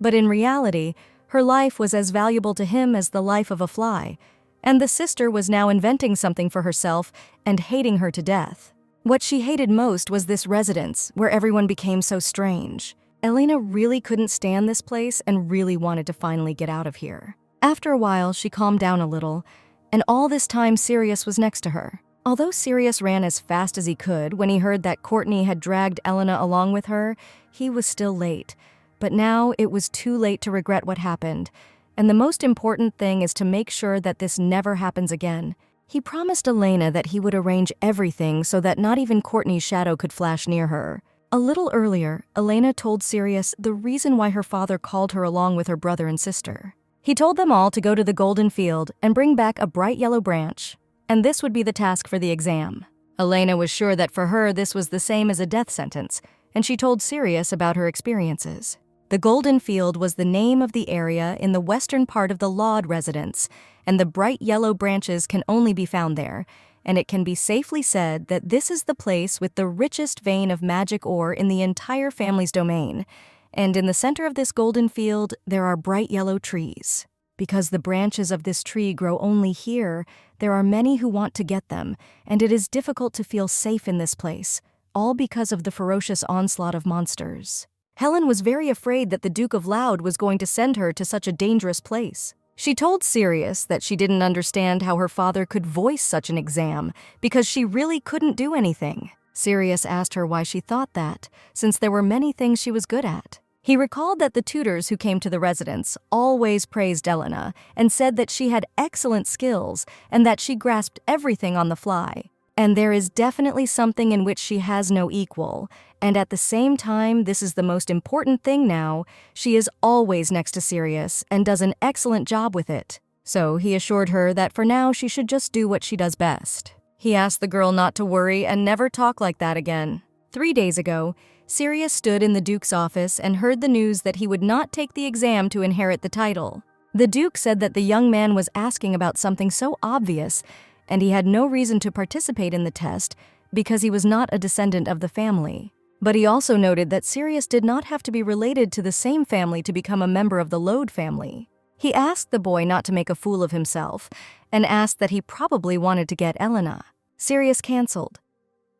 S1: but in reality, her life was as valuable to him as the life of a fly, and the sister was now inventing something for herself and hating her to death. What she hated most was this residence, where everyone became so strange. Elena really couldn't stand this place and really wanted to finally get out of here. After a while, she calmed down a little, and all this time Sirius was next to her. Although Sirius ran as fast as he could when he heard that Courtney had dragged Elena along with her, he was still late. But now it was too late to regret what happened, and the most important thing is to make sure that this never happens again. He promised Elena that he would arrange everything so that not even Courtney's shadow could flash near her. A little earlier, Elena told Sirius the reason why her father called her along with her brother and sister. He told them all to go to the Golden Field and bring back a bright yellow branch, and this would be the task for the exam. Elena was sure that for her this was the same as a death sentence, and she told Sirius about her experiences. The Golden Field was the name of the area in the western part of the Laud residence, and the bright yellow branches can only be found there, and it can be safely said that this is the place with the richest vein of magic ore in the entire family's domain. And in the center of this golden field, there are bright yellow trees. Because the branches of this tree grow only here, there are many who want to get them, and it is difficult to feel safe in this place, all because of the ferocious onslaught of monsters. Helen was very afraid that the Duke of Laud was going to send her to such a dangerous place. She told Sirius that she didn't understand how her father could voice such an exam because she really couldn't do anything. Sirius asked her why she thought that, since there were many things she was good at. He recalled that the tutors who came to the residence always praised Elena and said that she had excellent skills and that she grasped everything on the fly. And there is definitely something in which she has no equal, and at the same time, this is the most important thing now, she is always next to Sirius and does an excellent job with it. So he assured her that for now she should just do what she does best. He asked the girl not to worry and never talk like that again. 3 days ago, Sirius stood in the Duke's office and heard the news that he would not take the exam to inherit the title. The Duke said that the young man was asking about something so obvious, and he had no reason to participate in the test because he was not a descendant of the family. But he also noted that Sirius did not have to be related to the same family to become a member of the Laud family. He asked the boy not to make a fool of himself and asked that he probably wanted to get Elena. Sirius canceled.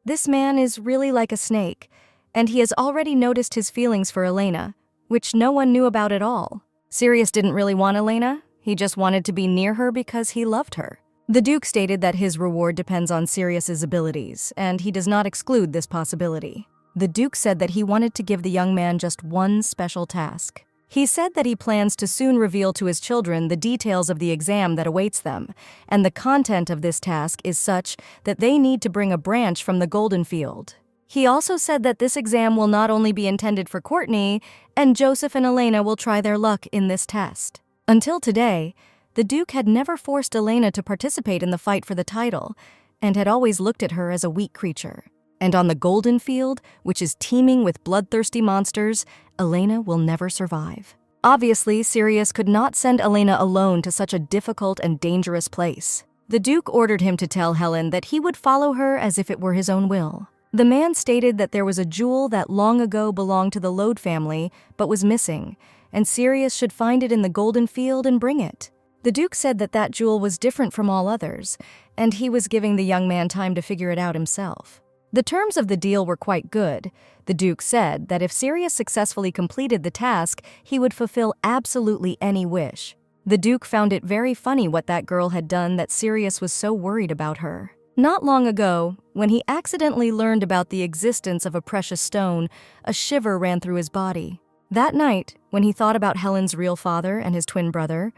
S1: This man is really like a snake, and he has already noticed his feelings for Elena, which no one knew about at all. Sirius didn't really want Elena, he just wanted to be near her because he loved her. The Duke stated that his reward depends on Sirius's abilities, and he does not exclude this possibility. The Duke said that he wanted to give the young man just one special task. He said that he plans to soon reveal to his children the details of the exam that awaits them, and the content of this task is such that they need to bring a branch from the Golden Field. He also said that this exam will not only be intended for Courtney, and Joseph and Elena will try their luck in this test. Until today, the Duke had never forced Elena to participate in the fight for the title, and had always looked at her as a weak creature. And on the Golden Field, which is teeming with bloodthirsty monsters, Elena will never survive. Obviously, Sirius could not send Elena alone to such a difficult and dangerous place. The Duke ordered him to tell Helen that he would follow her as if it were his own will. The man stated that there was a jewel that long ago belonged to the Laud family, but was missing, and Sirius should find it in the Golden Field and bring it. The Duke said that that jewel was different from all others, and he was giving the young man time to figure it out himself. The terms of the deal were quite good. The Duke said that if Sirius successfully completed the task, he would fulfill absolutely any wish. The Duke found it very funny what that girl had done that Sirius was so worried about her. Not long ago, when he accidentally learned about the existence of a precious stone, a shiver ran through his body. That night, when he thought about Helen's real father and his twin brother,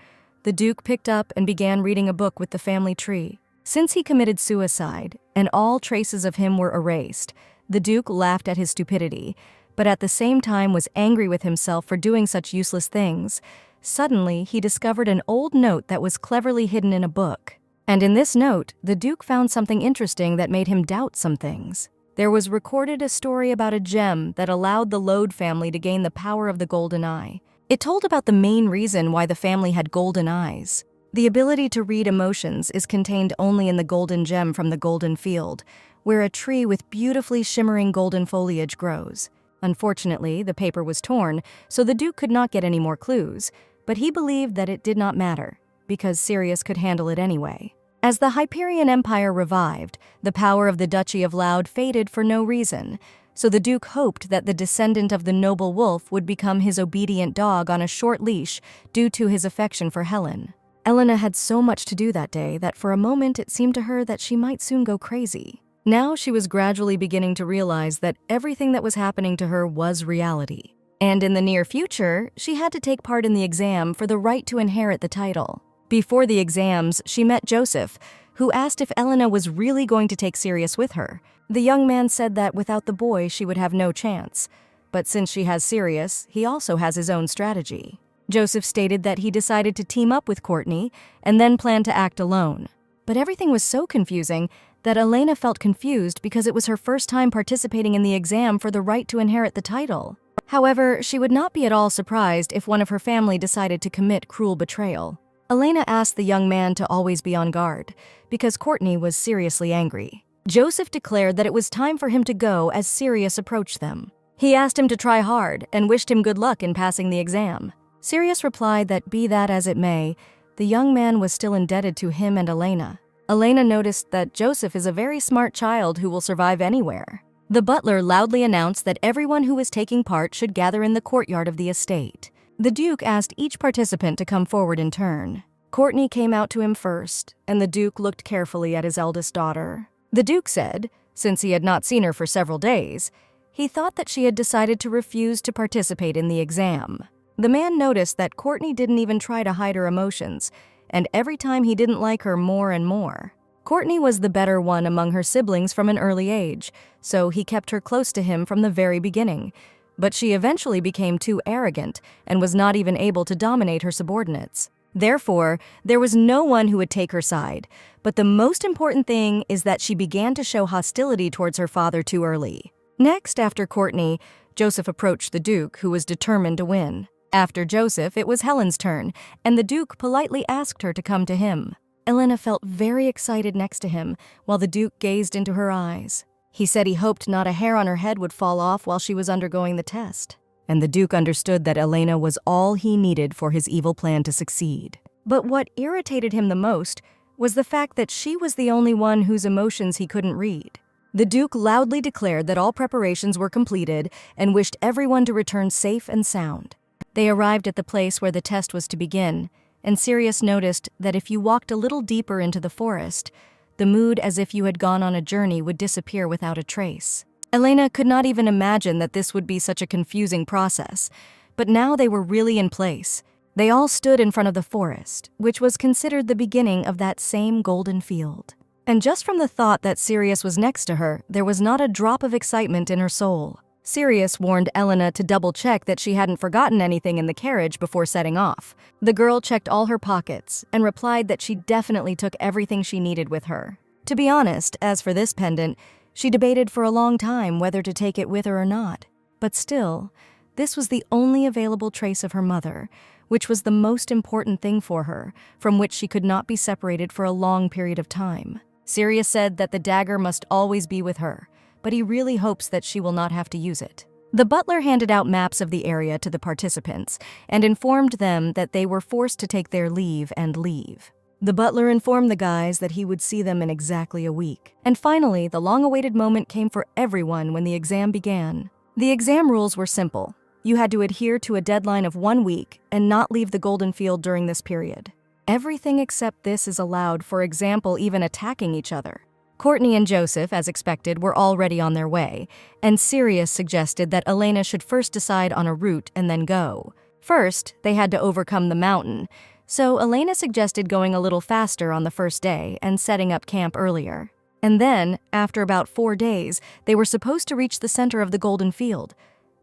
S1: the Duke picked up and began reading a book with the family tree. Since he committed suicide, and all traces of him were erased, the Duke laughed at his stupidity, but at the same time was angry with himself for doing such useless things. Suddenly, he discovered an old note that was cleverly hidden in a book. And in this note, the Duke found something interesting that made him doubt some things. There was recorded a story about a gem that allowed the Lode family to gain the power of the golden eye. It told about the main reason why the family had golden eyes. The ability to read emotions is contained only in the golden gem from the golden field, where a tree with beautifully shimmering golden foliage grows. Unfortunately, the paper was torn, so the Duke could not get any more clues, but he believed that it did not matter, because Sirius could handle it anyway. As the Hyperion Empire revived, the power of the Duchy of Loud faded for no reason, so the Duke hoped that the descendant of the noble wolf would become his obedient dog on a short leash due to his affection for Helen. Elena had so much to do that day that for a moment it seemed to her that she might soon go crazy. Now she was gradually beginning to realize that everything that was happening to her was reality. And in the near future, she had to take part in the exam for the right to inherit the title. Before the exams, she met Joseph, who asked if Elena was really going to take Sirius with her. The young man said that without the boy, she would have no chance. But since she has Sirius, he also has his own strategy. Joseph stated that he decided to team up with Courtney and then planned to act alone. But everything was so confusing that Elena felt confused because it was her first time participating in the exam for the right to inherit the title. However, she would not be at all surprised if one of her family decided to commit cruel betrayal. Elena asked the young man to always be on guard, because Courtney was seriously angry. Joseph declared that it was time for him to go as Sirius approached them. He asked him to try hard and wished him good luck in passing the exam. Sirius replied that be that as it may, the young man was still indebted to him and Elena. Elena noticed that Joseph is a very smart child who will survive anywhere. The butler loudly announced that everyone who was taking part should gather in the courtyard of the estate. The Duke asked each participant to come forward in turn. Courtney came out to him first, and the Duke looked carefully at his eldest daughter. The Duke said, since he had not seen her for several days, he thought that she had decided to refuse to participate in the exam. The man noticed that Courtney didn't even try to hide her emotions, and every time he didn't like her more and more. Courtney was the better one among her siblings from an early age, so he kept her close to him from the very beginning. But she eventually became too arrogant and was not even able to dominate her subordinates. Therefore, there was no one who would take her side. But the most important thing is that she began to show hostility towards her father too early. Next, after Courtney, Joseph approached the Duke, who was determined to win. After Joseph, it was Helen's turn, and the Duke politely asked her to come to him. Elena felt very excited next to him, while the Duke gazed into her eyes. He said he hoped not a hair on her head would fall off while she was undergoing the test. And the Duke understood that Elena was all he needed for his evil plan to succeed. But what irritated him the most was the fact that she was the only one whose emotions he couldn't read. The Duke loudly declared that all preparations were completed and wished everyone to return safe and sound. They arrived at the place where the test was to begin, and Sirius noticed that if you walked a little deeper into the forest, the mood as if you had gone on a journey would disappear without a trace. Elena could not even imagine that this would be such a confusing process, but now they were really in place. They all stood in front of the forest, which was considered the beginning of that same golden field. And just from the thought that Sirius was next to her, there was not a drop of excitement in her soul. Sirius warned Elena to double-check that she hadn't forgotten anything in the carriage before setting off. The girl checked all her pockets and replied that she definitely took everything she needed with her. To be honest, as for this pendant, she debated for a long time whether to take it with her or not. But still, this was the only available trace of her mother, which was the most important thing for her, from which she could not be separated for a long period of time. Sirius said that the dagger must always be with her, but he really hopes that she will not have to use it. The butler handed out maps of the area to the participants and informed them that they were forced to take their leave and leave. The butler informed the guys that he would see them in exactly a week. And finally, the long-awaited moment came for everyone when the exam began. The exam rules were simple. You had to adhere to a deadline of 1 week and not leave the golden field during this period. Everything except this is allowed, for example, even attacking each other. Courtney and Joseph, as expected, were already on their way, and Sirius suggested that Elena should first decide on a route and then go. First, they had to overcome the mountain, so Elena suggested going a little faster on the first day and setting up camp earlier. And then, after about 4 days, they were supposed to reach the center of the golden field.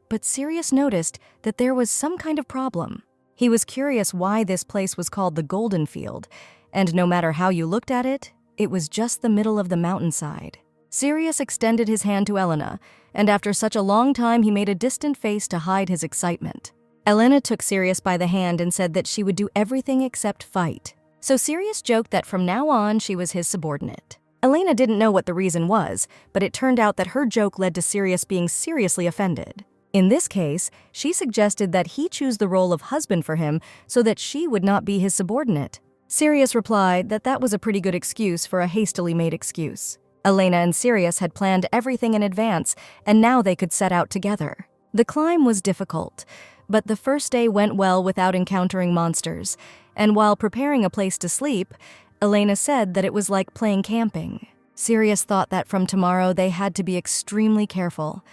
S1: But Sirius noticed that there was some kind of problem. He was curious why this place was called the Golden Field, and no matter how you looked at it, it was just the middle of the mountainside. Sirius extended his hand to Elena, and after such a long time he made a distant face to hide his excitement. Elena took Sirius by the hand and said that she would do everything except fight. So Sirius joked that from now on she was his subordinate. Elena didn't know what the reason was, but it turned out that her joke led to Sirius being seriously offended. In this case, she suggested that he choose the role of husband for him so that she would not be his subordinate. Sirius replied that that was a pretty good excuse for a hastily made excuse. Elena and Sirius had planned everything in advance, and now they could set out together. The climb was difficult, but the first day went well without encountering monsters, and while preparing a place to sleep, Elena said that it was like playing camping. Sirius thought that from tomorrow they had to be extremely careful.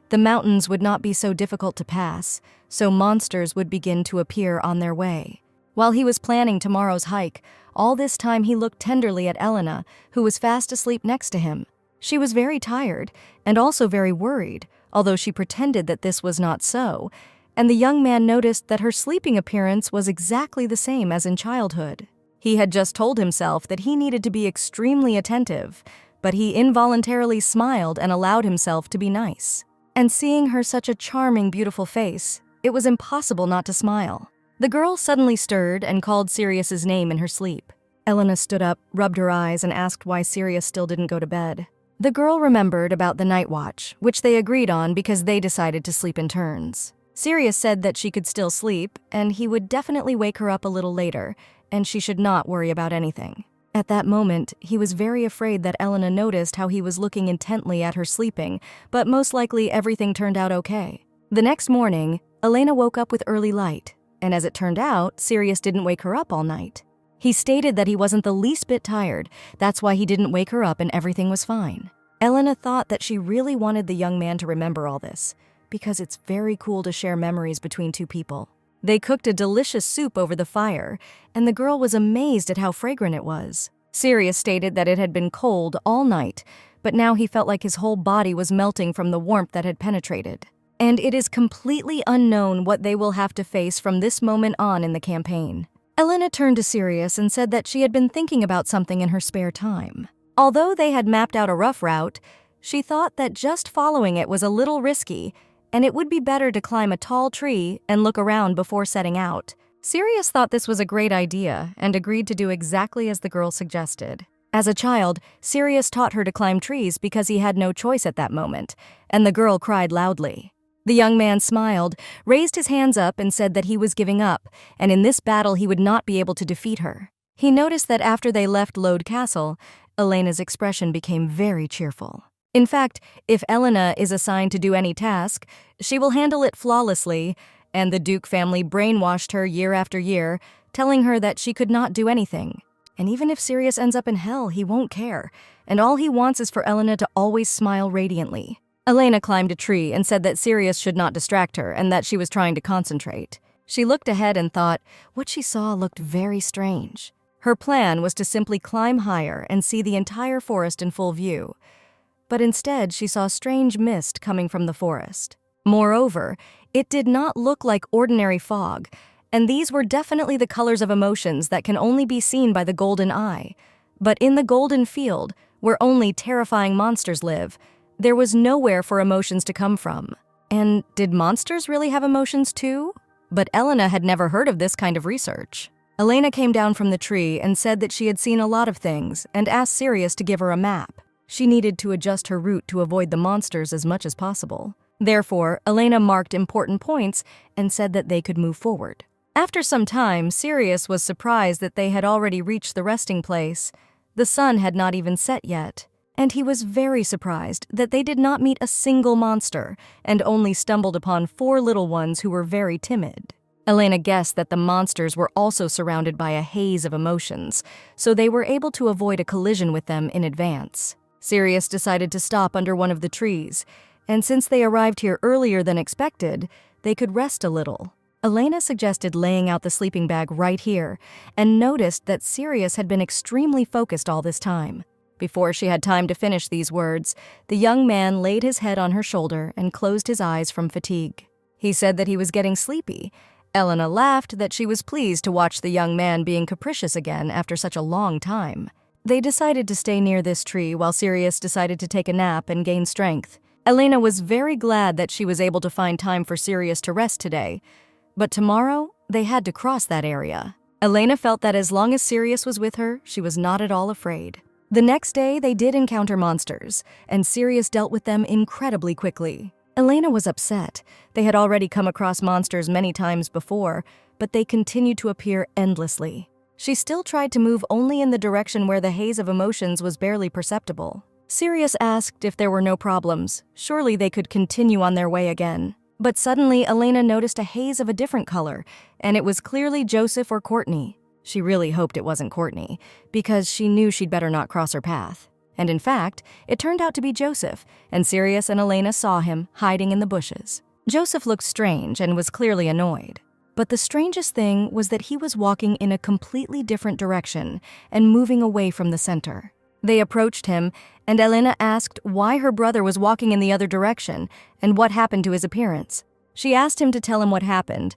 S1: The mountains would not be so difficult to pass, so monsters would begin to appear on their way. While he was planning tomorrow's hike, all this time he looked tenderly at Elena, who was fast asleep next to him. She was very tired, and also very worried, although she pretended that this was not so, and the young man noticed that her sleeping appearance was exactly the same as in childhood. He had just told himself that he needed to be extremely attentive, but he involuntarily smiled and allowed himself to be nice. And seeing her such a charming, beautiful face, it was impossible not to smile. The girl suddenly stirred and called Sirius's name in her sleep. Elena stood up, rubbed her eyes, and asked why Sirius still didn't go to bed. The girl remembered about the night watch, which they agreed on because they decided to sleep in turns. Sirius said that she could still sleep, and he would definitely wake her up a little later, and she should not worry about anything. At that moment, he was very afraid that Elena noticed how he was looking intently at her sleeping, but most likely everything turned out okay. The next morning, Elena woke up with early light, and as it turned out, Sirius didn't wake her up all night. He stated that he wasn't the least bit tired, that's why he didn't wake her up and everything was fine. Elena thought that she really wanted the young man to remember all this, because it's very cool to share memories between two people. They cooked a delicious soup over the fire, and the girl was amazed at how fragrant it was. Sirius stated that it had been cold all night, but now he felt like his whole body was melting from the warmth that had penetrated. And it is completely unknown what they will have to face from this moment on in the campaign. Elena turned to Sirius and said that she had been thinking about something in her spare time. Although they had mapped out a rough route, she thought that just following it was a little risky, and it would be better to climb a tall tree and look around before setting out. Sirius thought this was a great idea and agreed to do exactly as the girl suggested. As a child, Sirius taught her to climb trees because he had no choice at that moment, and the girl cried loudly. The young man smiled, raised his hands up, and said that he was giving up, and in this battle he would not be able to defeat her. He noticed that after they left Lode Castle, Elena's expression became very cheerful. In fact, if Elena is assigned to do any task, she will handle it flawlessly, and the Duke family brainwashed her year after year, telling her that she could not do anything. And even if Sirius ends up in hell, he won't care, and all he wants is for Elena to always smile radiantly. Elena climbed a tree and said that Sirius should not distract her and that she was trying to concentrate. She looked ahead and thought what she saw looked very strange. Her plan was to simply climb higher and see the entire forest in full view. But instead, she saw strange mist coming from the forest. Moreover, it did not look like ordinary fog, and these were definitely the colors of emotions that can only be seen by the golden eye. But in the golden field, where only terrifying monsters live, there was nowhere for emotions to come from. And did monsters really have emotions too? But Elena had never heard of this kind of research. Elena came down from the tree and said that she had seen a lot of things and asked Sirius to give her a map. She needed to adjust her route to avoid the monsters as much as possible. Therefore, Elena marked important points and said that they could move forward. After some time, Sirius was surprised that they had already reached the resting place. The sun had not even set yet. And he was very surprised that they did not meet a single monster and only stumbled upon 4 little ones who were very timid. Elena guessed that the monsters were also surrounded by a haze of emotions, so they were able to avoid a collision with them in advance. Sirius decided to stop under one of the trees, and since they arrived here earlier than expected, they could rest a little. Elena suggested laying out the sleeping bag right here, and noticed that Sirius had been extremely focused all this time. Before she had time to finish these words, the young man laid his head on her shoulder and closed his eyes from fatigue. He said that he was getting sleepy, Elena laughed that she was pleased to watch the young man being capricious again after such a long time. They decided to stay near this tree while Sirius decided to take a nap and gain strength. Elena was very glad that she was able to find time for Sirius to rest today, but tomorrow they had to cross that area. Elena felt that as long as Sirius was with her, she was not at all afraid. The next day, they did encounter monsters, and Sirius dealt with them incredibly quickly. Elena was upset. They had already come across monsters many times before, but they continued to appear endlessly. She still tried to move only in the direction where the haze of emotions was barely perceptible. Sirius asked if there were no problems. Surely they could continue on their way again. But suddenly, Elena noticed a haze of a different color, and it was clearly Joseph or Courtney. She really hoped it wasn't Courtney, because she knew she'd better not cross her path. And in fact, it turned out to be Joseph, and Sirius and Elena saw him hiding in the bushes. Joseph looked strange and was clearly annoyed. But the strangest thing was that he was walking in a completely different direction and moving away from the center. They approached him, and Elena asked why her brother was walking in the other direction and what happened to his appearance. She asked him to tell him what happened,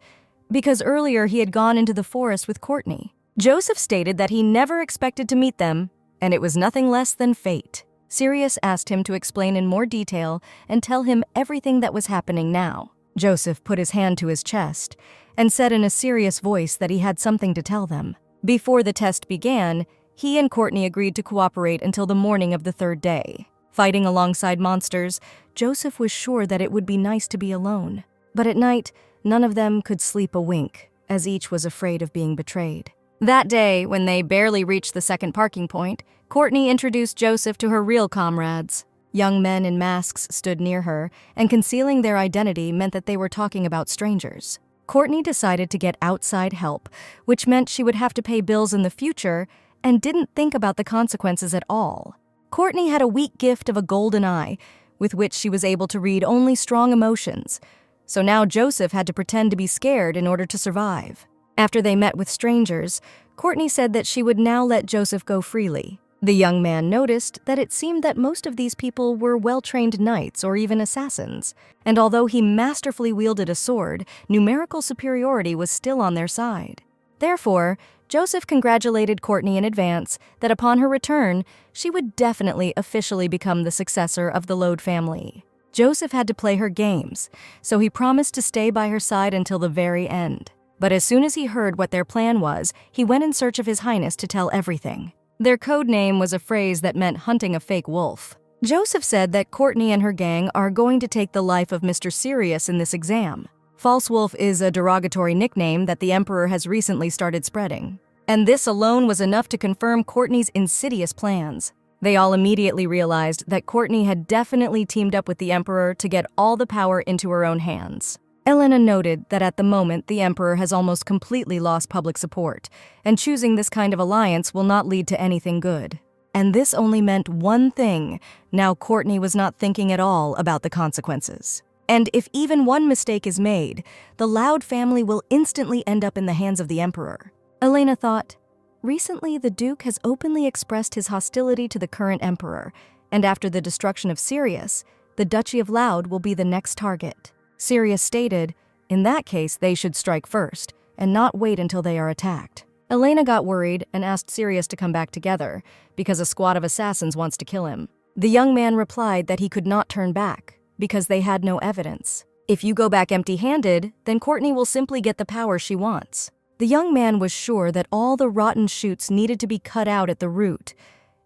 S1: because earlier he had gone into the forest with Courtney. Joseph stated that he never expected to meet them, and it was nothing less than fate. Sirius asked him to explain in more detail and tell him everything that was happening now. Joseph put his hand to his chest and said in a serious voice that he had something to tell them. Before the test began, he and Courtney agreed to cooperate until the morning of the third day. Fighting alongside monsters, Joseph was sure that it would be nice to be alone. But at night, none of them could sleep a wink, as each was afraid of being betrayed. That day, when they barely reached the second parking point, Courtney introduced Joseph to her real comrades. Young men in masks stood near her, and concealing their identity meant that they were talking about strangers. Courtney decided to get outside help, which meant she would have to pay bills in the future, and didn't think about the consequences at all. Courtney had a weak gift of a golden eye, with which she was able to read only strong emotions. So now Joseph had to pretend to be scared in order to survive. After they met with strangers, Courtney said that she would now let Joseph go freely. The young man noticed that it seemed that most of these people were well-trained knights or even assassins, and although he masterfully wielded a sword, numerical superiority was still on their side. Therefore, Joseph congratulated Courtney in advance that upon her return, she would definitely officially become the successor of the Lode family. Joseph had to play her games, so he promised to stay by her side until the very end. But as soon as he heard what their plan was, he went in search of His Highness to tell everything. Their code name was a phrase that meant hunting a fake wolf. Joseph said that Courtney and her gang are going to take the life of Mr. Sirius in this exam. False Wolf is a derogatory nickname that the Emperor has recently started spreading. And this alone was enough to confirm Courtney's insidious plans. They all immediately realized that Courtney had definitely teamed up with the Emperor to get all the power into her own hands. Elena noted that at the moment the Emperor has almost completely lost public support, and choosing this kind of alliance will not lead to anything good. And this only meant one thing: now Courtney was not thinking at all about the consequences. And if even one mistake is made, the Loud family will instantly end up in the hands of the Emperor. Elena thought, recently the Duke has openly expressed his hostility to the current Emperor, and after the destruction of Sirius, the Duchy of Loud will be the next target. Sirius stated, in that case they should strike first, and not wait until they are attacked. Elena got worried and asked Sirius to come back together, because a squad of assassins wants to kill him. The young man replied that he could not turn back, because they had no evidence. If you go back empty-handed, then Courtney will simply get the power she wants. The young man was sure that all the rotten shoots needed to be cut out at the root,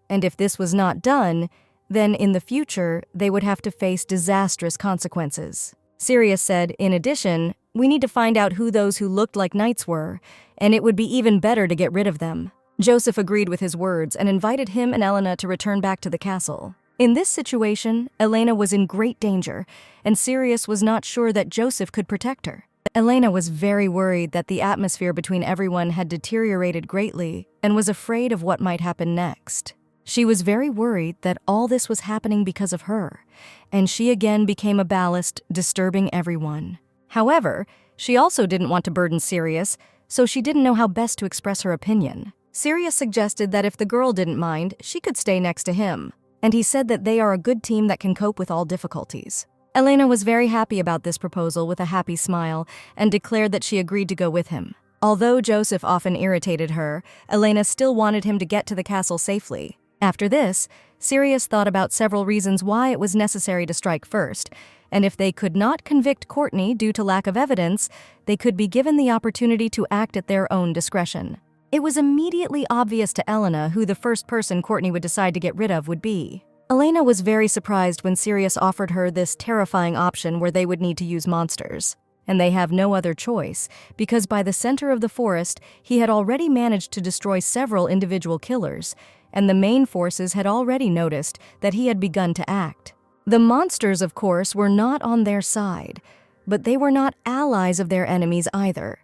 S1: and if this was not done, then in the future they would have to face disastrous consequences. Sirius said, in addition, we need to find out who those who looked like knights were, and it would be even better to get rid of them. Joseph agreed with his words and invited him and Elena to return back to the castle. In this situation, Elena was in great danger, and Sirius was not sure that Joseph could protect her. Elena was very worried that the atmosphere between everyone had deteriorated greatly and was afraid of what might happen next. She was very worried that all this was happening because of her, and she again became a ballast, disturbing everyone. However, she also didn't want to burden Sirius, so she didn't know how best to express her opinion. Sirius suggested that if the girl didn't mind, she could stay next to him, and he said that they are a good team that can cope with all difficulties. Elena was very happy about this proposal with a happy smile and declared that she agreed to go with him. Although Joseph often irritated her, Elena still wanted him to get to the castle safely. After this, Sirius thought about several reasons why it was necessary to strike first, and if they could not convict Courtney due to lack of evidence, they could be given the opportunity to act at their own discretion. It was immediately obvious to Elena who the first person Courtney would decide to get rid of would be. Elena was very surprised when Sirius offered her this terrifying option where they would need to use monsters. And they have no other choice, because by the center of the forest, he had already managed to destroy several individual killers, and the main forces had already noticed that he had begun to act. The monsters, of course, were not on their side, but they were not allies of their enemies either.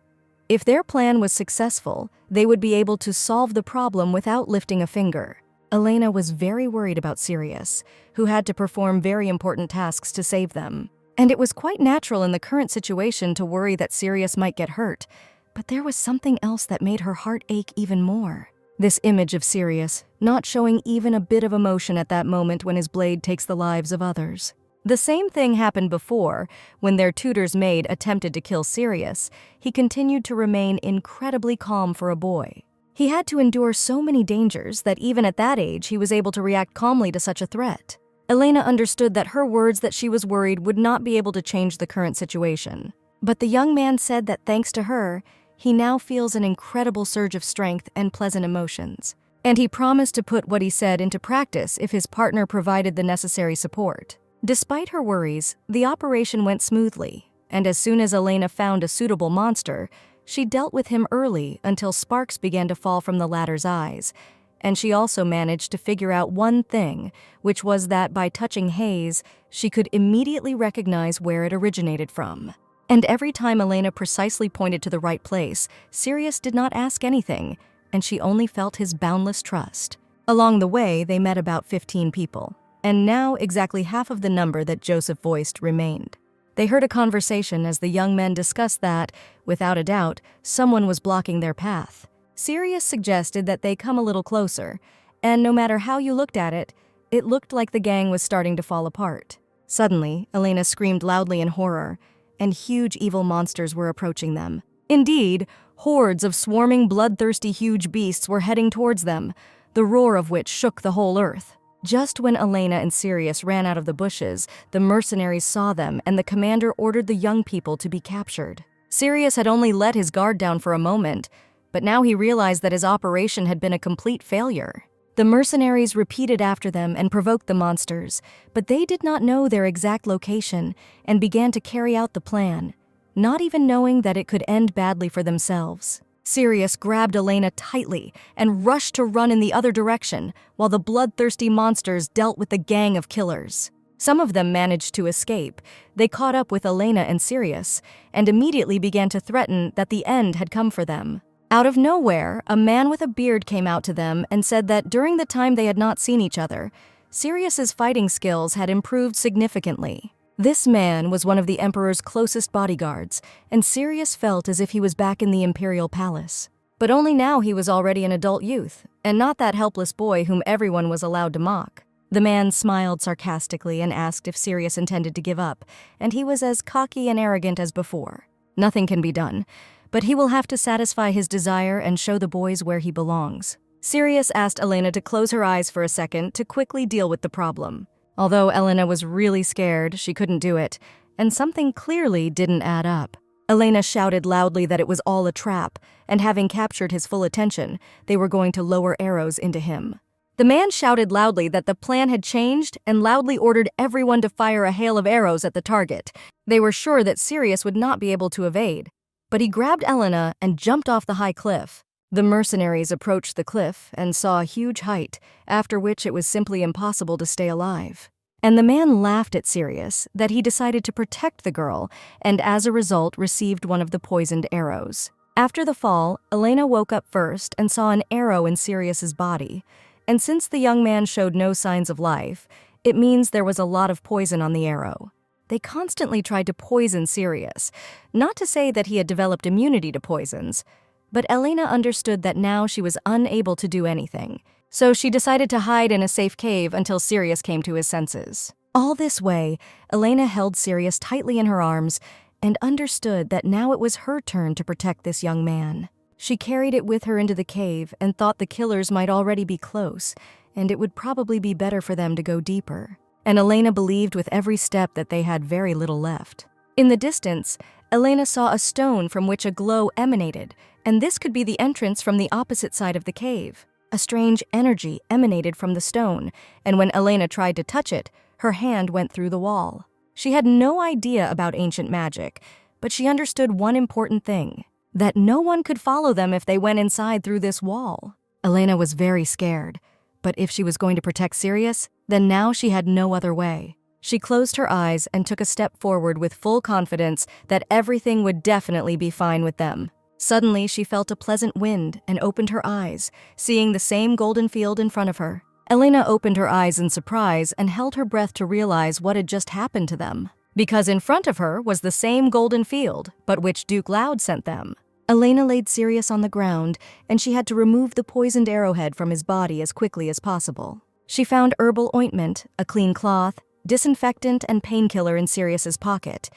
S1: If their plan was successful, they would be able to solve the problem without lifting a finger. Elena was very worried about Sirius, who had to perform very important tasks to save them. And it was quite natural in the current situation to worry that Sirius might get hurt, but there was something else that made her heart ache even more. This image of Sirius, not showing even a bit of emotion at that moment when his blade takes the lives of others. The same thing happened before, when their tutor's maid attempted to kill Sirius. He continued to remain incredibly calm for a boy. He had to endure so many dangers that even at that age he was able to react calmly to such a threat. Elena understood that her words that she was worried would not be able to change the current situation. But the young man said that thanks to her, he now feels an incredible surge of strength and pleasant emotions. And he promised to put what he said into practice if his partner provided the necessary support. Despite her worries, the operation went smoothly, and as soon as Elena found a suitable monster, she dealt with him early until sparks began to fall from the latter's eyes. And she also managed to figure out one thing, which was that by touching haze, she could immediately recognize where it originated from. And every time Elena precisely pointed to the right place, Sirius did not ask anything, and she only felt his boundless trust. Along the way, they met about 15 people, and now exactly half of the number that Joseph voiced remained. They heard a conversation as the young men discussed that, without a doubt, someone was blocking their path. Sirius suggested that they come a little closer, and no matter how you looked at it, it looked like the gang was starting to fall apart. Suddenly, Elena screamed loudly in horror, and huge evil monsters were approaching them. Indeed, hordes of swarming, bloodthirsty huge beasts were heading towards them, the roar of which shook the whole earth. Just when Elena and Sirius ran out of the bushes, the mercenaries saw them and the commander ordered the young people to be captured. Sirius had only let his guard down for a moment, but now he realized that his operation had been a complete failure. The mercenaries repeated after them and provoked the monsters, but they did not know their exact location and began to carry out the plan, not even knowing that it could end badly for themselves. Sirius grabbed Elena tightly and rushed to run in the other direction, while the bloodthirsty monsters dealt with the gang of killers. Some of them managed to escape. They caught up with Elena and Sirius, and immediately began to threaten that the end had come for them. Out of nowhere, a man with a beard came out to them and said that during the time they had not seen each other, Sirius's fighting skills had improved significantly. This man was one of the Emperor's closest bodyguards, and Sirius felt as if he was back in the Imperial Palace. But only now he was already an adult youth, and not that helpless boy whom everyone was allowed to mock. The man smiled sarcastically and asked if Sirius intended to give up, and he was as cocky and arrogant as before. Nothing can be done, but he will have to satisfy his desire and show the boys where he belongs. Sirius asked Elena to close her eyes for a second to quickly deal with the problem. Although Elena was really scared, she couldn't do it, and something clearly didn't add up. Elena shouted loudly that it was all a trap, and having captured his full attention, they were going to lower arrows into him. The man shouted loudly that the plan had changed and loudly ordered everyone to fire a hail of arrows at the target. They were sure that Sirius would not be able to evade, but he grabbed Elena and jumped off the high cliff. The mercenaries approached the cliff and saw a huge height, after which it was simply impossible to stay alive. And the man laughed at Sirius that he decided to protect the girl and as a result received one of the poisoned arrows. After the fall, Elena woke up first and saw an arrow in Sirius's body. And since the young man showed no signs of life, it means there was a lot of poison on the arrow. They constantly tried to poison Sirius, not to say that he had developed immunity to poisons, but Elena understood that now she was unable to do anything, so she decided to hide in a safe cave until Sirius came to his senses. All this way, Elena held Sirius tightly in her arms and understood that now it was her turn to protect this young man. She carried it with her into the cave and thought the killers might already be close, and it would probably be better for them to go deeper. And Elena believed with every step that they had very little left. In the distance, Elena saw a stone from which a glow emanated, and this could be the entrance from the opposite side of the cave. A strange energy emanated from the stone, and when Elena tried to touch it, her hand went through the wall. She had no idea about ancient magic, but she understood one important thing: that no one could follow them if they went inside through this wall. Elena was very scared, but if she was going to protect Sirius, then now she had no other way. She closed her eyes and took a step forward with full confidence that everything would definitely be fine with them. Suddenly, she felt a pleasant wind and opened her eyes, seeing the same golden field in front of her. Elena opened her eyes in surprise and held her breath to realize what had just happened to them. Because in front of her was the same golden field, but which Duke Loud sent them. Elena laid Sirius on the ground, and she had to remove the poisoned arrowhead from his body as quickly as possible. She found herbal ointment, a clean cloth, disinfectant, and painkiller in Sirius's pocket,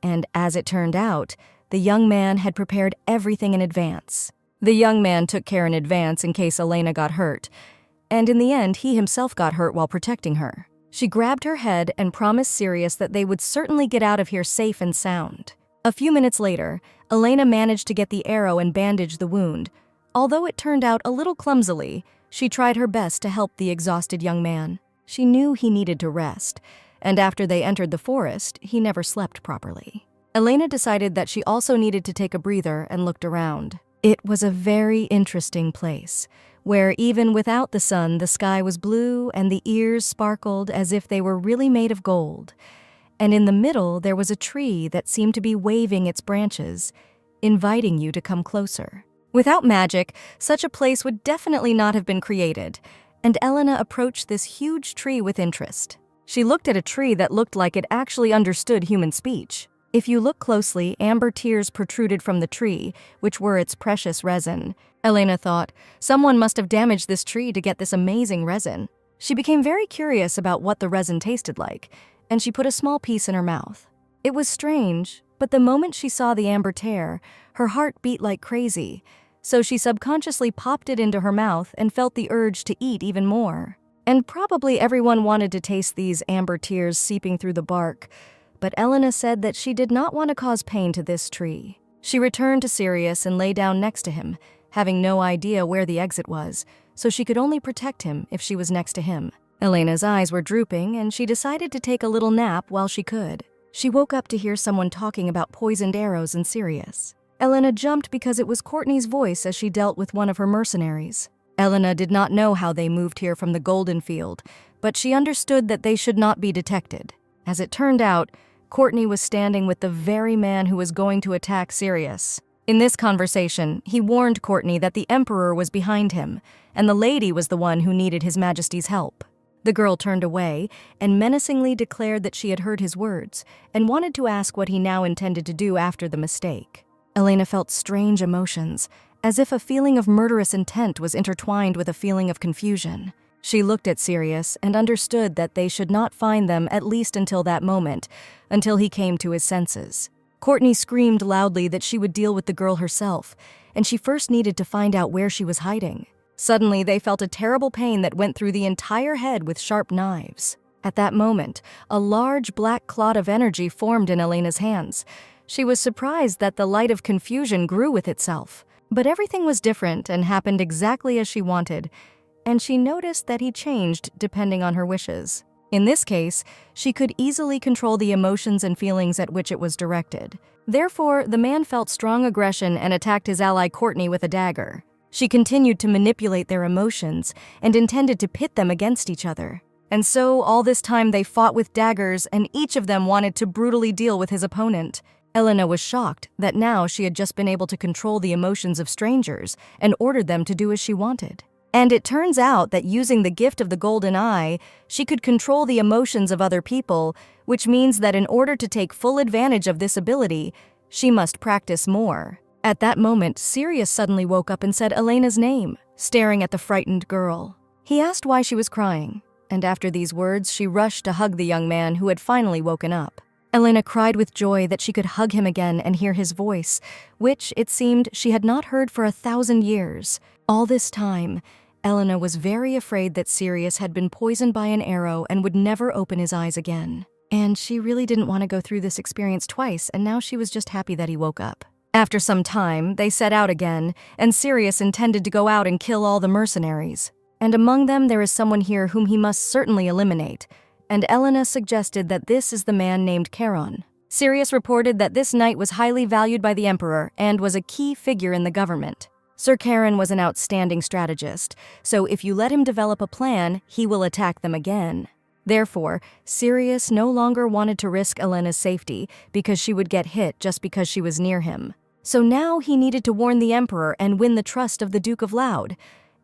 S1: and as it turned out, the young man had prepared everything in advance. The young man took care in advance in case Elena got hurt, and in the end he himself got hurt while protecting her. She grabbed her head and promised Sirius that they would certainly get out of here safe and sound. A few minutes later, Elena managed to get the arrow and bandage the wound. Although it turned out a little clumsily, she tried her best to help the exhausted young man. She knew he needed to rest, and after they entered the forest, he never slept properly. Elena decided that she also needed to take a breather and looked around. It was a very interesting place, where even without the sun, the sky was blue and the ears sparkled as if they were really made of gold. And in the middle, there was a tree that seemed to be waving its branches, inviting you to come closer. Without magic, such a place would definitely not have been created, and Elena approached this huge tree with interest. She looked at a tree that looked like it actually understood human speech. If you look closely, amber tears protruded from the tree, which were its precious resin. Elena thought, someone must have damaged this tree to get this amazing resin. She became very curious about what the resin tasted like, and she put a small piece in her mouth. It was strange, but the moment she saw the amber tear, her heart beat like crazy, so she subconsciously popped it into her mouth and felt the urge to eat even more. And probably everyone wanted to taste these amber tears seeping through the bark, but Elena said that she did not want to cause pain to this tree. She returned to Sirius and lay down next to him, having no idea where the exit was, so she could only protect him if she was next to him. Elena's eyes were drooping, and she decided to take a little nap while she could. She woke up to hear someone talking about poisoned arrows and Sirius. Elena jumped because it was Courtney's voice as she dealt with one of her mercenaries. Elena did not know how they moved here from the Golden Field, but she understood that they should not be detected. As it turned out, Courtney was standing with the very man who was going to attack Sirius. In this conversation, he warned Courtney that the Emperor was behind him, and the lady was the one who needed His Majesty's help. The girl turned away and menacingly declared that she had heard his words and wanted to ask what he now intended to do after the mistake. Elena felt strange emotions, as if a feeling of murderous intent was intertwined with a feeling of confusion. She looked at Sirius and understood that they should not find them at least until that moment, until he came to his senses. Courtney screamed loudly that she would deal with the girl herself, and she first needed to find out where she was hiding. Suddenly, they felt a terrible pain that went through the entire head with sharp knives. At that moment, a large black clot of energy formed in Elena's hands. She was surprised that the light of confusion grew with itself. But everything was different and happened exactly as she wanted, and she noticed that he changed depending on her wishes. In this case, she could easily control the emotions and feelings at which it was directed. Therefore, the man felt strong aggression and attacked his ally Courtney with a dagger. She continued to manipulate their emotions and intended to pit them against each other. And so, all this time they fought with daggers, and each of them wanted to brutally deal with his opponent. Elena was shocked that now she had just been able to control the emotions of strangers and ordered them to do as she wanted. And it turns out that using the gift of the golden eye, she could control the emotions of other people, which means that in order to take full advantage of this ability, she must practice more. At that moment, Sirius suddenly woke up and said Elena's name, staring at the frightened girl. He asked why she was crying. and after these words, she rushed to hug the young man who had finally woken up. Elena cried with joy that she could hug him again and hear his voice, which, it seemed, she had not heard for 1,000 years. All this time, Elena was very afraid that Sirius had been poisoned by an arrow and would never open his eyes again. And she really didn't want to go through this experience twice, and now she was just happy that he woke up. After some time, they set out again, and Sirius intended to go out and kill all the mercenaries. And among them there is someone here whom he must certainly eliminate, and Elena suggested that this is the man named Charon. Sirius reported that this knight was highly valued by the Emperor and was a key figure in the government. Sir Charon was an outstanding strategist, so if you let him develop a plan, he will attack them again. Therefore, Sirius no longer wanted to risk Elena's safety because she would get hit just because she was near him. So now he needed to warn the Emperor and win the trust of the Duke of Loud.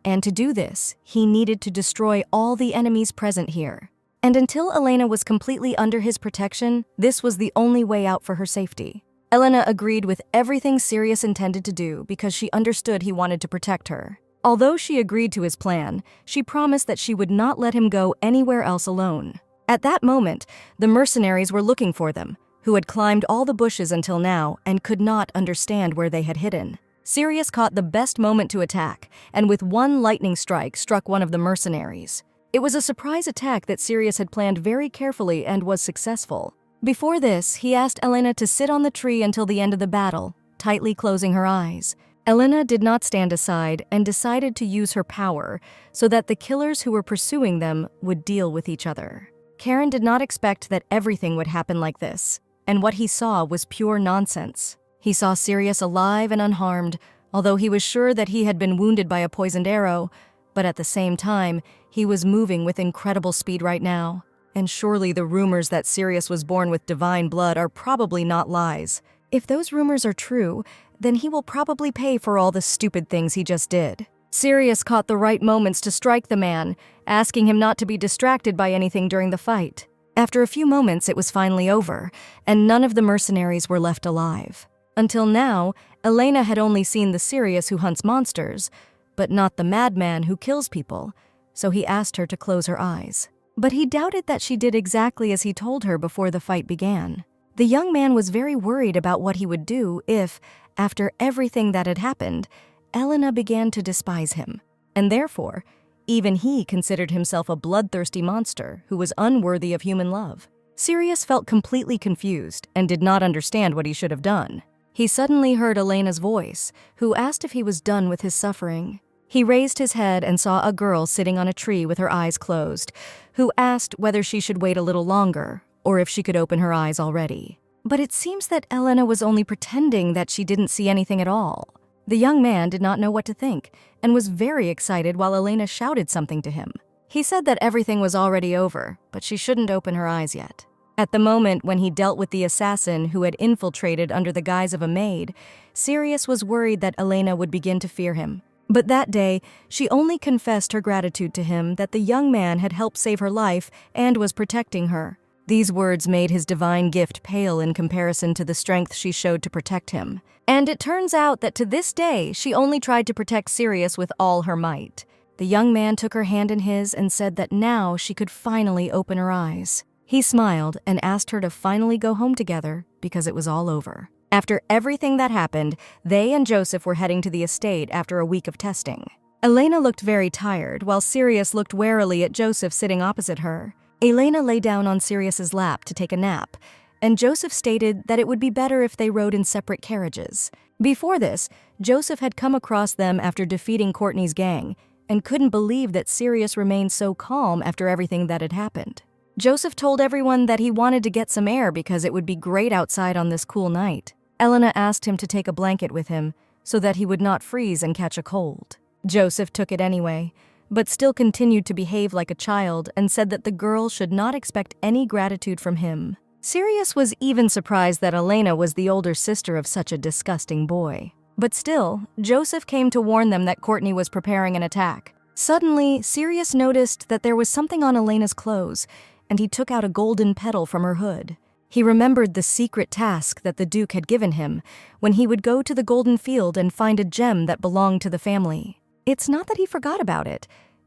S1: And to do this, he needed to destroy all the enemies present here. And until Elena was completely under his protection, this was the only way out for her safety. Elena agreed with everything Sirius intended to do because she understood he wanted to protect her. Although she agreed to his plan, she promised that she would not let him go anywhere else alone. At that moment, the mercenaries were looking for them, who had climbed all the bushes until now and could not understand where they had hidden. Sirius caught the best moment to attack, and with one lightning strike struck one of the mercenaries. It was a surprise attack that Sirius had planned very carefully and was successful. Before this, he asked Elena to sit on the tree until the end of the battle, tightly closing her eyes. Elena did not stand aside and decided to use her power so that the killers who were pursuing them would deal with each other. Charon did not expect that everything would happen like this, and what he saw was pure nonsense. He saw Sirius alive and unharmed, although he was sure that he had been wounded by a poisoned arrow, but at the same time, he was moving with incredible speed right now. And surely the rumors that Sirius was born with divine blood are probably not lies. If those rumors are true, then he will probably pay for all the stupid things he just did. Sirius caught the right moments to strike the man, asking him not to be distracted by anything during the fight. After a few moments, it was finally over, and none of the mercenaries were left alive. Until now, Elena had only seen the Sirius who hunts monsters, but not the madman who kills people, so he asked her to close her eyes. But he doubted that she did exactly as he told her before the fight began. The young man was very worried about what he would do if, after everything that had happened, Elena began to despise him, and therefore, even he considered himself a bloodthirsty monster who was unworthy of human love. Sirius felt completely confused and did not understand what he should have done. He suddenly heard Elena's voice, who asked if he was done with his suffering. He raised his head and saw a girl sitting on a tree with her eyes closed, who asked whether she should wait a little longer or if she could open her eyes already. But it seems that Elena was only pretending that she didn't see anything at all. The young man did not know what to think and was very excited while Elena shouted something to him. He said that everything was already over, but she shouldn't open her eyes yet. At the moment when he dealt with the assassin who had infiltrated under the guise of a maid, Sirius was worried that Elena would begin to fear him. But that day, she only confessed her gratitude to him that the young man had helped save her life and was protecting her. These words made his divine gift pale in comparison to the strength she showed to protect him. And it turns out that to this day, she only tried to protect Sirius with all her might. The young man took her hand in his and said that now she could finally open her eyes. He smiled and asked her to finally go home together because it was all over. After everything that happened, they and Joseph were heading to the estate after a week of testing. Elena looked very tired, while Sirius looked warily at Joseph sitting opposite her. Elena lay down on Sirius's lap to take a nap, and Joseph stated that it would be better if they rode in separate carriages. Before this, Joseph had come across them after defeating Courtney's gang, and couldn't believe that Sirius remained so calm after everything that had happened. Joseph told everyone that he wanted to get some air because it would be great outside on this cool night. Elena asked him to take a blanket with him so that he would not freeze and catch a cold. Joseph took it anyway, but still continued to behave like a child and said that the girl should not expect any gratitude from him. Sirius was even surprised that Elena was the older sister of such a disgusting boy. But still, Joseph came to warn them that Courtney was preparing an attack. Suddenly, Sirius noticed that there was something on Elena's clothes, and he took out a golden petal from her hood. He remembered the secret task that the Duke had given him when he would go to the Golden Field and find a gem that belonged to the family. It's not that he forgot about it.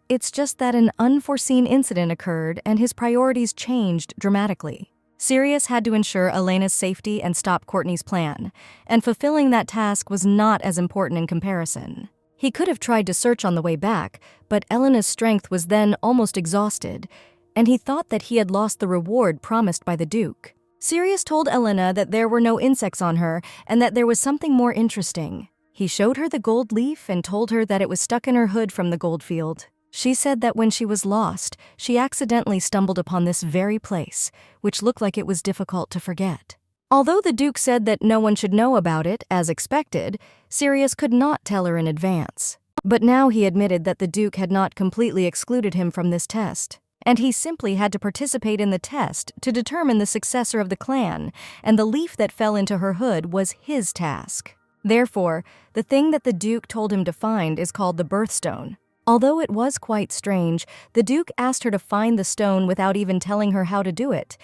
S1: It's just that an unforeseen incident occurred and his priorities changed dramatically. Sirius had to ensure Elena's safety and stop Courtney's plan, and fulfilling that task was not as important in comparison. He could have tried to search on the way back, but Elena's strength was then almost exhausted, and he thought that he had lost the reward promised by the Duke. Sirius told Elena that there were no insects on her and that there was something more interesting. He showed her the gold leaf and told her that it was stuck in her hood from the gold field. She said that when she was lost, she accidentally stumbled upon this very place, which looked like it was difficult to forget. Although the Duke said that no one should know about it, as expected, Sirius could not tell her in advance. But now he admitted that the Duke had not completely excluded him from this test, and he simply had to participate in the test to determine the successor of the clan, and the leaf that fell into her hood was his task. Therefore, the thing that the Duke told him to find is called the birthstone. Although it was quite strange, the Duke asked her to find the stone without even telling her how to do it,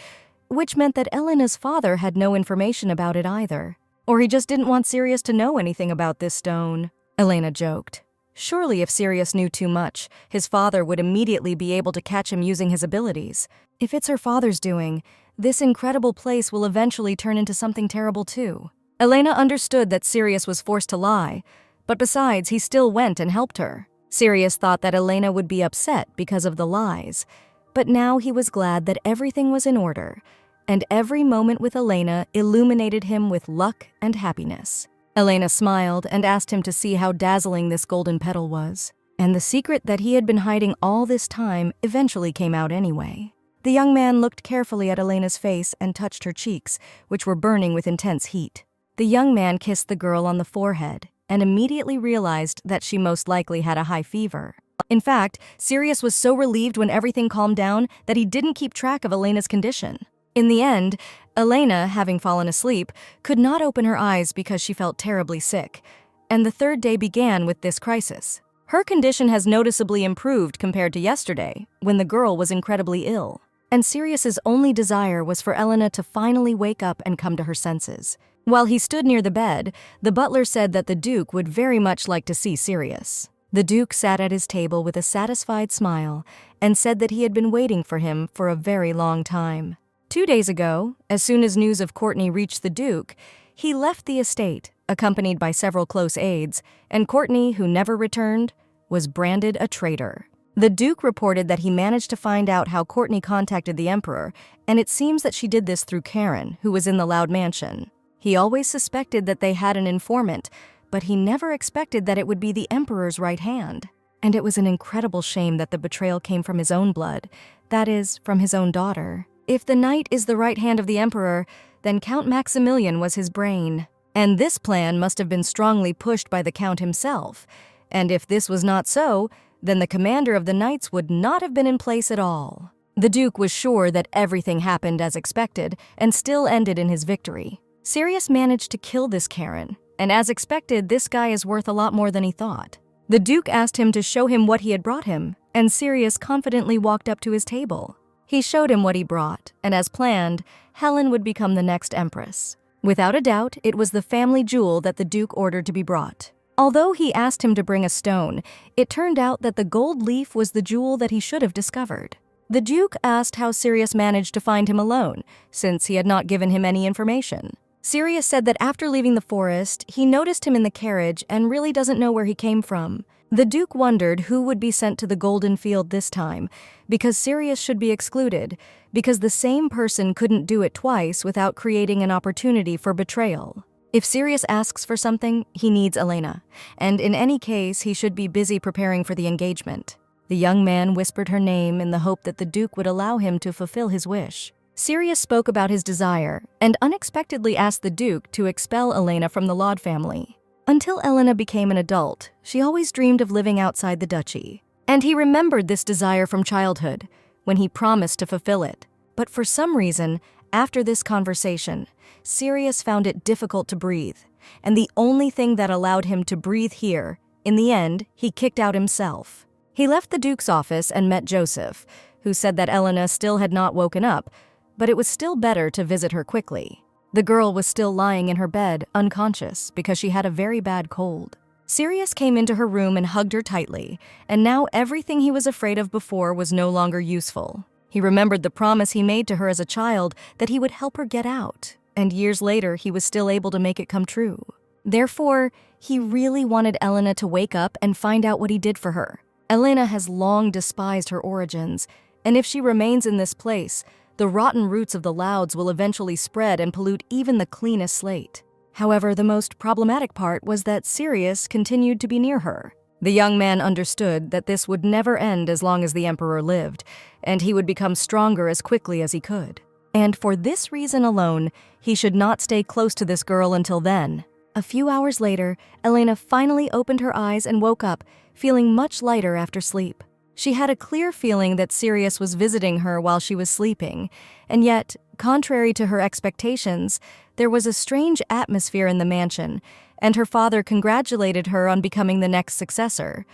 S1: which meant that Elena's father had no information about it either. Or he just didn't want Sirius to know anything about this stone, Elena joked. Surely if Sirius knew too much, his father would immediately be able to catch him using his abilities. If it's her father's doing, this incredible place will eventually turn into something terrible too. Elena understood that Sirius was forced to lie, but besides, he still went and helped her. Sirius thought that Elena would be upset because of the lies, but now he was glad that everything was in order, and every moment with Elena illuminated him with luck and happiness. Elena smiled and asked him to see how dazzling this golden petal was, and the secret that he had been hiding all this time eventually came out anyway. The young man looked carefully at Elena's face and touched her cheeks, which were burning with intense heat. The young man kissed the girl on the forehead and immediately realized that she most likely had a high fever. In fact, Sirius was so relieved when everything calmed down that he didn't keep track of Elena's condition. In the end, Elena, having fallen asleep, could not open her eyes because she felt terribly sick, and the third day began with this crisis. Her condition has noticeably improved compared to yesterday, when the girl was incredibly ill, and Sirius's only desire was for Elena to finally wake up and come to her senses. While he stood near the bed, the butler said that the Duke would very much like to see Sirius. The Duke sat at his table with a satisfied smile and said that he had been waiting for him for a very long time. 2 days ago, as soon as news of Courtney reached the Duke, he left the estate, accompanied by several close aides, and Courtney, who never returned, was branded a traitor. The Duke reported that he managed to find out how Courtney contacted the Emperor, and it seems that she did this through Karen, who was in the Loud Mansion. He always suspected that they had an informant, but he never expected that it would be the Emperor's right hand. And it was an incredible shame that the betrayal came from his own blood, that is, from his own daughter. If the knight is the right hand of the Emperor, then Count Maximilian was his brain. And this plan must have been strongly pushed by the Count himself. And if this was not so, then the commander of the knights would not have been in place at all. The Duke was sure that everything happened as expected and still ended in his victory. Sirius managed to kill this Karen, and as expected, this guy is worth a lot more than he thought. The Duke asked him to show him what he had brought him, and Sirius confidently walked up to his table. He showed him what he brought, and as planned, Helen would become the next empress. Without a doubt, it was the family jewel that the Duke ordered to be brought. Although he asked him to bring a stone, it turned out that the gold leaf was the jewel that he should have discovered. The Duke asked how Sirius managed to find him alone, since he had not given him any information. Sirius said that after leaving the forest, he noticed him in the carriage and really doesn't know where he came from. The Duke wondered who would be sent to the Golden Field this time, because Sirius should be excluded, because the same person couldn't do it twice without creating an opportunity for betrayal. If Sirius asks for something, he needs Elena, and in any case, he should be busy preparing for the engagement. The young man whispered her name in the hope that the Duke would allow him to fulfill his wish. Sirius spoke about his desire and unexpectedly asked the Duke to expel Elena from the Laud family. Until Elena became an adult, she always dreamed of living outside the duchy. And he remembered this desire from childhood, when he promised to fulfill it. But for some reason, after this conversation, Sirius found it difficult to breathe, and the only thing that allowed him to breathe here, in the end, he kicked out himself. He left the Duke's office and met Joseph, who said that Elena still had not woken up, but it was still better to visit her quickly. The girl was still lying in her bed, unconscious, because she had a very bad cold. Sirius came into her room and hugged her tightly, and now everything he was afraid of before was no longer useful. He remembered the promise he made to her as a child that he would help her get out, and years later he was still able to make it come true. Therefore, he really wanted Elena to wake up and find out what he did for her. Elena has long despised her origins, and if she remains in this place, the rotten roots of the Louds will eventually spread and pollute even the cleanest slate. However, the most problematic part was that Sirius continued to be near her. The young man understood that this would never end as long as the Emperor lived, and he would become stronger as quickly as he could. And for this reason alone, he should not stay close to this girl until then. A few hours later, Elena finally opened her eyes and woke up, feeling much lighter after sleep. She had a clear feeling that Sirius was visiting her while she was sleeping, and yet, contrary to her expectations, there was a strange atmosphere in the mansion, and her father congratulated her on becoming the next successor,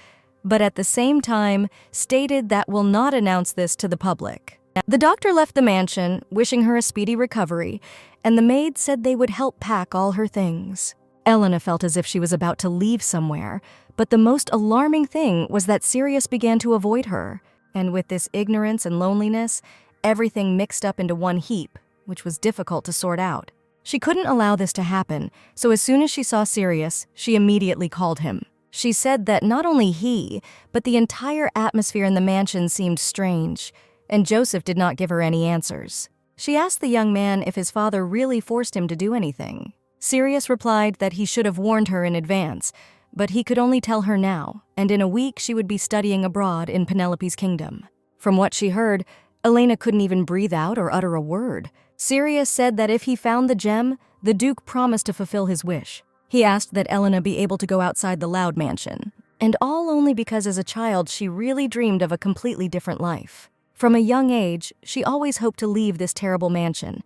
S1: but at the same time stated that will not announce this to the public. The doctor left the mansion, wishing her a speedy recovery, and the maid said they would help pack all her things. Elena felt as if she was about to leave somewhere, but the most alarming thing was that Sirius began to avoid her, and with this ignorance and loneliness, everything mixed up into one heap, which was difficult to sort out. She couldn't allow this to happen, so as soon as she saw Sirius, she immediately called him. She said that not only he, but the entire atmosphere in the mansion seemed strange, and Joseph did not give her any answers. She asked the young man if his father really forced him to do anything. Sirius replied that he should have warned her in advance, but he could only tell her now, and in a week she would be studying abroad in Penelope's kingdom. From what she heard, Elena couldn't even breathe out or utter a word. Sirius said that if he found the gem, the Duke promised to fulfill his wish. He asked that Elena be able to go outside the Loud mansion, and all only because as a child she really dreamed of a completely different life. From a young age, she always hoped to leave this terrible mansion,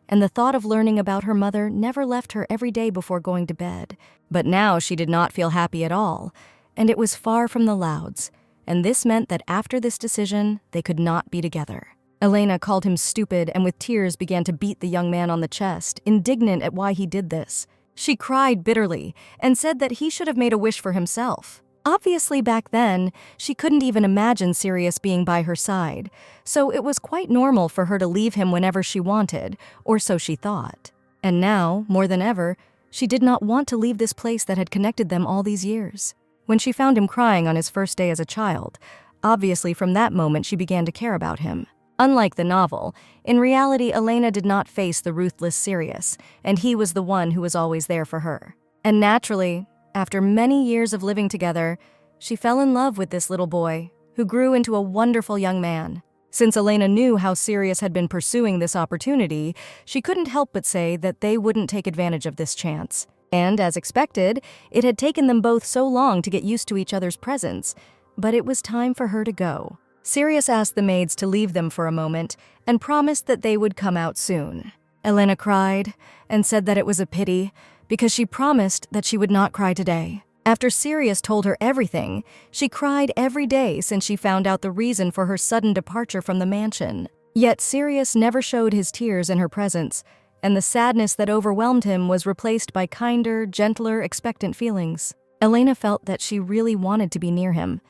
S1: and the thought of learning about her mother never left her every day before going to bed. But now she did not feel happy at all, and it was far from the Louds, and this meant that after this decision, they could not be together. Elena called him stupid and with tears began to beat the young man on the chest, indignant at why he did this. She cried bitterly and said that he should have made a wish for himself. Obviously, back then, she couldn't even imagine Sirius being by her side, so it was quite normal for her to leave him whenever she wanted, or so she thought. And now, more than ever, she did not want to leave this place that had connected them all these years. When she found him crying on his first day as a child, obviously from that moment she began to care about him. Unlike the novel, in reality Elena did not face the ruthless Sirius, and he was the one who was always there for her. And naturally, after many years of living together, she fell in love with this little boy, who grew into a wonderful young man. Since Elena knew how Sirius had been pursuing this opportunity, she couldn't help but say that they wouldn't take advantage of this chance. And, as expected, it had taken them both so long to get used to each other's presence, but it was time for her to go. Sirius asked the maids to leave them for a moment and promised that they would come out soon. Elena cried and said that it was a pity, because she promised that she would not cry today. After Sirius told her everything, she cried every day since she found out the reason for her sudden departure from the mansion. Yet Sirius never showed his tears in her presence, and the sadness that overwhelmed him was replaced by kinder, gentler, expectant feelings. Elena felt that she really wanted to be near him,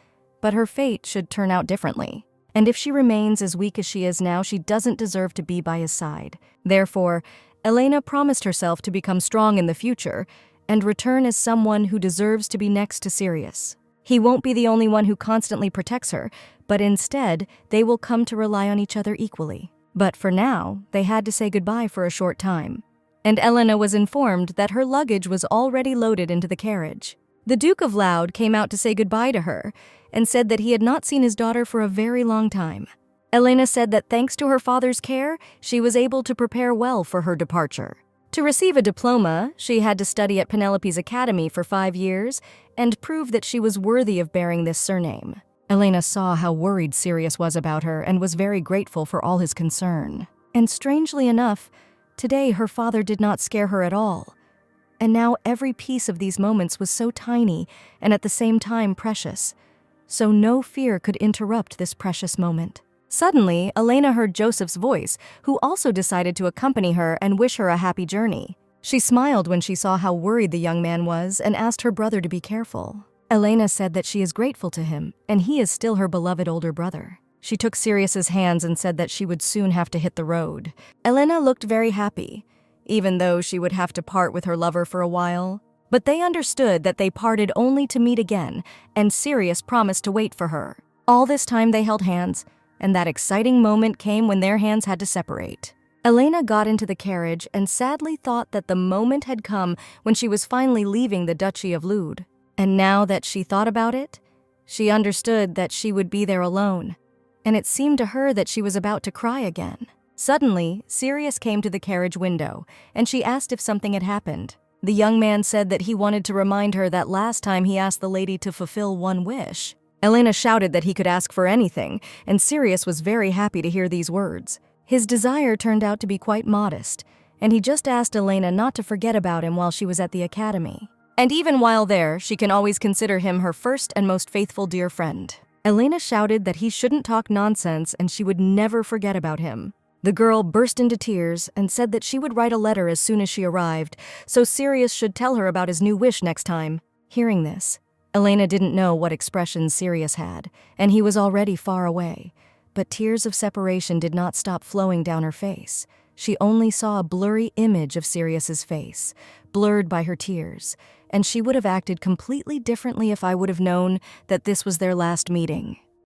S1: but her fate should turn out differently. And if she remains as weak as she is now, she doesn't deserve to be by his side. Therefore, Elena promised herself to become strong in the future and return as someone who deserves to be next to Sirius. He won't be the only one who constantly protects her, but instead, they will come to rely on each other equally. But for now, they had to say goodbye for a short time, and Elena was informed that her luggage was already loaded into the carriage. The Duke of Loud came out to say goodbye to her and said that he had not seen his daughter for a very long time. Elena said that thanks to her father's care, she was able to prepare well for her departure. To receive a diploma, she had to study at Penelope's academy for 5 years and prove that she was worthy of bearing this surname. Elena saw how worried Sirius was about her and was very grateful for all his concern. And strangely enough, today her father did not scare her at all. And now every piece of these moments was so tiny and at the same time precious, so no fear could interrupt this precious moment. Suddenly, Elena heard Joseph's voice, who also decided to accompany her and wish her a happy journey. She smiled when she saw how worried the young man was and asked her brother to be careful. Elena said that she is grateful to him, and he is still her beloved older brother. She took Sirius's hands and said that she would soon have to hit the road. Elena looked very happy, even though she would have to part with her lover for a while. But they understood that they parted only to meet again, and Sirius promised to wait for her. All this time they held hands, and that exciting moment came when their hands had to separate. Elena got into the carriage and sadly thought that the moment had come when she was finally leaving the Duchy of Lude. And now that she thought about it, she understood that she would be there alone, and it seemed to her that she was about to cry again. Suddenly, Sirius came to the carriage window, and she asked if something had happened. The young man said that he wanted to remind her that last time he asked the lady to fulfill one wish. Elena shouted that he could ask for anything, and Sirius was very happy to hear these words. His desire turned out to be quite modest, and he just asked Elena not to forget about him while she was at the academy. And even while there, she can always consider him her first and most faithful dear friend. Elena shouted that he shouldn't talk nonsense and she would never forget about him. The girl burst into tears and said that she would write a letter as soon as she arrived, so Sirius should tell her about his new wish next time. Hearing this, Elena didn't know what expression Sirius had, and he was already far away. But tears of separation did not stop flowing down her face. She only saw a blurry image of Sirius's face, blurred by her tears, and she would have acted completely differently if I would have known that this was their last meeting.